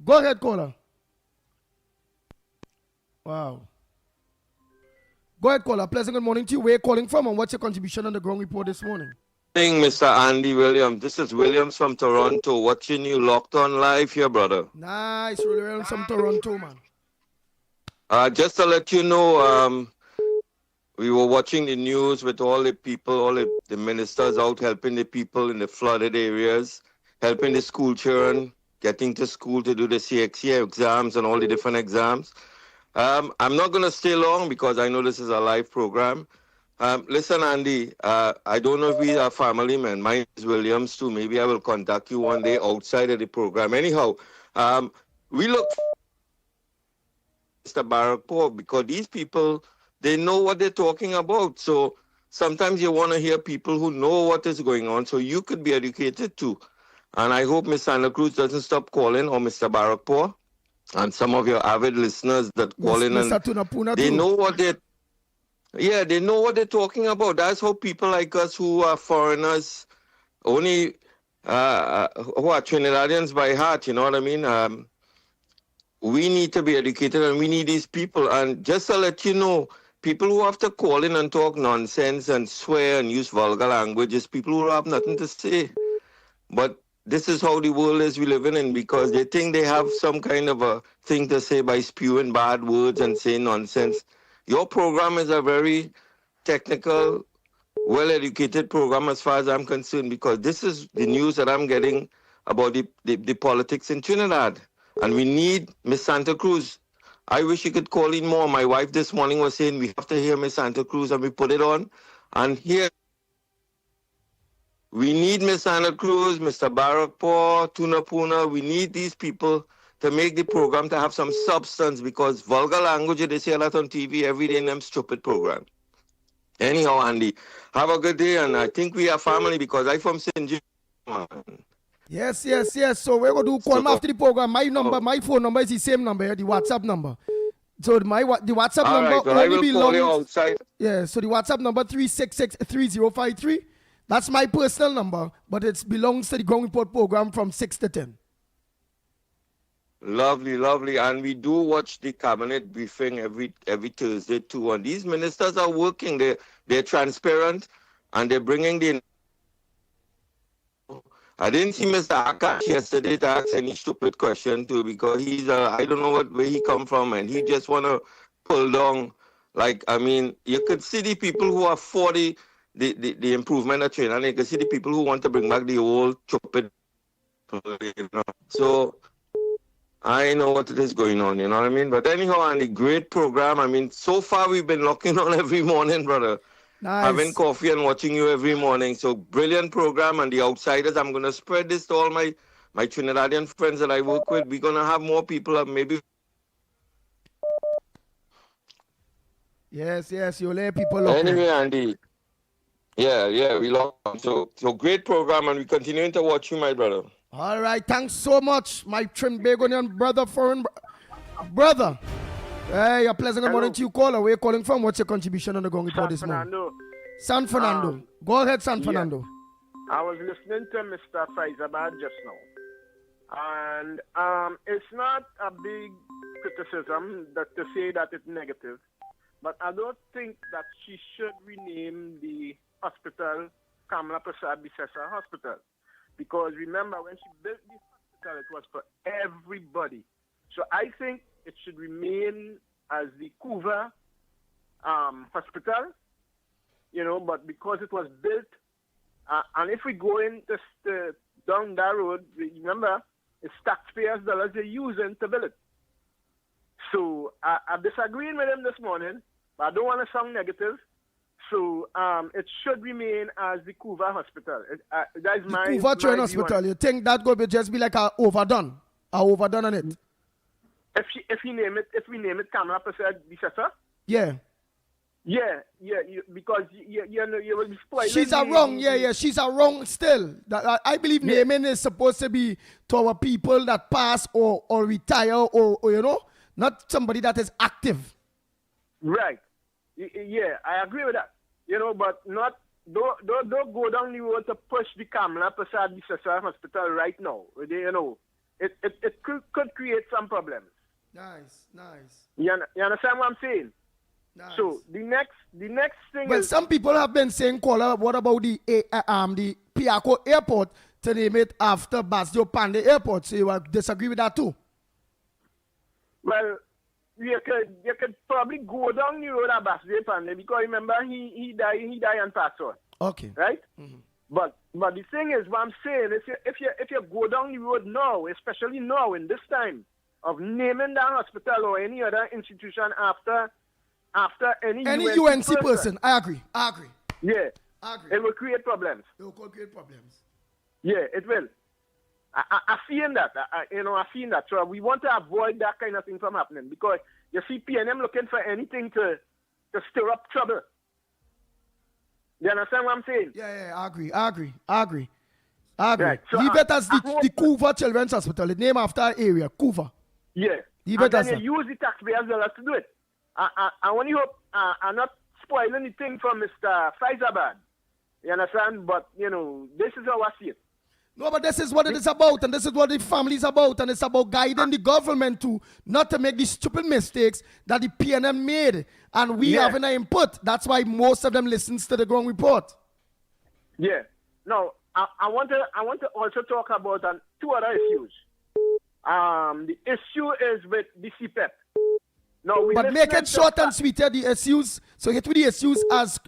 E: Go ahead, caller. Wow. Go ahead, caller. Pleasant good morning to you. Where are you calling from and what's your contribution on the ground report this morning?
R: Mr. Andy Williams. This is Williams from Toronto, watching you locked on live here, brother.
E: Nice, Williams from Toronto, man.
R: Just to let you know, we were watching the news with all the people, all the ministers out helping the people in the flooded areas, helping the school children, getting to school to do the CXC exams and all the different exams. I'm not going to stay long because I know this is a live program. Listen, Andy, I don't know if we are family men. Mine is Williams too. Maybe I will contact you one day outside of the program. Anyhow, we look for Mr. Barack because these people, they know what they're talking about. So sometimes you want to hear people who know what is going on so you could be educated too. And I hope Ms. Santa Cruz doesn't stop calling, or Mr. Barack. and some of your avid listeners that call in,
E: Mr.
R: and
E: Tunapuna
R: they
E: too.
R: know what they know what they're talking about. That's how people like us who are foreigners, only who are Trinidadians by heart, you know what I mean? We need to be educated, and we need these people. And just to let you know, people who have to call in and talk nonsense and swear and use vulgar language is people who have nothing to say. But this is how the world is we live in, because they think they have some kind of a thing to say by spewing bad words and saying nonsense. Your program is a very technical, well-educated program as far as I'm concerned, because this is the news that I'm getting about the politics in Trinidad. And we need Miss Santa Cruz. I wish you could call in more. My wife this morning was saying we have to hear Miss Santa Cruz, and we put it on. And here, we need Miss Santa Cruz, Mr. Barakpur, Tuna Puna. We need these people to make the program to have some substance, because vulgar language, they say a lot on TV every day in them stupid programs. Anyhow, Andy, have a good day, and I think we are family because I'm from St. John.
E: Yes. So we're going to call me after the program. My phone number is the same number, the WhatsApp number. So the WhatsApp
R: All
E: number
R: right, well, I
E: only
R: will call you
E: belongs.
R: outside.
E: Yeah, so the WhatsApp number 366-3053. That's my personal number, but it belongs to the Ground Report program from 6 to 10.
R: Lovely. And we do watch the cabinet briefing every Thursday too. And these ministers are working. They're transparent, and they're bringing the. I didn't see Mr. Akash yesterday to ask any stupid question too, because he's I don't know where he come from, and he just want to pull down. Like, I mean, you could see the people who are for the improvement of China, and you can see the people who want to bring back the old stupid. You know? So I know what is going on, you know what I mean? But anyhow, and the great program. I mean, so far we've been locking on every morning, brother.
E: Nice.
R: Having coffee and watching you every morning. So brilliant program. And the outsiders, I'm going to spread this to all my Trinidadian friends that I work with. We're going to have more people up, maybe.
E: Yes, you'll let people look.
R: Anyway, Andy. Yeah, we lock on. So great program, and we continuing to watch you, my brother.
E: All right, thanks so much, my Trinbagonian brother, foreign brother. Hey, a pleasant good morning to you, caller. Where you calling from? What's your contribution on the Ground Report this morning? San Fernando. Go ahead, San Fernando.
S: I was listening to Mr. Faizabad just now. And it's not a big criticism that to say that it's negative. But I don't think that she should rename the hospital Kamala Prasad Bisesa Hospital. Because remember, when she built the hospital, it was for everybody. So I think it should remain as the Couva Hospital, you know, but because it was built, and if we go in down that road, remember, it's taxpayers' dollars they're using to build it. So I'm disagreeing with him this morning, but I don't want to sound negative. So it should remain as the Couva Hospital. That's my
E: Couva Train
S: my
E: Hospital. You think that could just be like a overdone on it?
S: If we name it Kamala Prasad Bisesa?
E: Yeah.
S: Because you will be spoiling.
E: She's a wrong. Yeah. She's a wrong still. I believe naming is supposed to be to our people that pass or retire or you know, not somebody that is active.
S: Right. Yeah, I agree with that. You know, but don't go down the road to push the Kamala Prasad Bisesa Hospital right now. You know, it could create some problems.
E: Nice.
S: You understand what I'm saying?
E: Nice.
S: So the next thing
E: Well,
S: is
E: some people have been saying, caller, what about the Piaco Airport to name it after Basdio Pandey Airport? So you disagree with that too?
S: Well, you could probably go down the road at Basdio Pandey because remember he died and passed on.
E: Okay.
S: Right? Mm-hmm. But the thing is, what I'm saying is, if you go down the road now, especially now in this time of naming that hospital or any other institution after any
E: UNC person. I agree.
S: Yeah.
E: I agree.
S: It will create problems. Yeah, it will. I feel that. I feel that. So we want to avoid that kind of thing from happening because you see PNM looking for anything to stir up trouble. You understand what I'm saying?
E: Yeah, I agree. Right.
S: So
E: Leave it as the Couva Children's Hospital. It's named after an area, Couva.
S: Yeah.
E: Even
S: and then
E: that's
S: you use the taxpayers' dollars to do it. I only hope I'm not spoiling anything for Mr. Faizabad. You understand? But, this is how I see it.
E: No, but this is what it is about, and this is what the family is about, and it's about guiding the government to not to make these stupid mistakes that the PNM made, and we having an input. That's why most of them listens to the ground report.
S: Yeah. Now, I want to also talk about two other issues. The issue is with the CPEP. Now,
E: But make it short and sweet. The issues, so hit with the issues as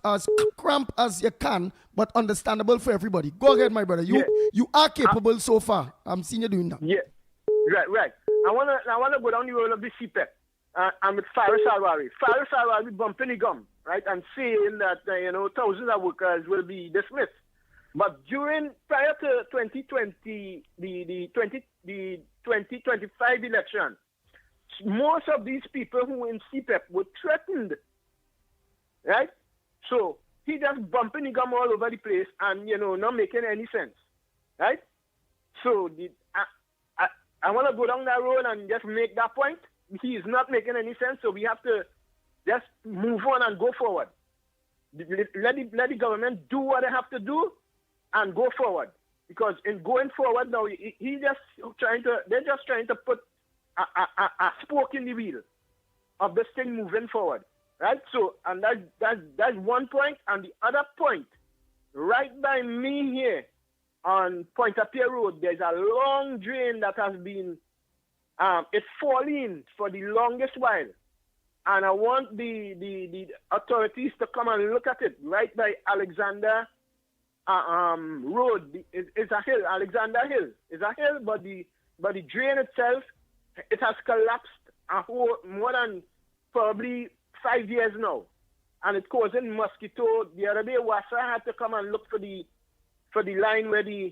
E: cramp as you can, but understandable for everybody. Go ahead, my brother. You are capable so far. I'm seeing you doing that.
S: Yeah, right. I wanna go down the road of the CPEP. I'm with Faris Alwari. Faris Alwari bumping the gum, right, and saying that thousands of workers will be dismissed. But prior to 2020, the 2025 election, most of these people who were in CPEP were threatened, right? So he just bumping the gum all over the place and, not making any sense, right? So I want to go down that road and just make that point. He is not making any sense, so we have to just move on and go forward. Let the government do what they have to do and go forward. Because in going forward now, they're just trying to put a spoke in the wheel of this thing moving forward, right? So, and that's one point. And the other point, right by me here on Pointe-à-Pied Road, there's a long drain that has been, it's falling for the longest while. And I want the authorities to come and look at it right by Alexander Road. It's a hill. Alexander Hill is a hill, but the drain itself, it has collapsed more than probably 5 years now, and it's causing mosquito. The other day, Wassa had to come and look for the line where the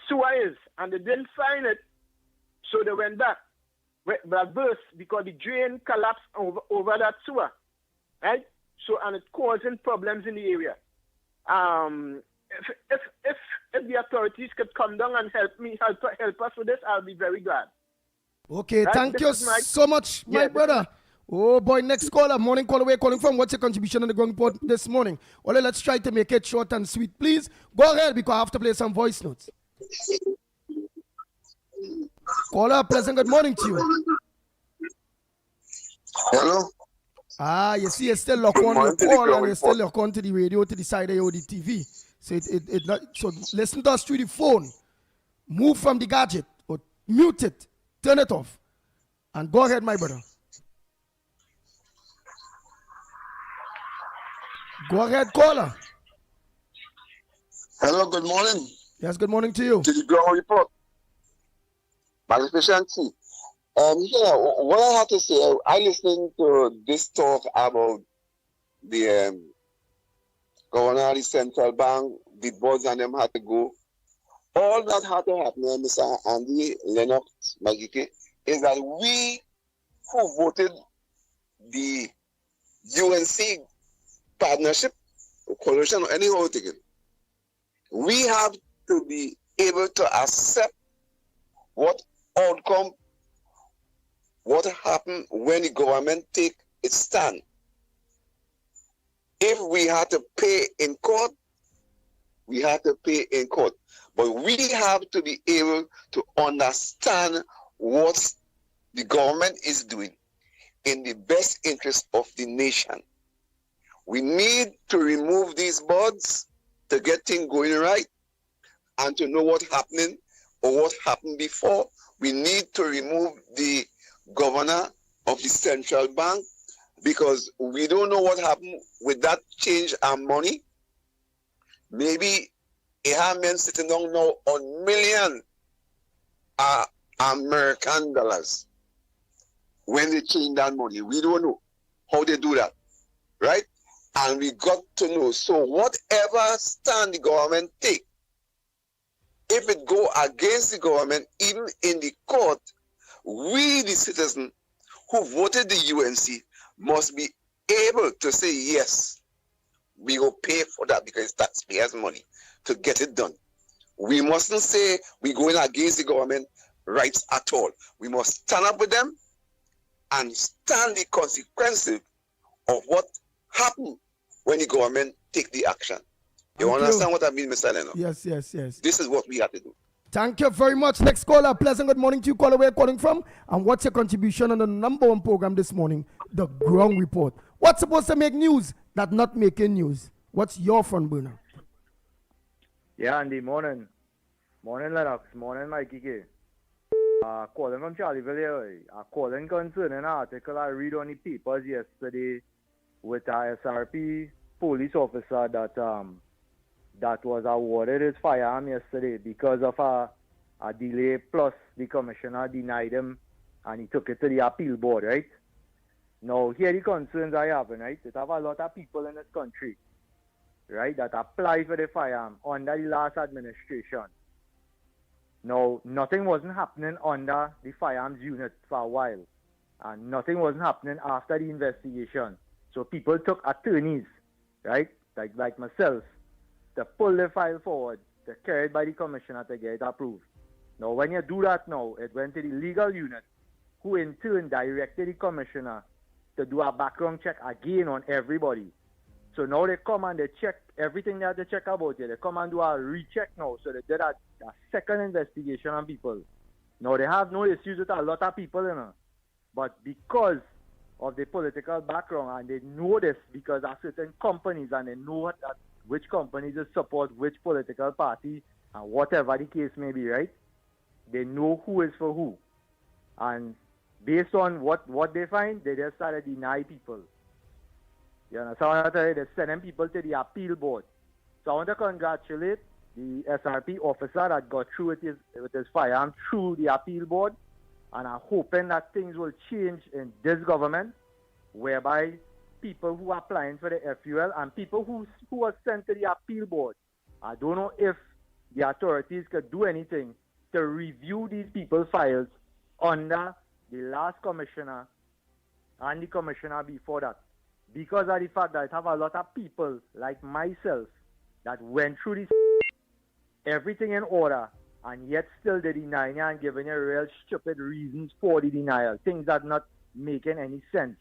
S: sewer is, and they didn't find it, so they went back. But burst because the drain collapsed over that sewer, right? So, and it's causing problems in the area. If the authorities could come down and help us with this, I'll be very glad.
E: Okay,
S: Right?
E: thank
S: This
E: you
S: is my-
E: so much, my
S: Yeah,
E: brother. Oh boy, next caller, morning caller, where calling from? What's your contribution on the ground report this morning? Well, let's try to make it short and sweet, please. Go ahead because I have to play some voice notes. Caller, pleasant good morning to you.
T: Hello.
E: You see, it's still locked on your call and it's still locked on to the radio to the side of the TV. So so listen to us through the phone. Move from the gadget or mute it, turn it off, and go ahead, my brother. Go ahead, caller.
T: Hello, good morning.
E: Yes, good morning to you.
T: To the ground report. Magnificent. What I have to say, I listening to this talk about the governor of the central bank, the boards and them had to go. All that had to happen, Mr. Andy, Lennox, Mickie, is that we who voted the UNC partnership, coalition, or any other thing, we have to be able to accept what outcome, what happened when the government take its stand. If we had to pay in court, we have to pay in court. But we have to be able to understand what the government is doing in the best interest of the nation. We need to remove these boards to get things going right and to know what's happening or what happened before. We need to remove the governor of the central bank because we don't know what happened with that change of money. Maybe a have men sitting down now on million American dollars when they change that money. We don't know how they do that, right? And we got to know. So whatever stand the government take, if it go against the government, even in the court, we, the citizen who voted the UNC, must be able to say, yes, we will pay for that because it's taxpayers' money to get it done. We mustn't say we're going against the government rights at all. We must stand up with them and stand the consequences of what happened when the government take the action. You
E: Thank
T: understand what I mean, Mr. Lennox?
E: Yes, yes, yes.
T: This is what we have to do.
E: Thank you very much. Next caller, pleasant good morning to you. Caller, where you calling from? And what's your contribution on the number one program this morning, The Ground Report? What's supposed to make news that not making news? What's your front burner?
U: Yeah, Andy, morning. Morning, Lennox. Morning, Mikey K. Calling from Charlieville here. Calling concerning an article I read on the papers yesterday with a SRP police officer that was awarded his firearm yesterday because of a delay, plus the commissioner denied him and he took it to the appeal board, right? Now, here the concerns I have, right? It have a lot of people in this country, right, that apply for the firearm under the last administration. Now, nothing wasn't happening under the firearms unit for a while, and nothing wasn't happening after the investigation. So people took attorneys, right, like myself, to pull the file forward, to carry it by the commissioner to get it approved. Now, when you do that now, it went to the legal unit, who in turn directed the commissioner to do a background check again on everybody. So now they come and they check everything they had to check about it. They come and do a recheck now. So they did a second investigation on people. Now they have no issues with a lot of people, you know. But because of the political background, and they know this because of certain companies, and they know which companies support which political party, and whatever the case may be, right? They know who is for who. And based on what they find, they just started to deny people. You know, so I want to tell you, they're sending people to the appeal board. So I want to congratulate the SRP officer that got through with his firearm through the appeal board. And I'm hoping that things will change in this government, whereby people who are applying for the FUL and people who are sent to the appeal board, I don't know if the authorities could do anything to review these people's files under the last commissioner and the commissioner before that. Because of the fact that I have a lot of people like myself that went through this, everything in order, and yet still they deny you and giving you real stupid reasons for the denial. Things that not making any sense.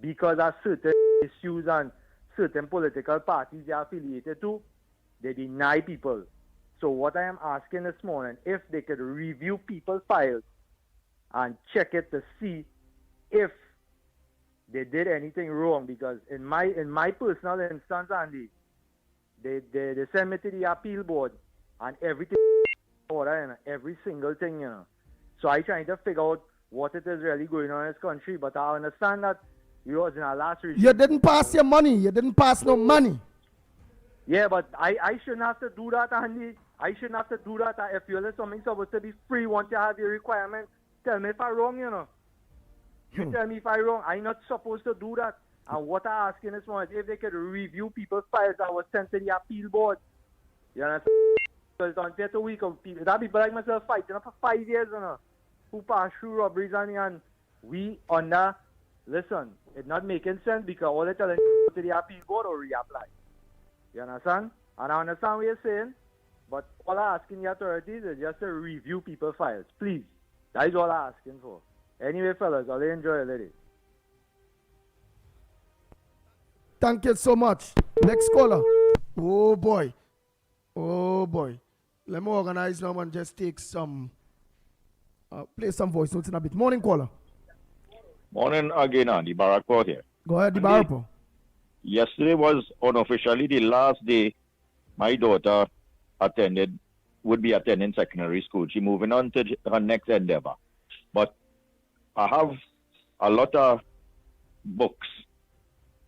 U: Because of certain issues and certain political parties they are affiliated to, they deny people. So what I am asking this morning, if they could review people's files and check it to see if they did anything wrong, because in my personal instance, Andy, they sent me to the appeal board and everything order, you know, every single thing, you know. So I trying to figure out what it is really going on in this country, but I understand that you was in our last regime.
E: You didn't pass your money. You didn't pass no money.
U: Yeah, but I shouldn't have to do that, Andy. I shouldn't have to do that. If you're something supposed to be free, once you have your requirement, tell me if I'm wrong, you know. You tell me if I'm wrong. I'm not supposed to do that. And what I'm asking this morning is if they could review people's files that was sent to the appeal board. You understand? Because it's unfair to week of people. That people like myself fighting for 5 years, you know, who pass through robberies and we under, listen, it's not making sense because all they're telling you to the appeal board or reapply. You understand? And I understand what you're saying, but all I'm asking the authorities is just to review people's files. Please. That is all I'm asking for. Anyway, fellas, I'll enjoy it, lady.
E: Thank you so much. Next caller. Oh boy. Oh boy. Let me organize now and just take some, play some voice notes in a bit. Morning, caller.
J: Morning again, Andy Barakport here.
E: Go ahead, Barakport.
J: Yesterday was unofficially the last day my daughter would be attending secondary school. She's moving on to her next endeavor. But I have a lot of books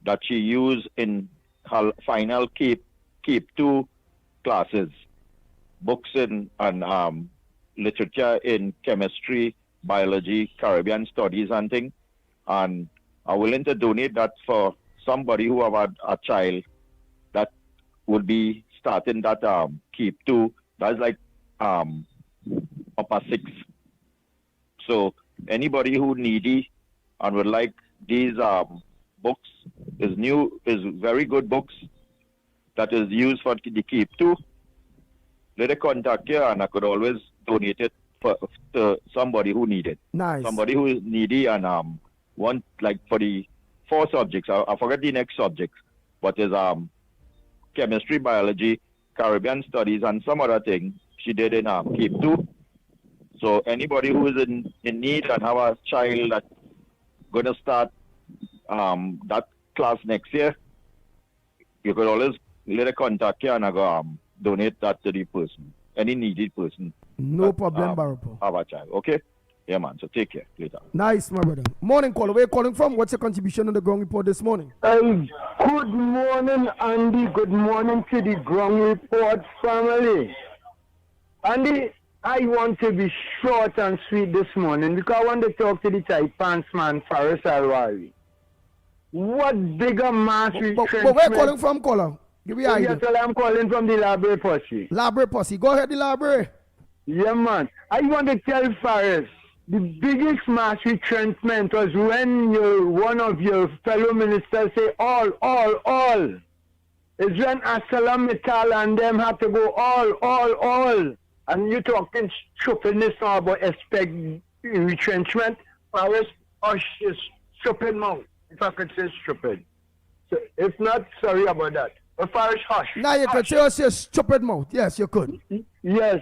J: that she used in her final Cape 2 classes. Books and literature in chemistry, biology, Caribbean studies and things. And I'm willing to donate that for somebody who have a child that would be starting that Cape 2. That's like upper 6. So anybody who needy and would like these books is very good books that is used for the Cape 2. Let it contact you and I could always donate it to somebody who need it.
E: Nice.
J: Somebody who is needy and want, like, for the 4 subjects. I forget the next subjects, but there's chemistry, biology, Caribbean studies, and some other thing she did in Cape 2. So anybody who is in need and have a child that's going to start that class next year, you could always let a contact here and I go donate that to the person, any needy person.
E: No problem, Barapo.
J: Have a child, okay? Yeah, man. So take care later.
E: Nice, my brother. Morning, caller. Where you calling from? What's your contribution on the ground report this morning?
C: Good morning, Andy. Good morning to the ground report family. Andy, I want to be short and sweet this morning because I want to talk to the tight pants man, Faris Alwari. What bigger mass retrenchment?
E: But where you calling from, caller? Give me an
C: Yes, I'm calling from the library posse.
E: Library posse. Go ahead, the library.
C: Yeah, man. I want to tell Faris, the biggest mass retrenchment was when one of your fellow ministers say all. It's when Assalam Metal and them had to go all. And you're talking stupidness now about expect retrenchment. Faris, hush is stupid mouth, if I could say stupid. So if not, sorry about that. But Faris, hush.
E: Now you could say stupid mouth. Yes, you could.
C: Yes.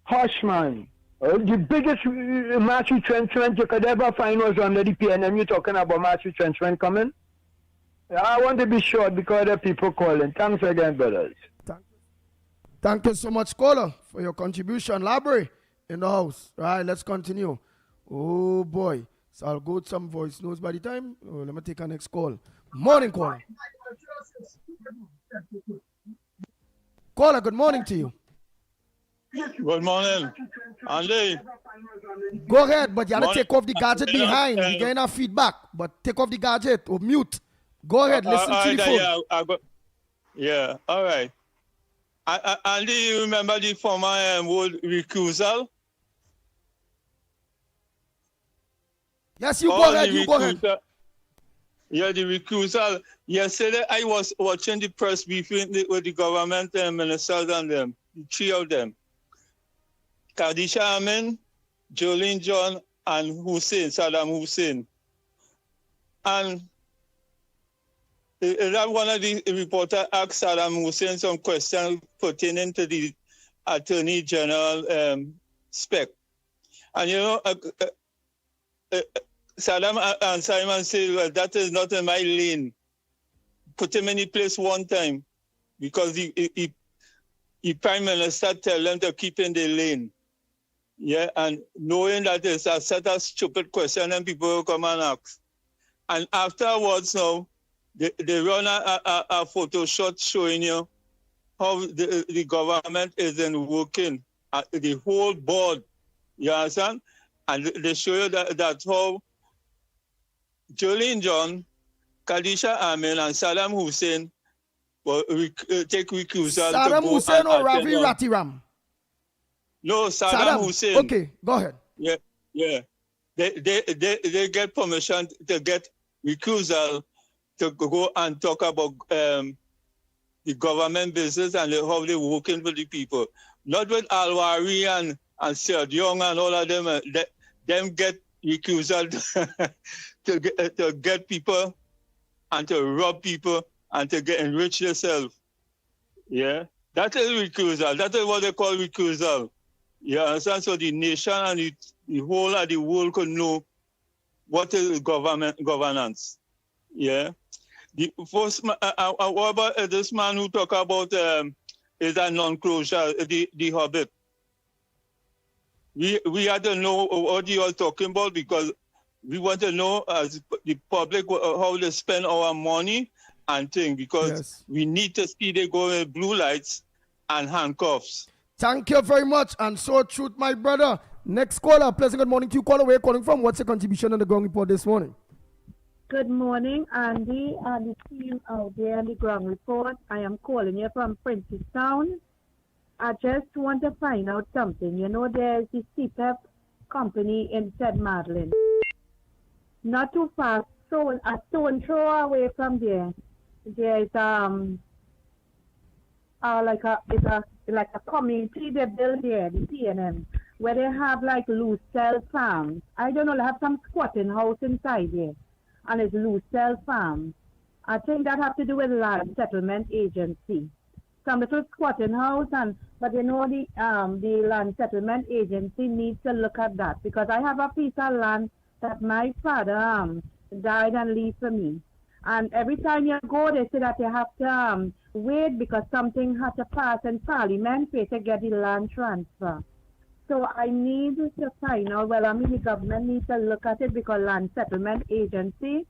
C: Hush, man. The biggest mass retrenchment you could ever find was under the PNM. You're talking about mass retrenchment coming? I want to be short because other people calling. Thanks again, brothers.
E: Thank you so much, caller, for your contribution. Library in the house. Right, let's continue. Oh, boy. So I'll go to some voice notes by the time. Oh, let me take our next call. Morning, caller. Caller, good morning to you.
V: Good morning. Andy.
E: Go ahead, but you have to take off the gadget behind. You're getting our feedback, but take off the gadget or mute. Go ahead, listen to the phone.
V: Yeah, all right. Andy, you remember the former word recusal?
E: Yes, you go ahead, go ahead.
V: Yeah, the recusal. Yesterday, I was watching the press briefing with the government ministers and them, 3 of them. Khadija Amin, Jolene John, and Saddam Hussein. And that one of the reporters asked Saddam Hussein some questions pertaining to the Attorney General spec. And you know, Saddam and Simon said, well, that is not in my lane. Put him in the place one time because the Prime Minister tell them to keep in the lane. Yeah, and knowing that it's a set of stupid question and people will come and ask. And afterwards now, they run a photo shot showing you how the government isn't working, the whole board, you understand? And they show you that how Jolene John, Khadija Amin, and Saddam Hussein will take recusal.
E: Saddam Hussein or Ravi Ratiram?
V: No, Saddam Hussein.
E: Okay, go ahead.
V: Yeah. They get permission to get recusal to go and talk about the government business and how they're working for the people. Not with Alwari and Sir Young and all of them. Them get recusal to get people and to rob people and to get enrich yourself. Yeah, that is recusal. That is what they call recusal. You understand? So the nation and the whole of the world could know what is governance. Yeah. The first, what about this man who talk about is a non-closure, the Hobbit? We had to know what you are talking about because we want to know as the public how they spend our money and things because we need to see they go with blue lights and handcuffs.
E: Thank you very much, and so truth, my brother. Next caller, pleasant good morning to you. Caller, where you calling from? What's your contribution on the ground report this morning?
W: Good morning, Andy, and the team out there on the ground report. I am calling you from Princestown. I just want to find out something. You know, there's the CPEP company in St. Madeleine. Not too far, a stone throw away from there. There's like a community they built there, the PNM. where they have like loose cell farms. I don't know, they have some squatting house inside there, and it's loose cell farms. I think that have to do with land settlement agency. Some little squatting house, but you know the land settlement agency needs to look at that, because I have a piece of land that my father died and leave for me. And every time you go, they say that you have to wait because something had to pass in Parliament for you to get the land transfer. So I need to find out, well, I mean, the government needs to look at it, because land settlement agency,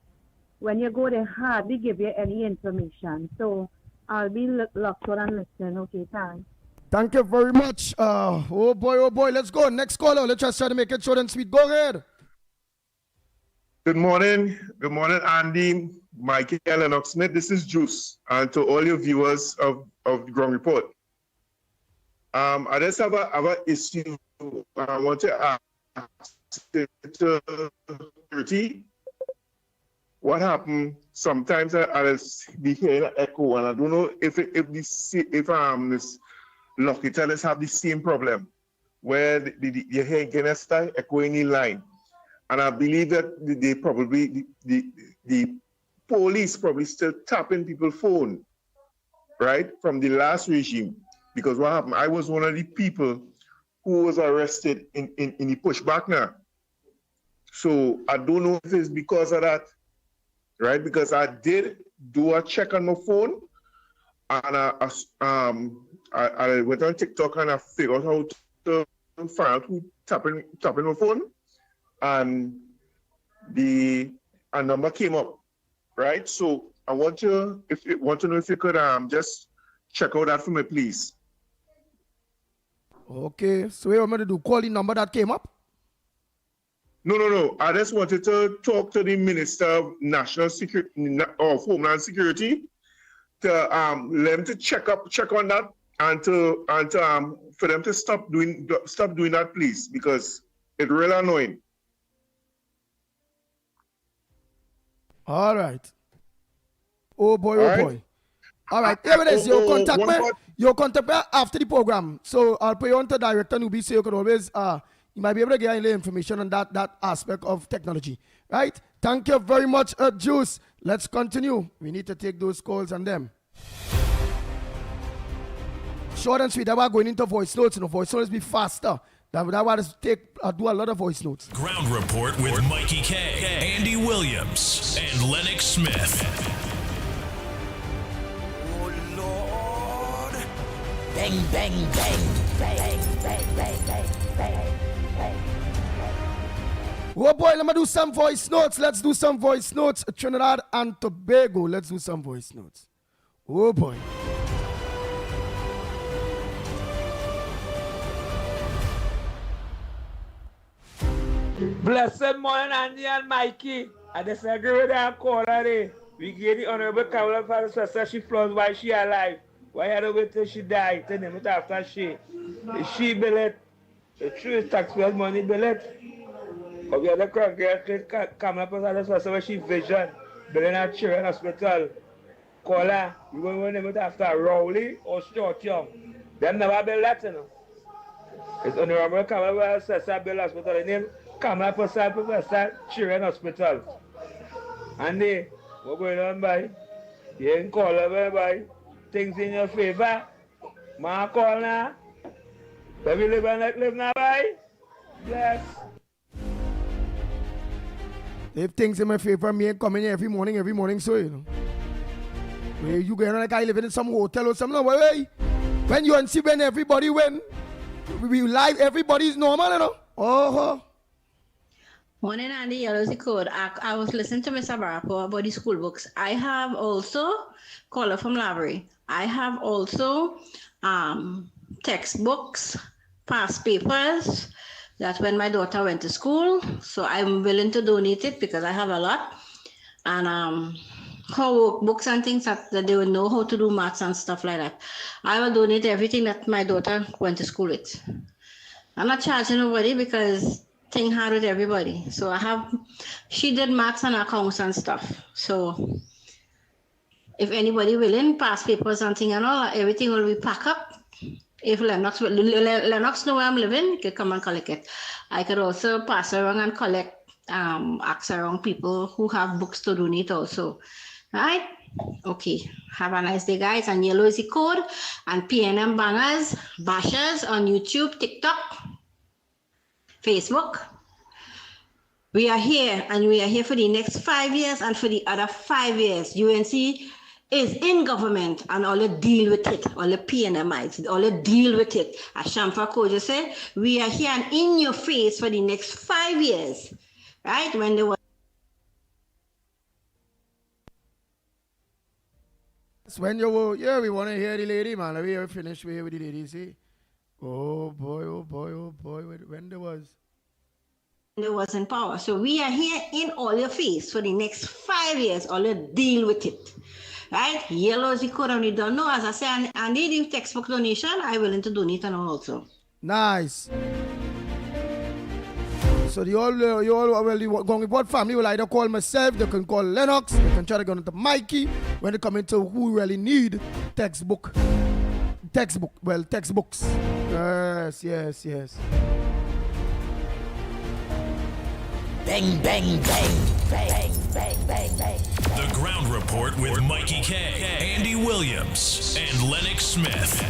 W: when you go, they hardly give you any information. So I'll be locked on and listening. Okay, thanks.
E: Thank you very much. Oh boy. Let's go. Next caller. Let's just try to make it short and sweet. Go ahead.
D: Good morning, Andy, Mickie, and Lennox Smith. This is Juice, and to all your viewers of the Ground Report. I just have an issue. I want to ask to security. What happened? Sometimes I be hearing an echo, and I don't know if this lucky tellers have the same problem, where you hear again start echoing in line. And I believe that they probably, the police probably still tapping people's phone, right, from the last regime. Because what happened, I was one of the people who was arrested in the pushback now. So I don't know if it's because of that, right? Because I did do a check on my phone, and I went on TikTok and I figured out how to find out who tapping my phone. And a number came up, right? So I want to know if you could just check out that for me, please.
E: Okay, so what you want me to do? Call the number that came up?
D: No. I just wanted to talk to the Minister of National Security or Homeland Security to let them to check on that and for them to stop doing that, please, because it's really annoying.
E: All right. Oh boy. All right. Here it is. Your contact me. Your contact me after the program. So I'll put you on to Director Nubi, so you can always you might be able to get any information on that aspect of technology. Right? Thank you very much, Juice. Let's continue. We need to take those calls on them. Short and sweet. That we're going into voice notes. Voice notes be faster. That was do a lot of voice notes.
B: Ground Report with Mickie K, Andy Williams, and Lennox Smith.
A: Oh Lord! Bang, bang, bang, bang, bang, bang, bang, bang, bang.
E: Oh boy, let me do some voice notes. Let's do some voice notes. Trinidad and Tobago. Let's do some voice notes. Oh boy.
F: Blessed morning, Andy and Mickie. I disagree with that call already. We gave the Honorable Kamala for the sister she flows while she alive. Why had to wait till she died? Tell them it after she. She billet. The true taxpayers' money billet. But we had the congregate Kamala for the sister where she vision. Billing at children hospital. Call her. You go to name it after Rowley or Short Young. Them never build that, you know. It's Honorable Kamala for the sister build hospital. The name Kamala Professor Children Hospital. And what going on, boy? You ain't call her, boy. Things in your favor. Ma call now. Let me live and let live now, boy. Bless.
E: If things in my favor, me ain't coming here every morning, so you know. Where you going like I live in some hotel or something? Wait. When you and see when everybody win, we live, everybody's normal, you know. Oh.
G: Morning, Andy. Yellow code. I was listening to Mr. Barapo about the school books. I have also caller from library. I have also textbooks, past papers. That when my daughter went to school, so I'm willing to donate it because I have a lot. And her workbooks and things that they will know how to do maths and stuff like that. I will donate everything that my daughter went to school with. I'm not charging nobody because thing hard with everybody. So she did maths and accounts and stuff. So if anybody willing, past papers and thing and all, everything will be packed up If Lennox know where I'm living, you can come and collect it. I could also pass around and collect, ask around people who have books to donate also. Right? Okay. Have a nice day, guys. And yellow is the code. And PNM bangers, bashers on YouTube, TikTok, Facebook. We are here, and we are here for the next 5 years and for the other 5 years. UNC is in government, and all deal with it. All the PNMites, all deal with it. As Shamfa Koja said, we are here and in your face for the next 5 years. Right? When they were
E: when you were, yeah, we want to hear the lady, man. We are finished with the lady, see? Oh boy, oh boy, oh boy. When there was
G: in power. So we are here in all your face for the next 5 years. All deal with it. Right? Yellow is the code, and we don't know. As I said, I need a textbook donation. I'm willing to donate and also.
E: Nice. So the Gong Report family will either call myself, they can call Lennox, they can try to go into Mickie when they come into who really need textbooks. Yes.
A: Bang, bang, bang, bang, bang, bang, bang.
B: The Ground Report with Mickie K, Andy Williams, and Lennox Smith.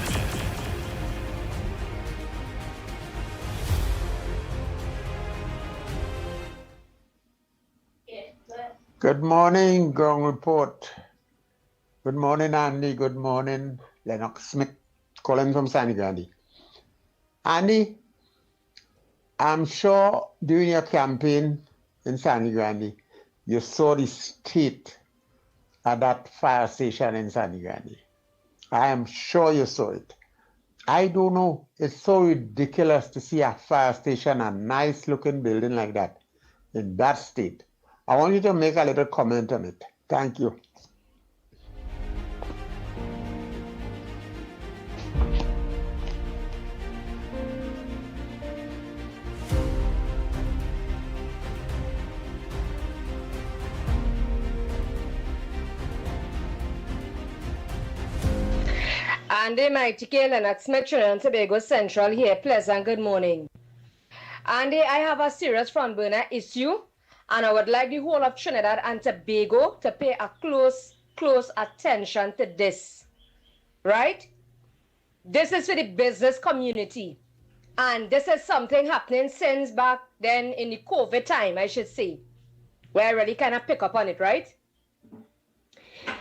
H: Good morning, Ground Report. Good morning, Andy. Good morning, Lennox Smith, calling from San Grande. Andy, I'm sure during your campaign in San Grande, you saw the state at that fire station in San Grande. I am sure you saw it. I don't know. It's so ridiculous to see a fire station, a nice looking building like that, in that state. I want you to make a little comment on it. Thank you.
I: Andy, Mickie K, Lennox Smith, Trinidad and Tobago Central here. Pleasant good morning. Andy, I have a serious front burner issue, and I would like the whole of Trinidad and Tobago to pay a close attention to this. Right? This is for the business community. And this is something happening since back then in the COVID time, I should say, where I really kind of pick up on it, right?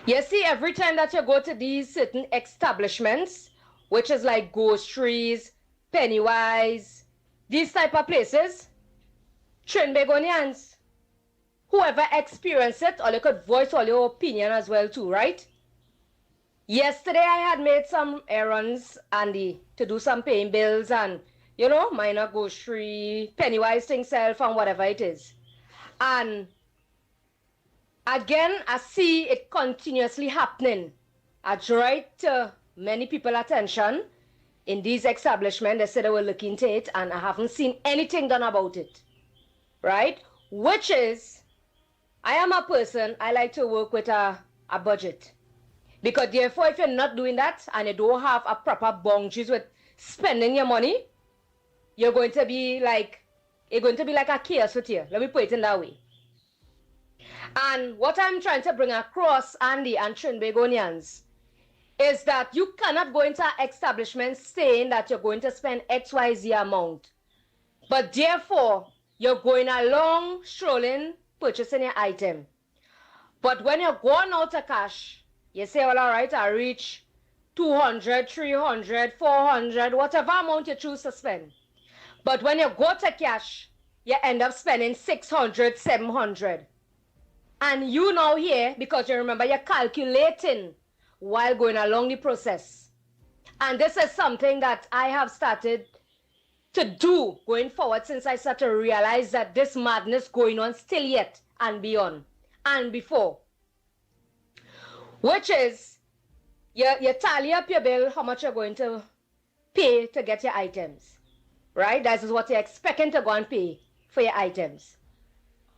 I: You see, every time that you go to these certain establishments, which is like groceries, Pennywise, these type of places, Trinbagonians, whoever experienced it, or you could voice all your opinion as well too, right? Yesterday I had made some errands, Andy, to do some paying bills and, you know, minor grocery, Pennywise thing self and whatever it is. And again, I see it continuously happening. I draw to many people's attention in these establishments. They said they were looking into it, and I haven't seen anything done about it. Right? Which is, I am a person, I like to work with a budget. Because therefore, if you're not doing that and you don't have a proper boundaries with spending your money, you're going to be like a chaos with you. Let me put it in that way. And what I'm trying to bring across, Andy and Trinbagonians, is that you cannot go into an establishment saying that you're going to spend XYZ amount. But therefore, you're going along, strolling, purchasing your item. But when you're going out of cash, you say, well, all right, I reach 200, 300, 400, whatever amount you choose to spend. But when you go to cash, you end up spending 600, 700. And you now here, because you remember you're calculating while going along the process. And this is something that I have started to do going forward since I started to realize that this madness going on still yet and beyond and before. Which is, you tally up your bill, how much you're going to pay to get your items. Right? That is what you're expecting to go and pay for your items.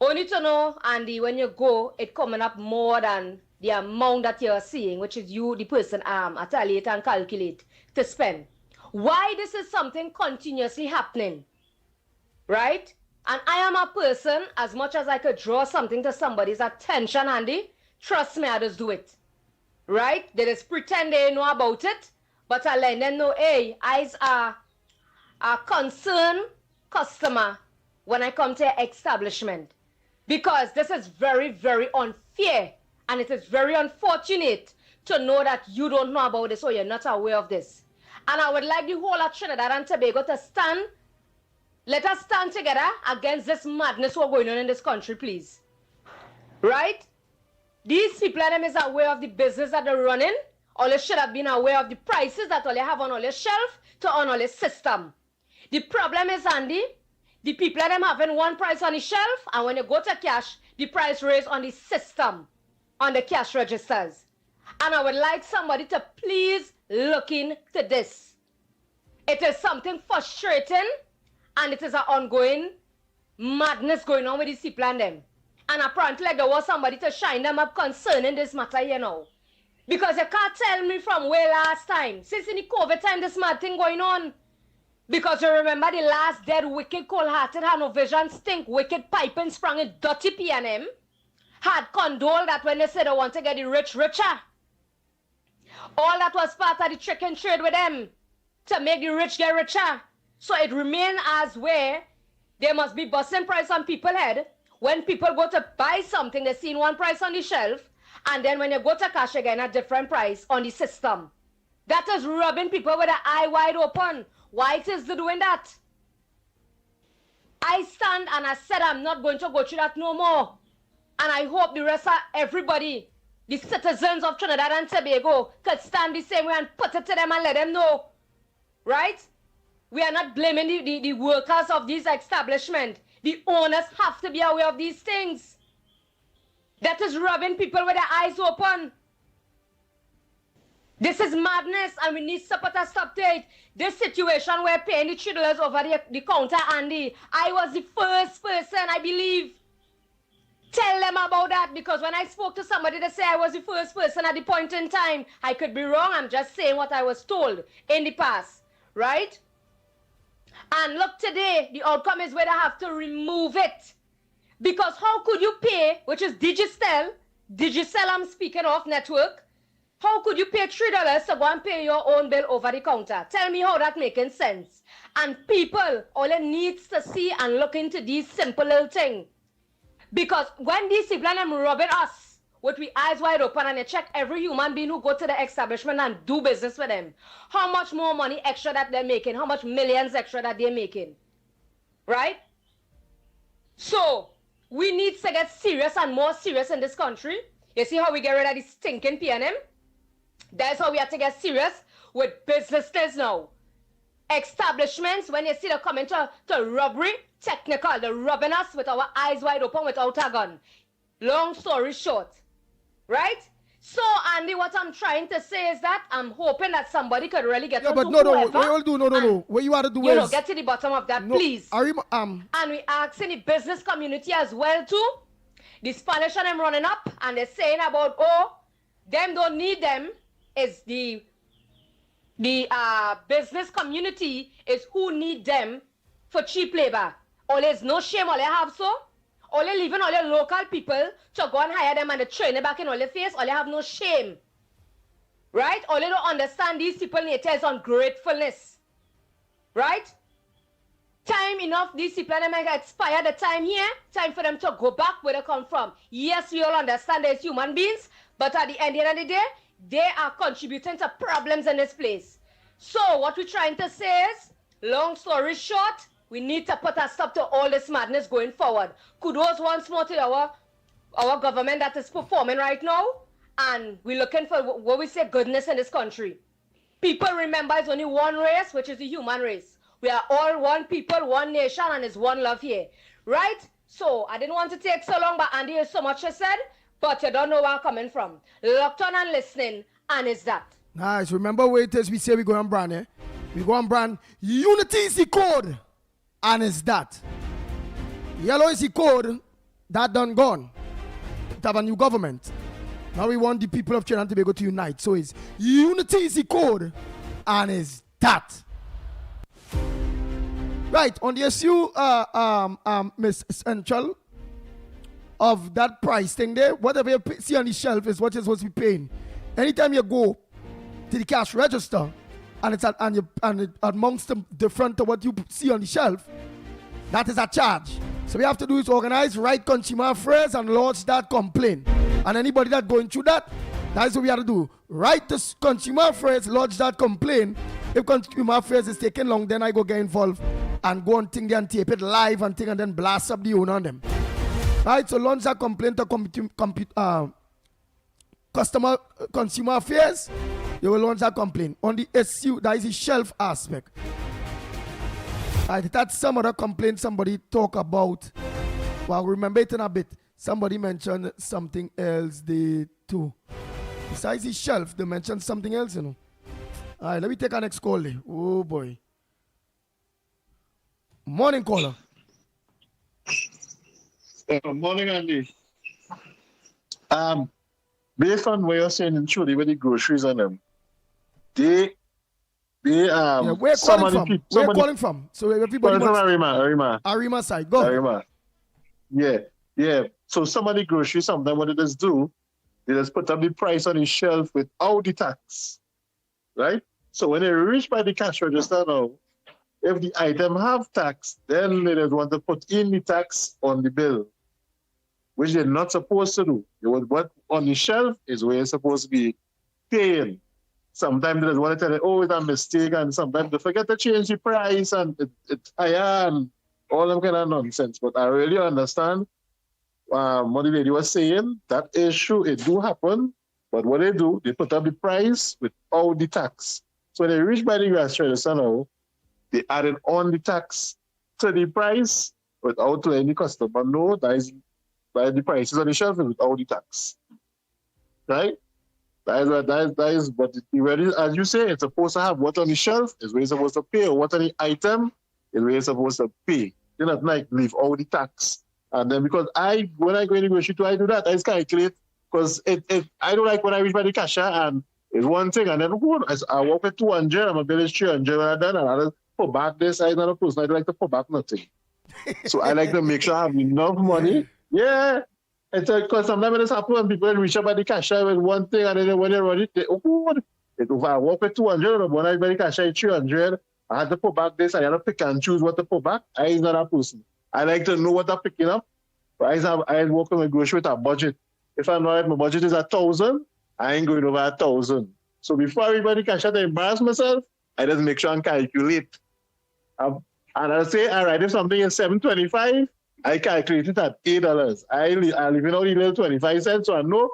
I: Only to know, Andy, when you go, it coming up more than the amount that you're seeing, which is you, the person, tally it and calculate to spend. why this is something continuously happening, right? And I am a person, as much as I could draw something to somebody's attention, Andy, trust me, I just do it, right? They just pretend they know about it, but I let them know, hey, I's a concerned customer when I come to your establishment, because this is very, very unfair, and it is very unfortunate to know that you don't know about this or you're not aware of this. And I would like the whole of Trinidad and Tobago to stand. Let us stand together against this madness what's going on in this country, please. Right? These people and them is aware of the business that they're running, or they should have been aware of the prices that all they have on all their shelf to on all their system. The problem is, Andy, the people and them having one price on the shelf, and when you go to cash, the price raised on the system, on the cash registers. And I would like somebody to please look into this. It is something frustrating, and it is an ongoing madness going on with these people and them. And apparently there was somebody to shine them up concerning this matter, you know. Because you can't tell me from where last time, since in the COVID time, this mad thing going on. Because you remember the last dead, wicked, cold-hearted, had no vision, stink, wicked, piping, sprung in dirty P&M, had condoled that when they said they want to get the rich richer. All that was part of the trick and trade with them, to make the rich get richer. So it remained as where there must be busting price on people's head. When people go to buy something, they see one price on the shelf, and then when you go to cash again, a different price on the system. That is rubbing people with an eye wide open. Why it is doing that? I stand and I said I'm not going to go through that no more. And I hope the rest of everybody, the citizens of Trinidad and Tobago, could stand the same way and put it to them and let them know. Right? We are not blaming the workers of these establishments. The owners have to be aware of these things. That is rubbing people with their eyes open. This is madness, and we need to put a stop to it. This situation where paying the $3 over the counter, Andy, I was the first person, I believe. Tell them about that, because when I spoke to somebody, they say I was the first person at the point in time. I could be wrong, I'm just saying what I was told in the past, right? And look, today, the outcome is where they have to remove it. Because how could you pay, which is Digicel I'm speaking of, network, how could you pay $3 to go and pay your own bill over the counter? Tell me how that making sense. And people, all they needs to see and look into these simple little things. Because when these people and them robbing us with we eyes wide open and they check every human being who go to the establishment and do business with them, how much more money extra that they're making, how much millions extra that they're making. Right? So, we need to get serious and more serious in this country. You see how we get rid of the stinking P&M? That's how we have to get serious with businesses now. Establishments, when you see them coming to robbery, technical, they're robbing us with our eyes wide open without a gun. Long story short, right? So, Andy, what I'm trying to say is that I'm hoping that somebody could really get
E: but no. What you want to do
I: you
E: is...
I: know, get to the bottom of that, please.
E: And
I: we asking the business community as well, too. The Spanish and them running up, and they're saying about, oh, them don't need them, is the business community is who need them for cheap labor. All there's no shame, all they have so. All they leaving all your local people to go and hire them and they train it back in all their face. All they have no shame. Right? All they don't understand these people nature is ungratefulness. Right? Time enough, these people and them expire the time here. Time for them to go back where they come from. Yes, we all understand there's human beings, but at the end of the day, they are contributing to problems in this place. So what we're trying to say is, long story short, we need to put a stop to all this madness going forward. Kudos once more to our government that is performing right now. And we're looking for what we say goodness in this country. People remember it's only one race, which is the human race. We are all one people, one nation, and it's one love here. Right? So I didn't want to take so long, but Andy has so much to said. But you don't know where I'm coming from. Locked on and listening, and it's that.
E: Nice. Remember where it is we say we go and brand, eh? We go and brand unity is the code, and it's that. Yellow is the code, that done gone. We have a new government. Now we want the people of Trinidad and Tobago to unite. So it's unity is the code, and it's that. Right, on the issue, Miss Central, of that price thing there, whatever you see on the shelf is what you're supposed to be paying. Anytime you go to the cash register and it's amongst the different to what you see on the shelf, that is a charge. So we have to do is organize, write consumer affairs and lodge that complaint. And anybody that going through that is what we have to do. Write the consumer affairs, lodge that complaint. If consumer affairs is taking long, then I go get involved and go and thing there and tape it live and thing and then blast up the owner on them. Right, so launch that complaint to consumer affairs. You will launch that complaint. On the issue, that is the shelf aspect. Right, that's some other complaint somebody talk about. Well, remember it in a bit. Somebody mentioned something else there too. Besides the shelf, they mentioned something else, you know. All right, let me take our next call there. Oh boy. Morning caller.
K: Morning, Andy. Based on what you're saying in Chile with the groceries and them, where
E: calling from? So everybody
K: from
E: Arima side. Go.
K: Arima. Yeah. So some of the groceries, sometimes what they just do, they just put up the price on the shelf without the tax, right? So when they reach by the cash register now, if the item have tax, then they just want to put in the tax on the bill, which they're not supposed to do. What on the shelf is where you're supposed to be paying. Sometimes they just want to tell you, oh, it's a mistake, and sometimes they forget to change the price, and it's higher, and all them kind of nonsense. But I really understand what the lady was saying. That is true, it do happen, but what they do, they put up the price without the tax. So when they reach by the gas register now, they added on the tax to the price without letting the customer know that the prices on the shelf without the tax. Right? That is but as you say, it's supposed to have what on the shelf is where you're supposed to pay, or what on the item is where you're supposed to pay. You not like leave all the tax. And then because when I go in the grocery store, I do that. I just calculate because I don't like when I reach by the cashier and it's one thing, and then I walk with 200, I'm a bill is 300 when I'm done, and I just put back this. I'm not a person, I don't like to put back nothing. So I like to make sure I have enough money. Yeah. It's because sometimes when this happens, when people reach up by the cashier with one thing, and then when they run it, I walk with 200, when I buy the cashier 300, I had to put back this, I had to pick and choose what to put back. I is not a person. I like to know what I'm picking up. I walk on my grocery with a budget. If I know my budget is 1,000, I ain't going over 1,000. So before everybody cash out to embarrass myself, I just make sure and calculate. And I say, all right, if something is $7.25, I calculate it at $8. I leave out a little 25 cents, so I know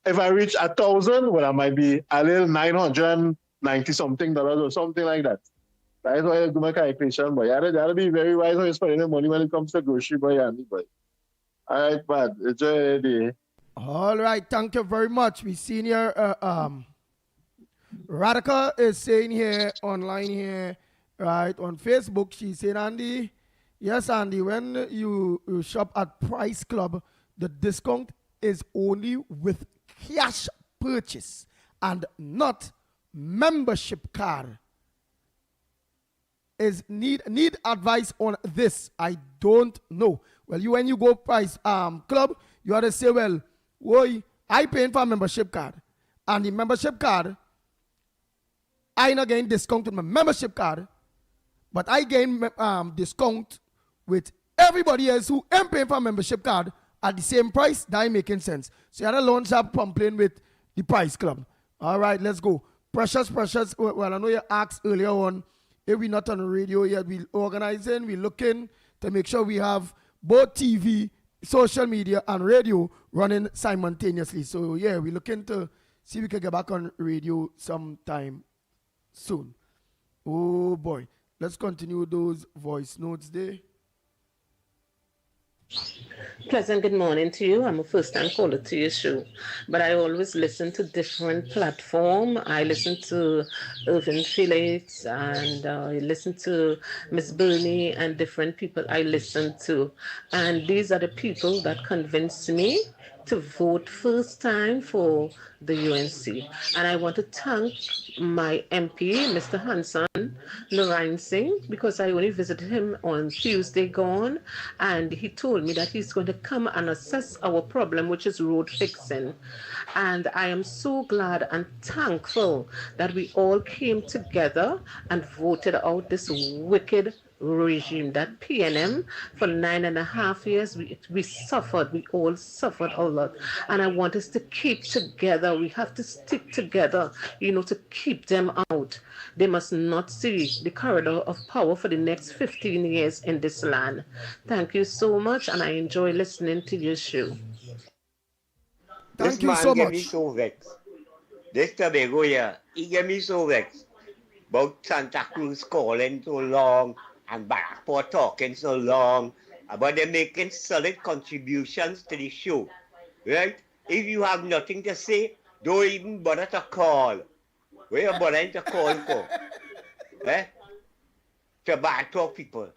K: if I reach 1,000, well, I might be a little $990 something or something like that. That's why I do my calculation, but you gotta be very wise when you're spending the money when it comes to grocery, boy, Andy, boy. All right, bud. Enjoy the day.
E: All right, thank you very much. We seen here, Radhika is saying here, online here, right, on Facebook, she's saying, Andy, yes, Andy, when you shop at Price Club, the discount is only with cash purchase and not membership card. Need advice on this? I don't know. Well, when you go Price Club, you have to say, well, boy, I paying for a membership card. And the membership card, I not getting discount with my membership card, but I gain discount with everybody else who ain't paying for a membership card at the same price. That ain't making sense. So you had to launch up complaint with the Price Club. All right, let's go. Precious. Well, I know you asked earlier on, if we're not on the radio yet, we're organizing, we're looking to make sure we have both TV, social media, and radio running simultaneously. So, yeah, we're looking to see if we can get back on radio sometime soon. Oh, boy. Let's continue those voice notes there.
L: Pleasant good morning to you. I'm a first-time caller to your show, but I always listen to different platforms. I listen to Irvin Felix, and I listen to Miss Bernie, and different people I listen to. And these are the people that convince me to vote first time for the UNC. And I want to thank my MP, Mr. Hanson Narayan Singh, because I only visited him on Tuesday gone, and he told me that he's going to come and assess our problem, which is road fixing. And I am so glad and thankful that we all came together and voted out this wicked regime, that PNM. For 9.5 years we suffered, we all suffered a lot, and I want us to keep together. We have to stick together, to keep them out. They must not see the corridor of power for the next 15 years in this land. Thank you so much, and I enjoy listening to your show.
M: This man get me so vexed. This Tobago here, he get me so vexed. About Santa Cruz calling so long and Barakport talking so long about them making solid contributions to the show, right? If you have nothing to say, don't even bother to call. Where you bothering to call for? To bad talk people.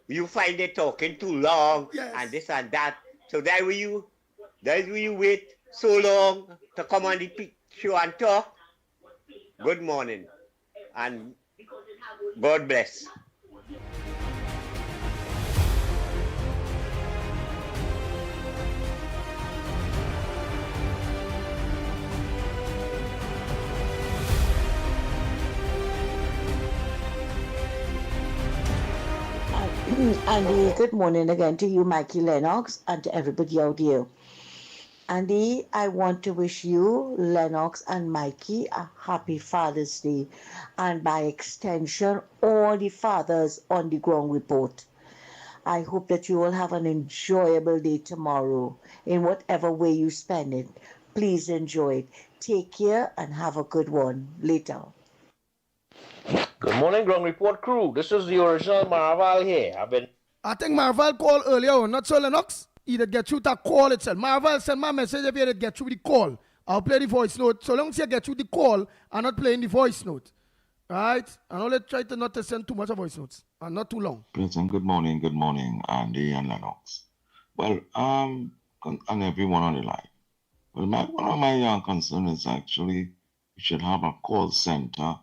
M: You find they talking too long and this and that. So that's where you wait so long to come on the show and talk. Good morning and God bless.
N: Andy, good morning again to you, Mickie Lennox, and to everybody out here. Andy, I want to wish you, Lennox and Mickie, a happy Father's Day, and by extension, all the fathers on the ground report. I hope that you will have an enjoyable day tomorrow, in whatever way you spend it. Please enjoy it. Take care and have a good one. Later.
Q: Good morning, Ground Report crew. This is the original Marval here.
E: I think Marval called earlier, not so Lennox. He did get through the call itself. Marvel send my message if you did get through the call. I'll play the voice note. So long as you get through the call, I'm not playing the voice note. Right? And only try to not to send too much of voice notes. And not too long.
O: Good morning, Andy and Lennox. Well, and everyone on the line. Well, one of my concerns is actually we should have a call center.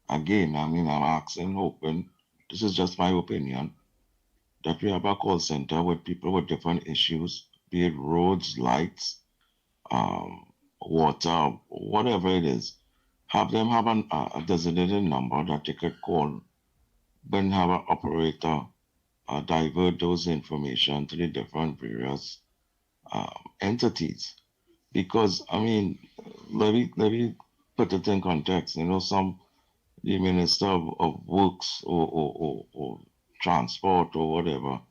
O: Again, I'm asking, hoping, this is just my opinion, that we have a call center with people with different issues, be it roads, lights, water, whatever it is. Have them have a designated number that they could call, then have an operator divert those information to the different various entities. Because, let me put it in context. The Minister of Works or transport or whatever,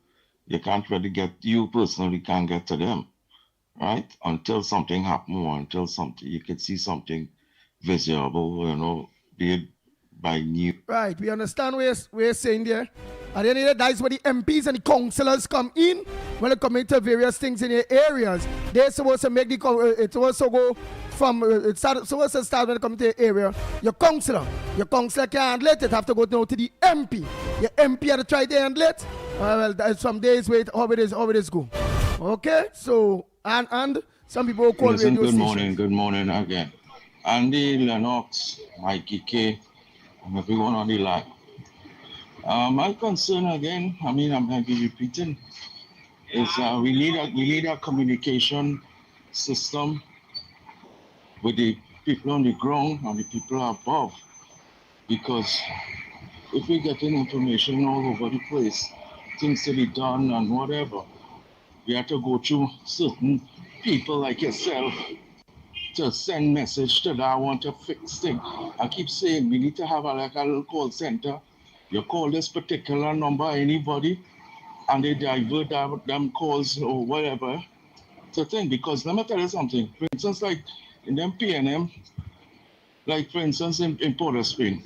O: you personally can't get to them, right? Until something happens or until you can see something visible, be it by news.
E: Right, we understand what you're saying there. At the end of the day, that's where the MPs and the councillors come in when they come into various things in your areas. They're supposed to make it's also go from, it's supposed to start when they come into the area. Your councillor can't handle it, it have to go to the MP. Your MP had to try to handle it. Well, that's some days wait, how it is go. Okay, so, and some people will call
O: Listen,
E: radio
O: good morning again. Andy, Lennox, Mickie K, and everyone on the line. My concern again, I'm going to be repeating, is we need a communication system with the people on the ground and the people above. Because if we're getting information all over the place, things to be done and whatever, we have to go through certain people like yourself to send message to that I want to fix thing. I keep saying we need to have a little call center. You call this particular number, anybody, and they divert them calls or whatever. It's a thing, because let me tell you something. For instance, like in them PNM, like for instance in Port of Spain,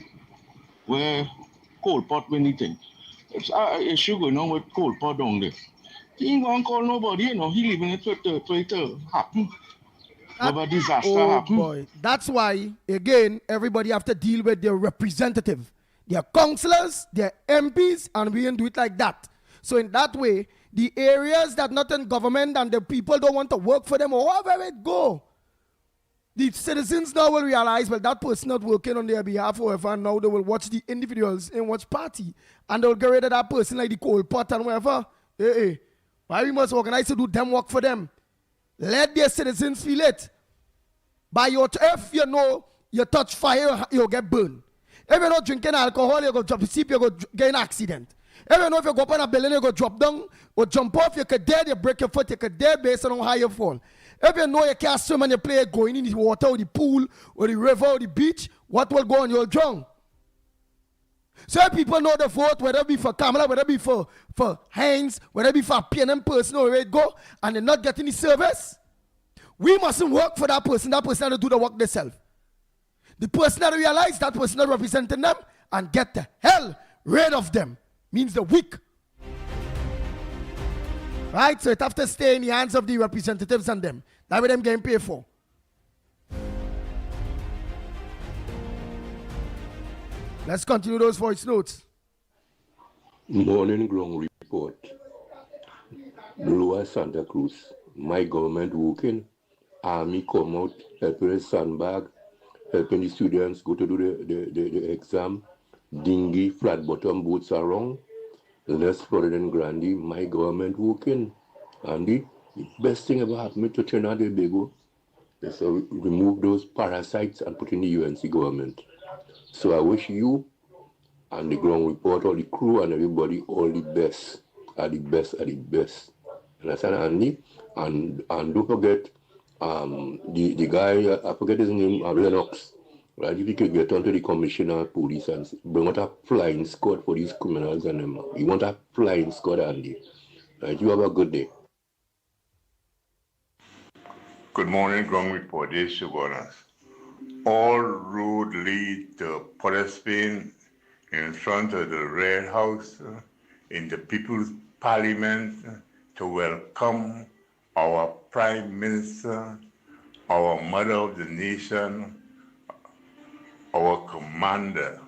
O: where coal pot anything. It's an issue going on with coal pot down there. He ain't gonna call nobody, He leaving it for it to happen. Have a disaster happen.
E: Boy. That's why, again, everybody have to deal with their representative. Their councillors, their MPs, and we can do it like that. So in that way, the areas that not in government and the people don't want to work for them, or wherever it go, the citizens now will realize, well, that person not working on their behalf, however, and now they will watch the individuals in which party, and they'll get rid of that person like the coal pot and whatever. Hey, why we must organize to do them work for them? Let their citizens feel it. By your, if you know you touch fire, you'll get burned. If you're not drinking alcohol, you go drop sleep, you go get an accident. If you know if you go up on a building, you go drop down or jump off, you could dead, you break your foot, you could dead based on how you fall. If you know you can't swim and you play going in the water or the pool or the river or the beach, what will go on? You'll drown. So if people know the vote, whether it be for Kamala, whether it be for Heinz, whether it be for a PNM person or where it go, and they're not getting the service, we mustn't work for that person has to do the work themselves. The person that realize that person not representing them and get the hell rid of them means the weak. Right? So it have to stay in the hands of the representatives and them. That's what them getting paid for. Let's continue those voice notes.
P: Morning ground report. Lower Santa Cruz. My government working. Army come out, helping the sandbag, helping the students go to do the exam. Dinghy, flat bottom boats are wrong. Less flooded than Grandy. My government working. And the best thing ever happened to Trinidad and Tobago is to remove those parasites and put in the UNC government. So I wish you and the ground report, all the crew and everybody, all the best. Are the best, are the best. Understand, Andy? And don't forget the guy, I forget his name, Lennox. Right? If you could get onto the commissioner of police and bring out a flying squad for these criminals and them. You want a flying squad, Andy. Right? You have a good day.
R: Good morning, ground report. This is Sugonas. All road lead to Port Spain in front of the Red House in the People's Parliament to welcome our Prime Minister, our Mother of the Nation, our Commander,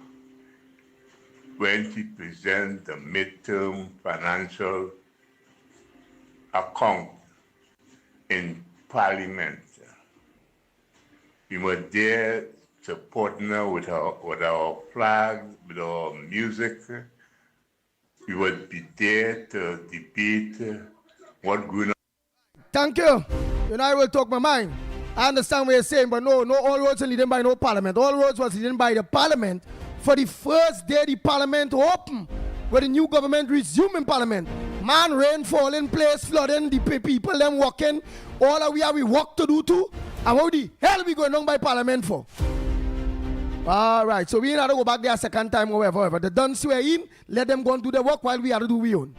R: when she presents the midterm financial account in Parliament. We were there supporting her with our flags, with our music. We would be there to debate what going on.
E: Thank you. You know, I will talk my mind. I understand what you're saying, but no, all roads are leading by no parliament. All roads was leading by the parliament for the first day the parliament open, where the new government resuming parliament. Man, rain fall in place, flooding, the people them walking. All of we have we work to do too. And what the hell we going on by parliament for? All right, so we ain't have to go back there a second time or whatever. They done swear in, let them go and do the work while we have to do we own.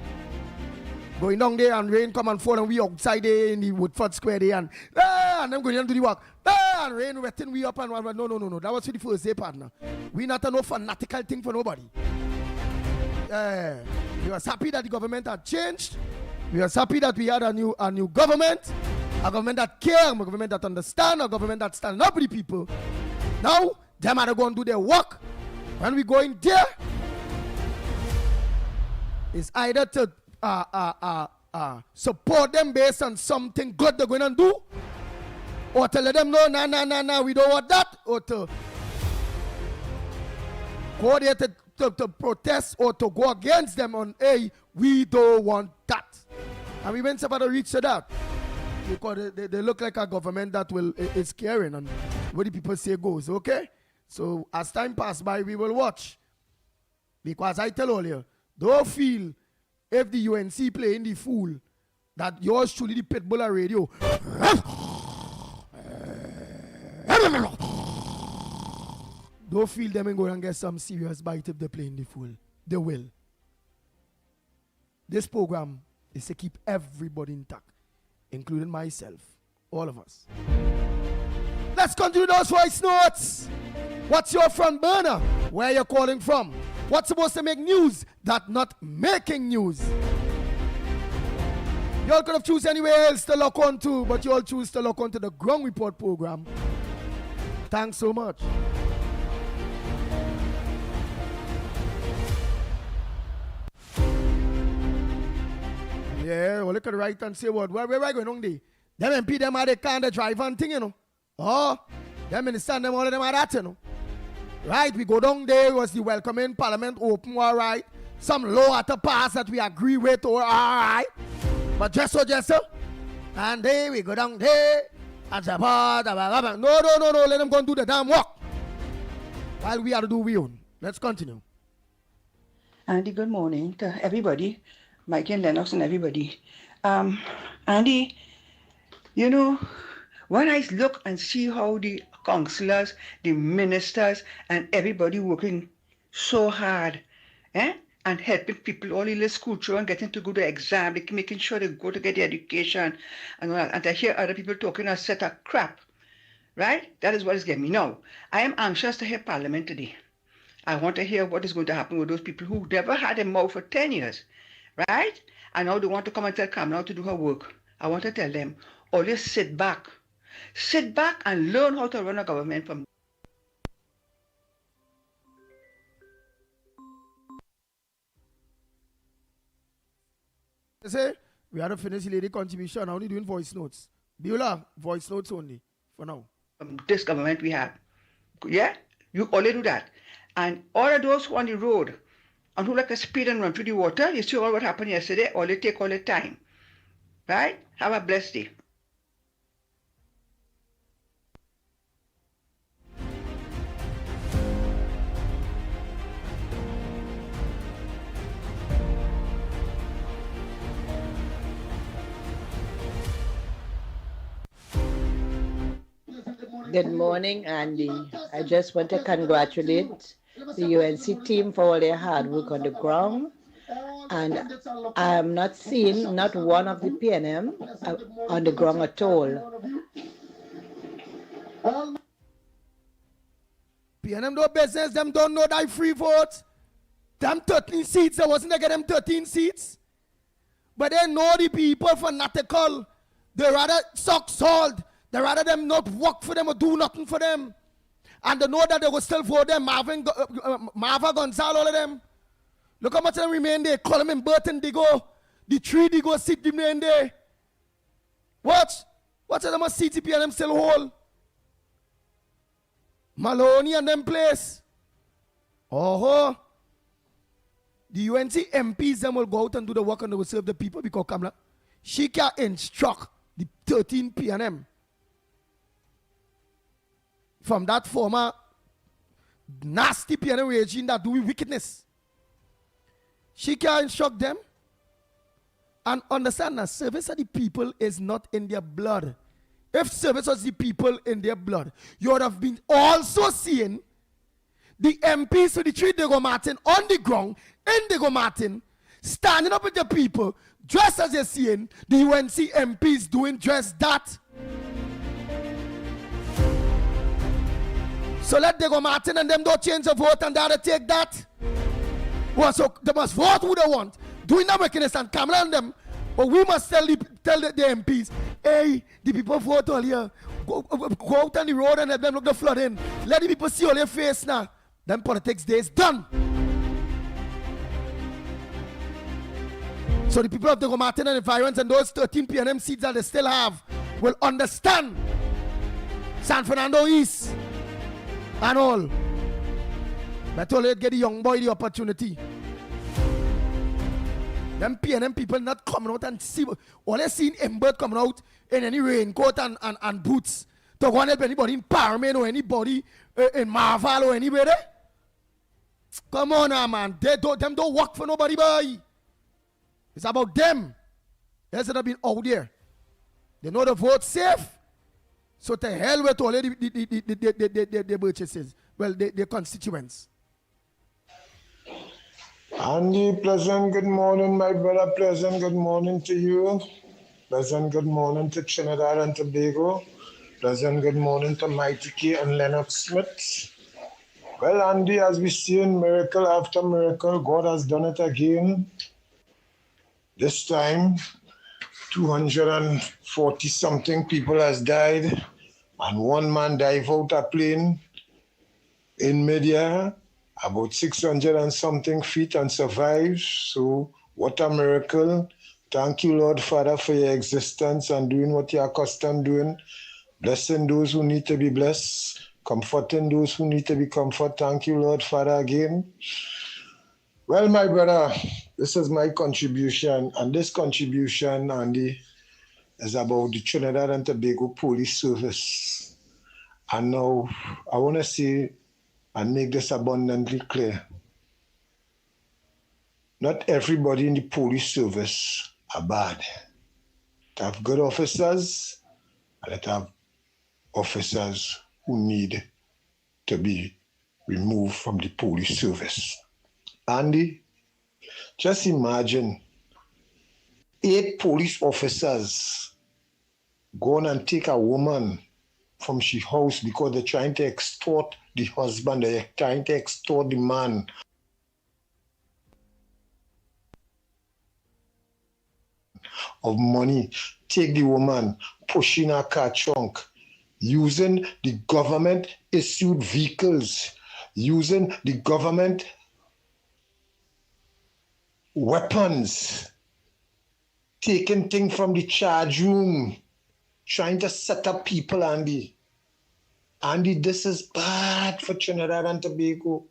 E: Going down there and rain come and fall and we outside there in the Woodford Square there and them going to do the work. And rain wetting we up and no. That was for the first day, partner. We not a no fanatical thing for nobody. We was happy that the government had changed. We was happy that we had a new government. A government that cares, a government that understands, a government that stands up with the people. Now, them are going to do their work. When we go in there, it's either to support them based on something good they're going to do, or to let them know, nah, we don't want that, or to go there to protest or to go against them on, hey, we don't want that. And we went about to reach to that. Because they look like a government that is caring and what the people say goes, okay? So as time passes by, we will watch. Because I tell all you, don't feel if the UNC playing the fool that yours truly the pitbull radio. Don't feel them and go and get some serious bite if they're playing the fool. They will. This program is to keep everybody intact, including myself, all of us. Let's continue those voice notes. What's your front burner? Where you're calling from? What's supposed to make news that not making news? Y'all could have choose anywhere else to lock on to, but you all choose to lock on to the Ground Report program. Thanks so much. Yeah. or look at the right and say, what? Where I going on there? Them MP, them are the kind of drive and thing, you know. Oh, them minister, them all of them are that, you know. Right, we go down there, was the welcoming parliament open, all right. Some law at the pass that we agree with, all right. But just so. And then we go down there. And say, no, let them go and do the damn work. While we are to do we own. Let's continue.
S: Andy, good morning to everybody. Mickie and Lennox and everybody. Andy, you know, when I look and see how the councillors, the ministers, and everybody working so hard, and helping people, all the school children getting to go to exam, making sure they go to get the education, and all that. And I hear other people talking a set of crap, right? That is what is getting me. Now, I am anxious to hear Parliament today. I want to hear what is going to happen with those people who never had a mouth for 10 years, right? And now they want to come and tell Kamala to do her work. I want to tell them, always sit back and learn how to run a government from.
E: Say, we have to finish the lady contribution. I'm only doing voice notes. Beulah, voice notes only for now.
S: This government we have. Yeah? You only do that. And all of those who on the road and who like to speed and run through the water, you see all what happened yesterday, all they take all the time. Right? Have a blessed day.
T: Good morning, Andy. I just want to congratulate the UNC team for all their hard work on the ground. And I'm not seeing not one of the PNM on the ground at all.
E: PNM no business, them don't know that free vote. Them 13 seats, they wasn't to get them 13 seats. But they know the people fanatical. They rather suck salt. They rather them not work for them or do nothing for them. And they know that they will still vote them, Marva Gonzalo, all of them. Look how much of them remain there. Colum and Burton, they go. The three, they go sit remain there. Watch how them CTP and them still hold. Maloney and them place. Oh, the UNC MPs them will go out and do the work and they will serve the people because Kamala, she can instruct the 13 PNM. From that former nasty PNM regime that do wickedness. She can instruct them and understand that service of the people is not in their blood. If service was the people in their blood, you would have been also seeing the MPs with the three Diego Martin on the ground, in Diego Martin, standing up with the people, dressed as you're seeing the UNC MPs doing just that. So let Diego Martin and them don't change the vote and they have to take that. Well, so they must vote who they want. Doing that wickedness and Kamala and them. But we must tell the MPs, hey, the people vote all here. Go out on the road and let them look the flood in. Let the people see all your face now. Then politics day is done. So the people of Diego Martin and environs and those 13 PNM seats that they still have will understand San Fernando East and all. But only get the young boy the opportunity. Them PNM people not coming out and see. All they seen Embert coming out in any raincoat and boots to go and help anybody in Parliament or anybody in Marval or anywhere there. Come on now, man. Them don't work for nobody, boy. It's about them. They should have been out there. They know the vote safe. So to hell with all the purchases. Well, the constituents.
U: Andy, pleasant good morning, my brother. Pleasant good morning to you. Pleasant good morning to Trinidad and Tobago. Pleasant good morning to Mickie and Lennox Smith. Well, Andy, as we see in miracle after miracle, God has done it again. This time, 240-something people has died, and one man dive out a plane in midair, about 600 and something feet and survives. So what a miracle. Thank you, Lord Father, for your existence and doing what you're accustomed doing. Blessing those who need to be blessed. Comforting those who need to be comforted. Thank you, Lord Father, again. Well, my brother, this is my contribution. And this contribution, Andy, is about the Trinidad and Tobago Police Service. And now I want to say and make this abundantly clear. Not everybody in the police service are bad. They have good officers, and they have officers who need to be removed from the police service. Andy, just imagine 8 police officers go and take a woman from she house because they're trying to extort the husband, they're trying to extort the man. Of money, take the woman, push in her car trunk, using the government issued vehicles, using the government weapons, taking things from the charge room, trying to set up people, Andy. Andy, this is bad for Trinidad and Tobago.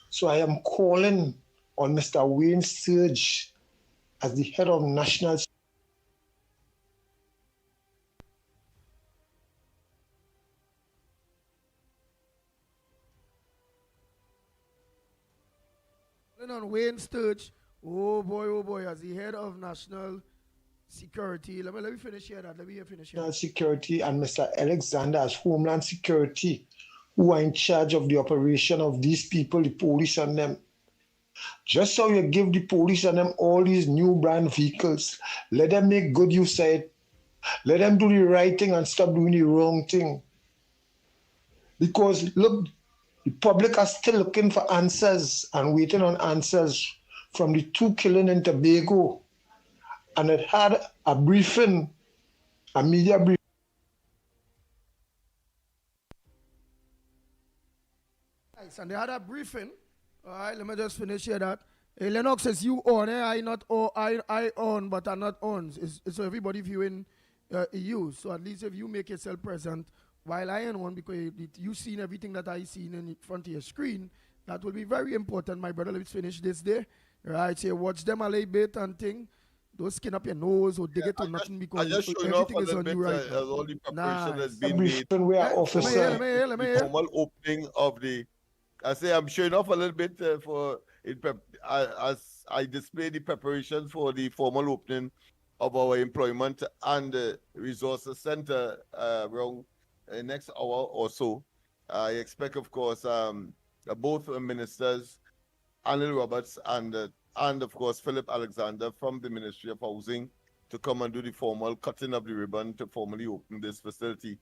U: So I am calling on Mr. Wayne Surge as the head of national.
E: On Wayne Sturge, oh boy, as the head of national security. Let me finish here. Let me finish here.
U: National Security and Mr. Alexander as Homeland Security, who are in charge of the operation of these people, the police and them. Just so you give the police and them all these new brand vehicles, let them make good use of it. Let them do the right thing and stop doing the wrong thing. Because look, the public are still looking for answers and waiting on answers from the 2 killing in Tobago. And it had a briefing, a media briefing.
E: Nice, and they had a briefing. All right, let me just finish here that. Hey, Lennox says you on, I not on, I on, but I'm not on. So everybody viewing you. So at least if you make yourself present while I am on, because you seen everything that I seen in front of your screen, that will be very important, my brother. Let's finish this day. Right, so watch them a little bit and thing. Don't skin up your nose or dig it or nothing because everything is on you right now.
C: All the preparation has been
U: made.
E: Let me hear.
C: Formal opening of the. I say I'm showing off a little bit as I display the preparations for the formal opening of our employment and resources center around next hour or so. I expect, of course, both ministers, Anil Roberts and of course Philip Alexander from the Ministry of Housing to come and do the formal cutting of the ribbon to formally open this facility.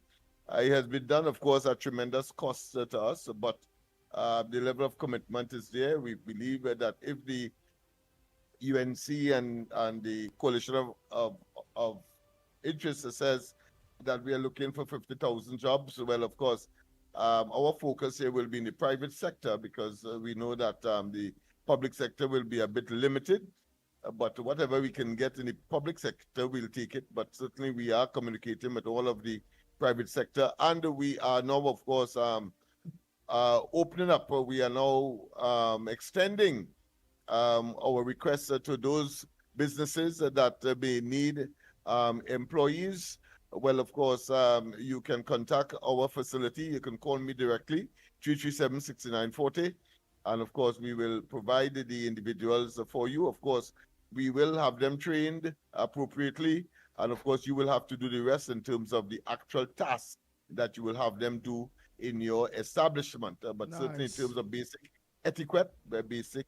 C: It has been done, of course, at tremendous cost to us, but the level of commitment is there. We believe that if the UNC and the coalition of interest says that we are looking for 50,000 jobs, well, of course, our focus here will be in the private sector because we know that the public sector will be a bit limited, but whatever we can get in the public sector, we'll take it. But certainly we are communicating with all of the private sector, and we are now, of course, opening up. We are now extending our requests to those businesses that may need employees. Well, of course, you can contact our facility. You can call me directly, 337-6940. And of course, we will provide the individuals for you. Of course, we will have them trained appropriately. And of course, you will have to do the rest in terms of the actual task that you will have them do in your establishment. But certainly in terms of basic etiquette, basic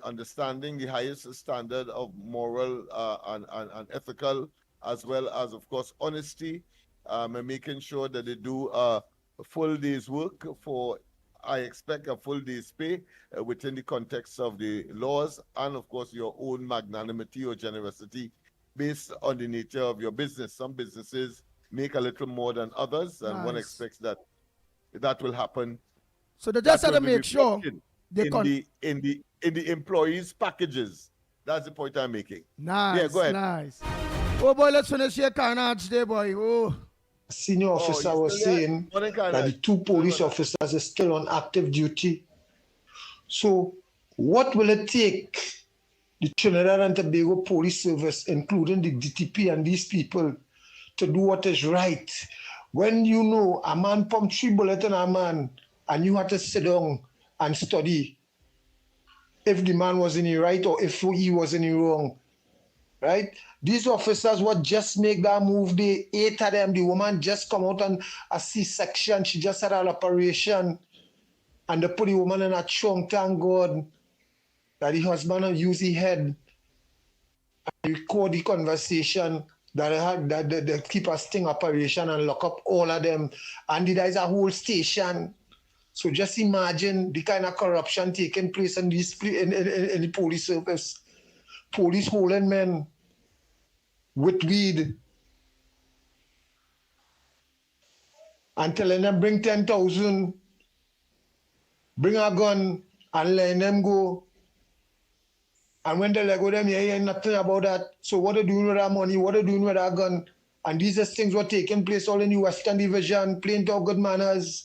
C: understanding the highest standard of moral and ethical, as well as, of course, honesty, and making sure that they do a full day's work for, I expect, a full day's pay within the context of the laws and, of course, your own magnanimity or generosity based on the nature of your business. Some businesses make a little more than others, and one expects that that will happen.
E: So they just have to make sure
C: in the employees' packages That's the point I'm making.
E: Nice,
C: Yeah, go ahead.
E: nice. Oh boy, let's finish here carnage there, boy. Oh.
U: Senior officer was saying that the 2 police officers are still on active duty. So what will it take the Trinidad and Tobago Police Service, including the DTP and these people, to do what is right? When you know a man pumped 3 bullets in a man and you had to sit down and study if the man was in the right or if he was in the wrong, right? These officers would just make that move. The 8 of them, the woman just come out on a C-section. She just had an operation. And they put the woman in a trunk, thank God, that the husband used his head and record the conversation that they had, that they keep a sting operation and lock up all of them. And there is a whole station. So just imagine the kind of corruption taking place in the police service. Police holding men with weed and telling them bring 10,000, bring a gun and letting them go. And when they let go them, you hear nothing about that. So what are they doing with that money? What are they doing with that gun? And these things were taking place all in the Western Division, playing to our good manners.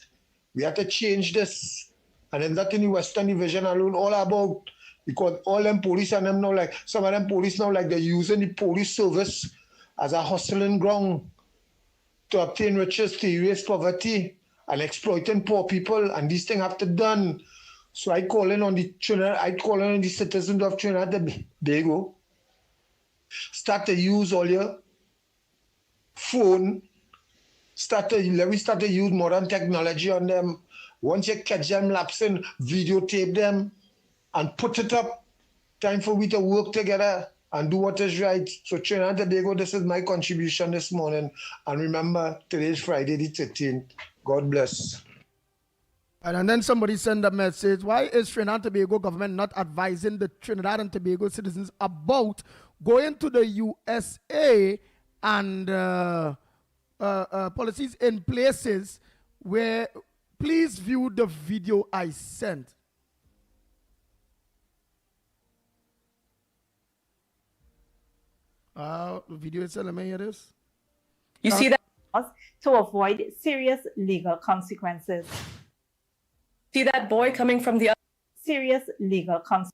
U: We have to change this. And then that in the Western Division alone, all about, because all them police and them now, like, some of them police now, like they're using the police service as a hustling ground to obtain riches, to erase poverty and exploiting poor people. And these things have to be done. So I call in on the citizens of Trinidad and Tobago. Start to use all your phone. Let me start to use modern technology on them. Once you catch them lapsing, videotape them and put it up. Time for we to work together and do what is right. So Trinidad and Tobago, this is my contribution this morning. And remember, today is Friday the 13th. God bless.
E: And then somebody sent a message, why is Trinidad and Tobago government not advising the Trinidad and Tobago citizens about going to the USA and policies in places where, please view the video I sent. The video itself, let me hear this.
J: You see that to avoid serious legal consequences. See that boy coming from the serious legal consequences.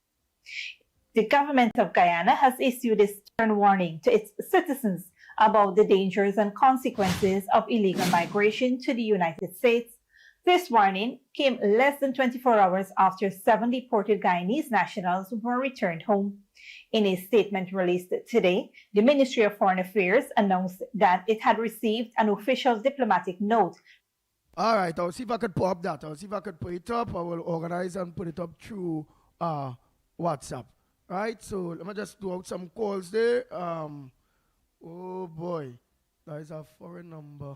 J: The government of Guyana has issued a stern warning to its citizens about the dangers and consequences of illegal migration to the United States. This warning came less than 24 hours after 7 deported Guyanese nationals were returned home. In a statement released today, the Ministry of Foreign Affairs announced that it had received an official diplomatic note.
E: All right, I'll see if I could pull up that. I'll see if I could put it up. I will organize and put it up through WhatsApp. Right, so let me just do out some calls there. Oh boy, that is a foreign number.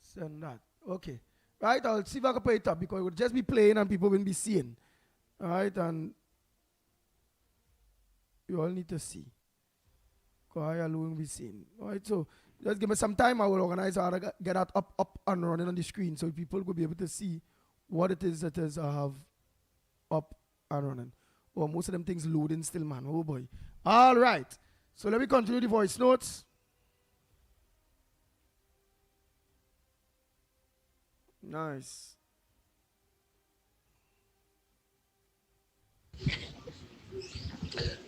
E: Send that. Okay. Right, I'll see if I can put it up because it would just be playing and people wouldn't be seeing. All right, and you all need to see. Because I alone will be seeing. All right, so just give me some time. I will organize how to get that up and running on the screen so people will be able to see what it is I have up and running. Oh, most of them things loading still, man. Oh boy. All right. So let me continue the voice notes. Nice.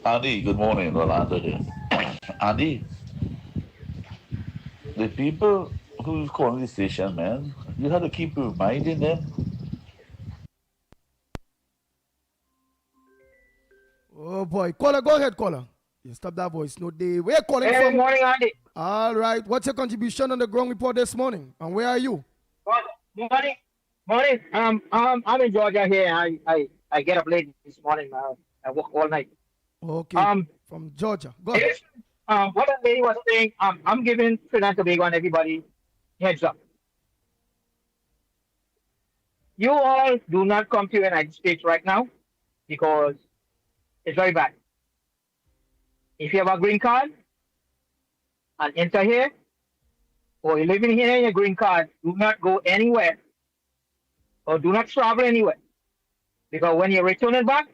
V: Andy, good morning, Rolando here. Andy, the people who's calling the station, man, you have to keep reminding them.
E: Oh boy. Caller, go ahead, caller. You stop that voice. No day. Where are you calling from?
W: Good morning, Andy.
E: All right. What's your contribution on the ground report this morning? And where are you?
W: Morning. I'm in Georgia here. I get up late this morning. I work all night.
E: Okay. From Georgia. Go ahead.
W: What the lady was saying, I'm giving Trinidad and Tobago and everybody heads up. You all do not come to the United States right now because it's very bad. If you have a green card and enter here, or you're living here in your green card, do not go anywhere or do not travel anywhere. Because when you're returning back,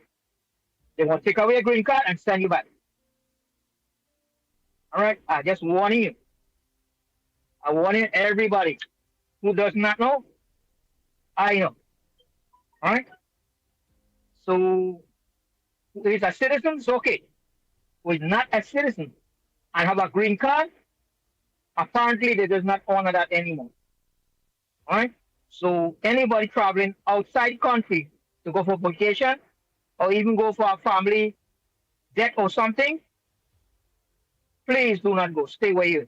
W: They want to take away your green card and send you back. All right, I just warning you. I warning everybody who does not know. I know. All right. So, if it's a citizen, it's okay. Who is not a citizen and have a green card, apparently they does not honor that anymore. All right. So anybody traveling outside country to go for vacation or even go for a family death or something, please do not go. Stay where you are.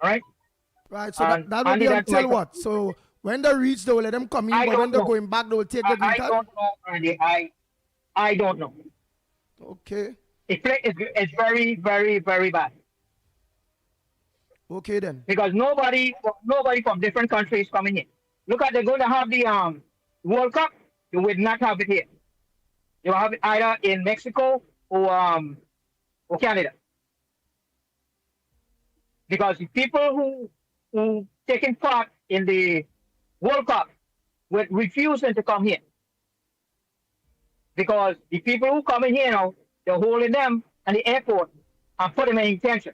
W: All right.
E: Right. So that will be until what? So when they reach, they will let them come in, but when they're going back, they will take the green card?
W: I don't know, Andy. I don't know.
E: Okay.
W: It's very, very, very bad.
E: Okay then.
W: Because nobody from different countries coming in. Look at, they're going to have the World Cup. You would not have it here. You will have it either in Mexico or Canada. Because the people who taking part in the World Cup were refusing to come here. Because the people who come in here now, they're holding them at the airport and put them in detention.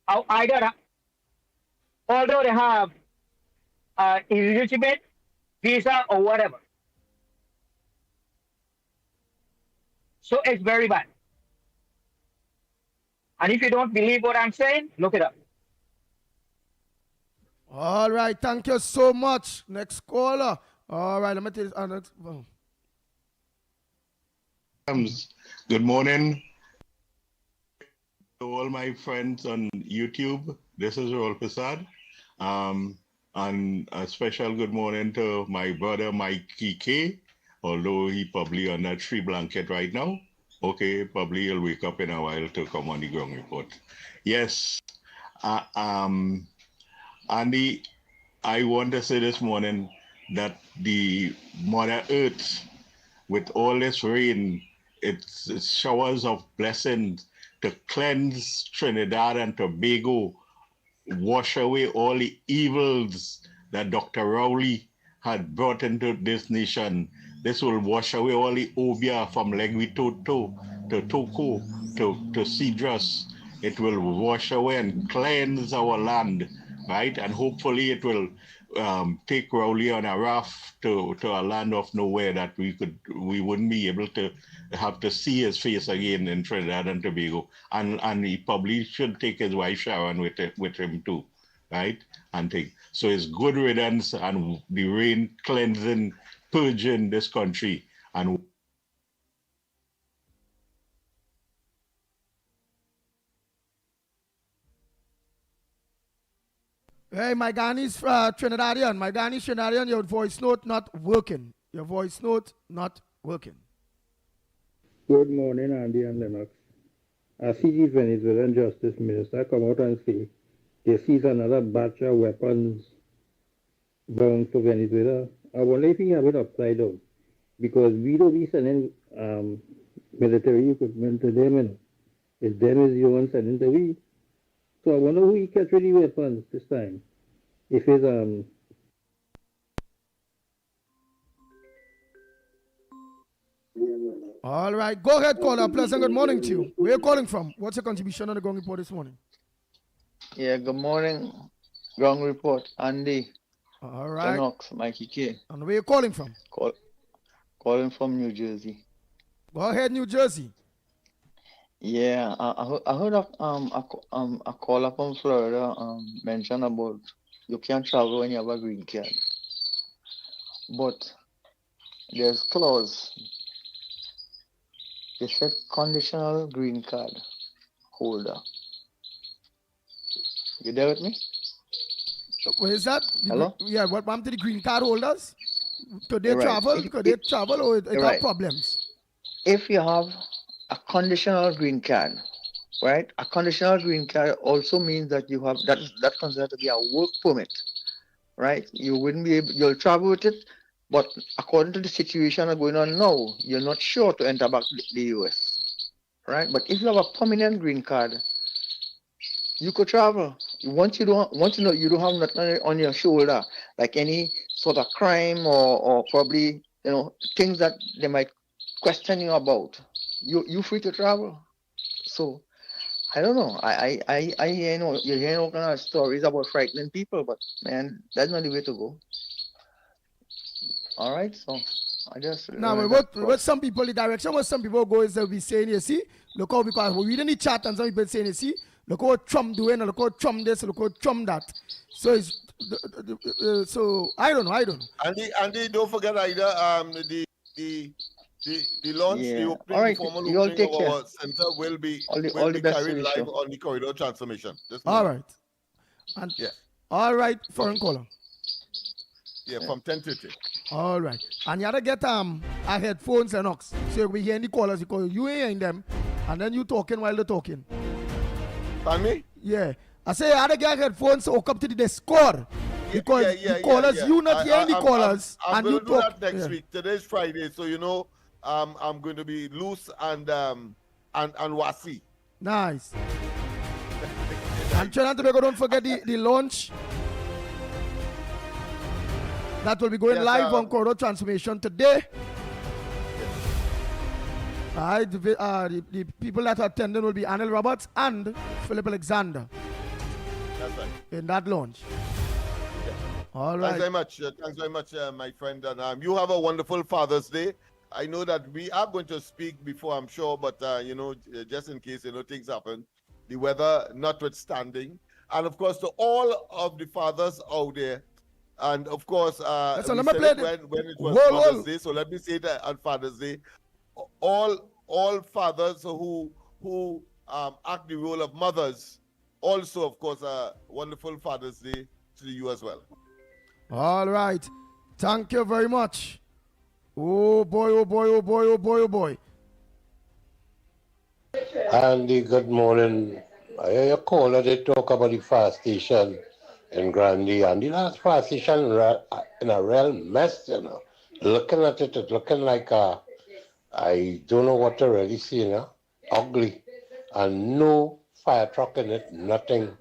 W: Either although they have illegitimate visa or whatever. So it's very bad. And if you don't believe what I'm saying, look it up.
E: All right, thank you so much. Next caller. All right, let me tell you. Next,
D: Good morning to all my friends on YouTube. This is Raul Prasad. And a special good morning to my brother Mickie K, although he probably on that tree blanket right now. Okay, probably he'll wake up in a while to come on the ground report. Yes, Andy, I want to say this morning that the Mother Earth, with all this rain, it's showers of blessings to cleanse Trinidad and Tobago, wash away all the evils that Dr. Rowley had brought into this nation. This will wash away all the obia from Leguitoto to Toko to Cedrus. It will wash away and cleanse our land, right? And hopefully it will take Rowley on a raft to a land of nowhere that we wouldn't be able to have to see his face again in Trinidad and Tobago. And he probably should take his wife Sharon with him too, right? And take. So it's good riddance and the rain cleansing, purging this country. And
E: hey, my Ghanai's Trinidadian. My Ghanai's Trinidadian, your voice note not working. Your voice note not working.
F: Good morning, Andy and Lennox. I see the Venezuelan Justice Minister come out and say they seize another batch of weapons bound for Venezuela. I wonder if he have it upside down, because we don't be sending military equipment to them, and it's them is the one sending to we. So I wonder who he catch with the weapons this time. If it's
E: All right, go ahead, caller. Pleasant good morning to you. Where are you calling from? What's your contribution on the ground report this morning?
G: Yeah, good morning, ground report. Andy.
E: All right.
G: Lennox, Mickie K.
E: And where are you calling from?
G: Calling from New Jersey.
E: Go ahead, New Jersey.
G: Yeah, I heard a caller from Florida mention about you can't travel when you have a green card. But there's clause. They said conditional green card holder. You there with me?
E: Where is that?
G: Hello?
E: Yeah, what happened to the green card holders? Could they
G: Right.
E: travel? Could they travel or it
G: Right.
E: have problems?
G: If you have a conditional green card, right? A conditional green card also means that you have that's considered to be a work permit, right? You wouldn't be able, you'll travel with it, but according to the situation that's going on now, you're not sure to enter back the US, right? But if you have a permanent green card, you could travel. Once you know you don't have nothing on your shoulder, like any sort of crime or probably things that they might question you about, you free to travel. So I don't know. I hear you hear all kind of stories about frightening people, but man, that's not the way to go. All right, so I just
E: now what some people, the direction what some people go is they'll be saying, you see, look how, because we read in the chat and some people saying, you see, look how Trump doing, and look how Trump this, look how Trump that. So it's so I don't know.
C: And don't forget either the launch, the
G: Yeah.
C: opening,
G: All right,
C: the formal
G: you all
C: opening
G: take
C: of
G: care.
C: our center will be
G: All the best to
C: carried
G: you,
C: live
G: sure.
C: on the corridor transformation.
E: All right. And
C: yes.
E: All right, foreign caller.
C: Yeah, from 10:30.
E: All right. And you gotta get our headphones, Lennox. So we hear the callers because you ain't hearing them, and then you talking while they're talking.
C: Pardon me?
E: Yeah. I say you gotta get headphones to hook up to the Discord. Because the callers, you not hearing the callers,
C: I'm
E: and you
C: going to do
E: talk.
C: that next week. Today's Friday, so you know, I'm going to be loose and wasi.
E: Nice. And Trinidad and Tobago, don't forget the launch. That will be going live on Corridor Transformation today. The people that are attending will be Anil Roberts and Philip Alexander.
C: That's right.
E: In that launch.
C: Yeah.
E: All right.
C: Thanks very much, my friend. And you have a wonderful Father's Day. I know that we are going to speak before, I'm sure, but just in case things happen, the weather notwithstanding, and of course to all of the fathers out there, and of course, we said it when it was Father's Day. So let me say that on Father's Day, all fathers who act the role of mothers, also of course a wonderful Father's Day to you as well.
E: All right, thank you very much. Oh boy, oh boy, oh boy, oh boy, oh boy.
A: Andy, good morning. I hear your caller, they talk about the fire station in Grandy, and the last fire station in a real mess, you know. Looking at it, it's looking like I don't know what to really see, you know. Ugly. And no fire truck in it, nothing.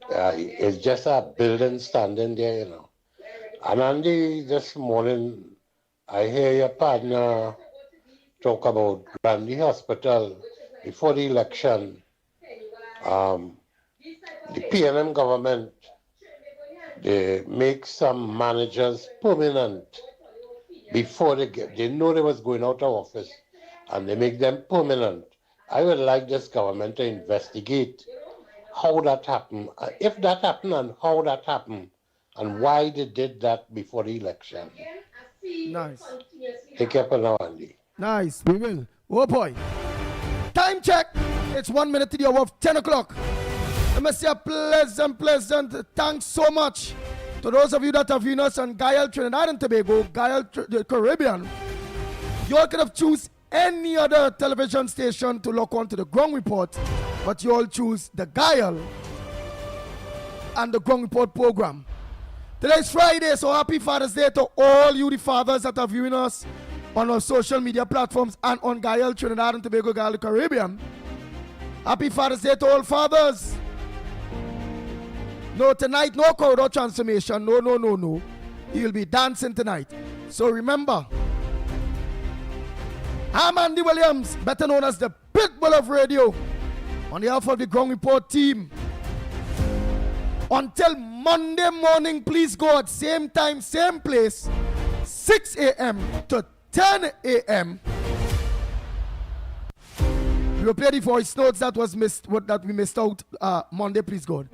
A: It's just a building standing there, you know. And Andy, this morning, I hear your partner talk about Grandy Hospital before the election. The PNM government, they make some managers permanent before they know they was going out of office, and they make them permanent. I would like this government to investigate how that happened, if that happened, and how that happened, and why they did that before the election.
E: Nice.
A: Take care for now, Andy.
E: Nice, we will. Oh boy. Time check. It's 1 minute to the hour of 10 o'clock. Let me say a pleasant thanks so much to those of you that have viewed us on Guyal, Trinidad and Tobago, the Caribbean. You all could have choose any other television station to lock on to the Ground Report, but you all choose the Guyal and the Ground Report program. Today's Friday, so happy Father's Day to all you the fathers that are viewing us on our social media platforms and on Guyal, Trinidad and Tobago, Guyal, the Caribbean. Happy Father's Day to all fathers. No, tonight, no corridor transformation. No. You'll be dancing tonight. So remember, I'm Andy Williams, better known as the Pitbull of Radio, on behalf of the Ground Report team. Until Monday morning, please go at same time, same place, 6 a.m. to 10 a.m. We will play the voice notes that we missed out Monday, please God.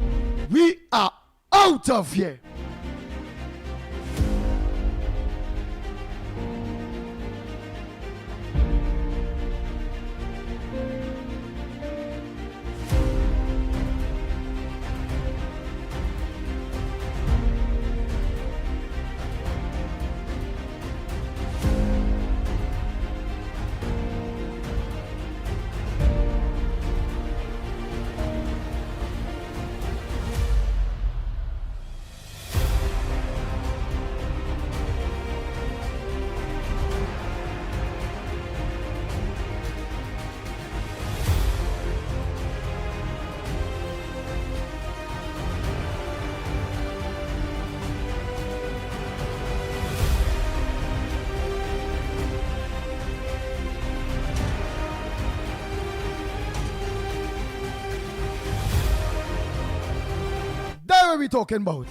E: We are out of here. we talking about?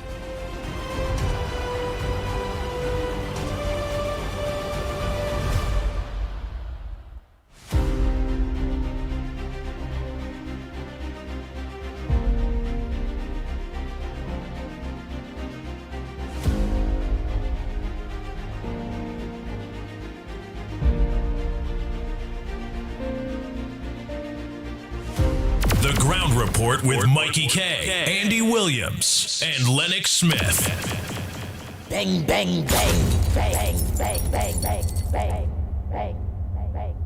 B: The Ground Report with Mikey K, Andy Williams, and Lennox Smith.
H: Bang, bang, bang, bang, bang, bang, bang, bang, bang, bang.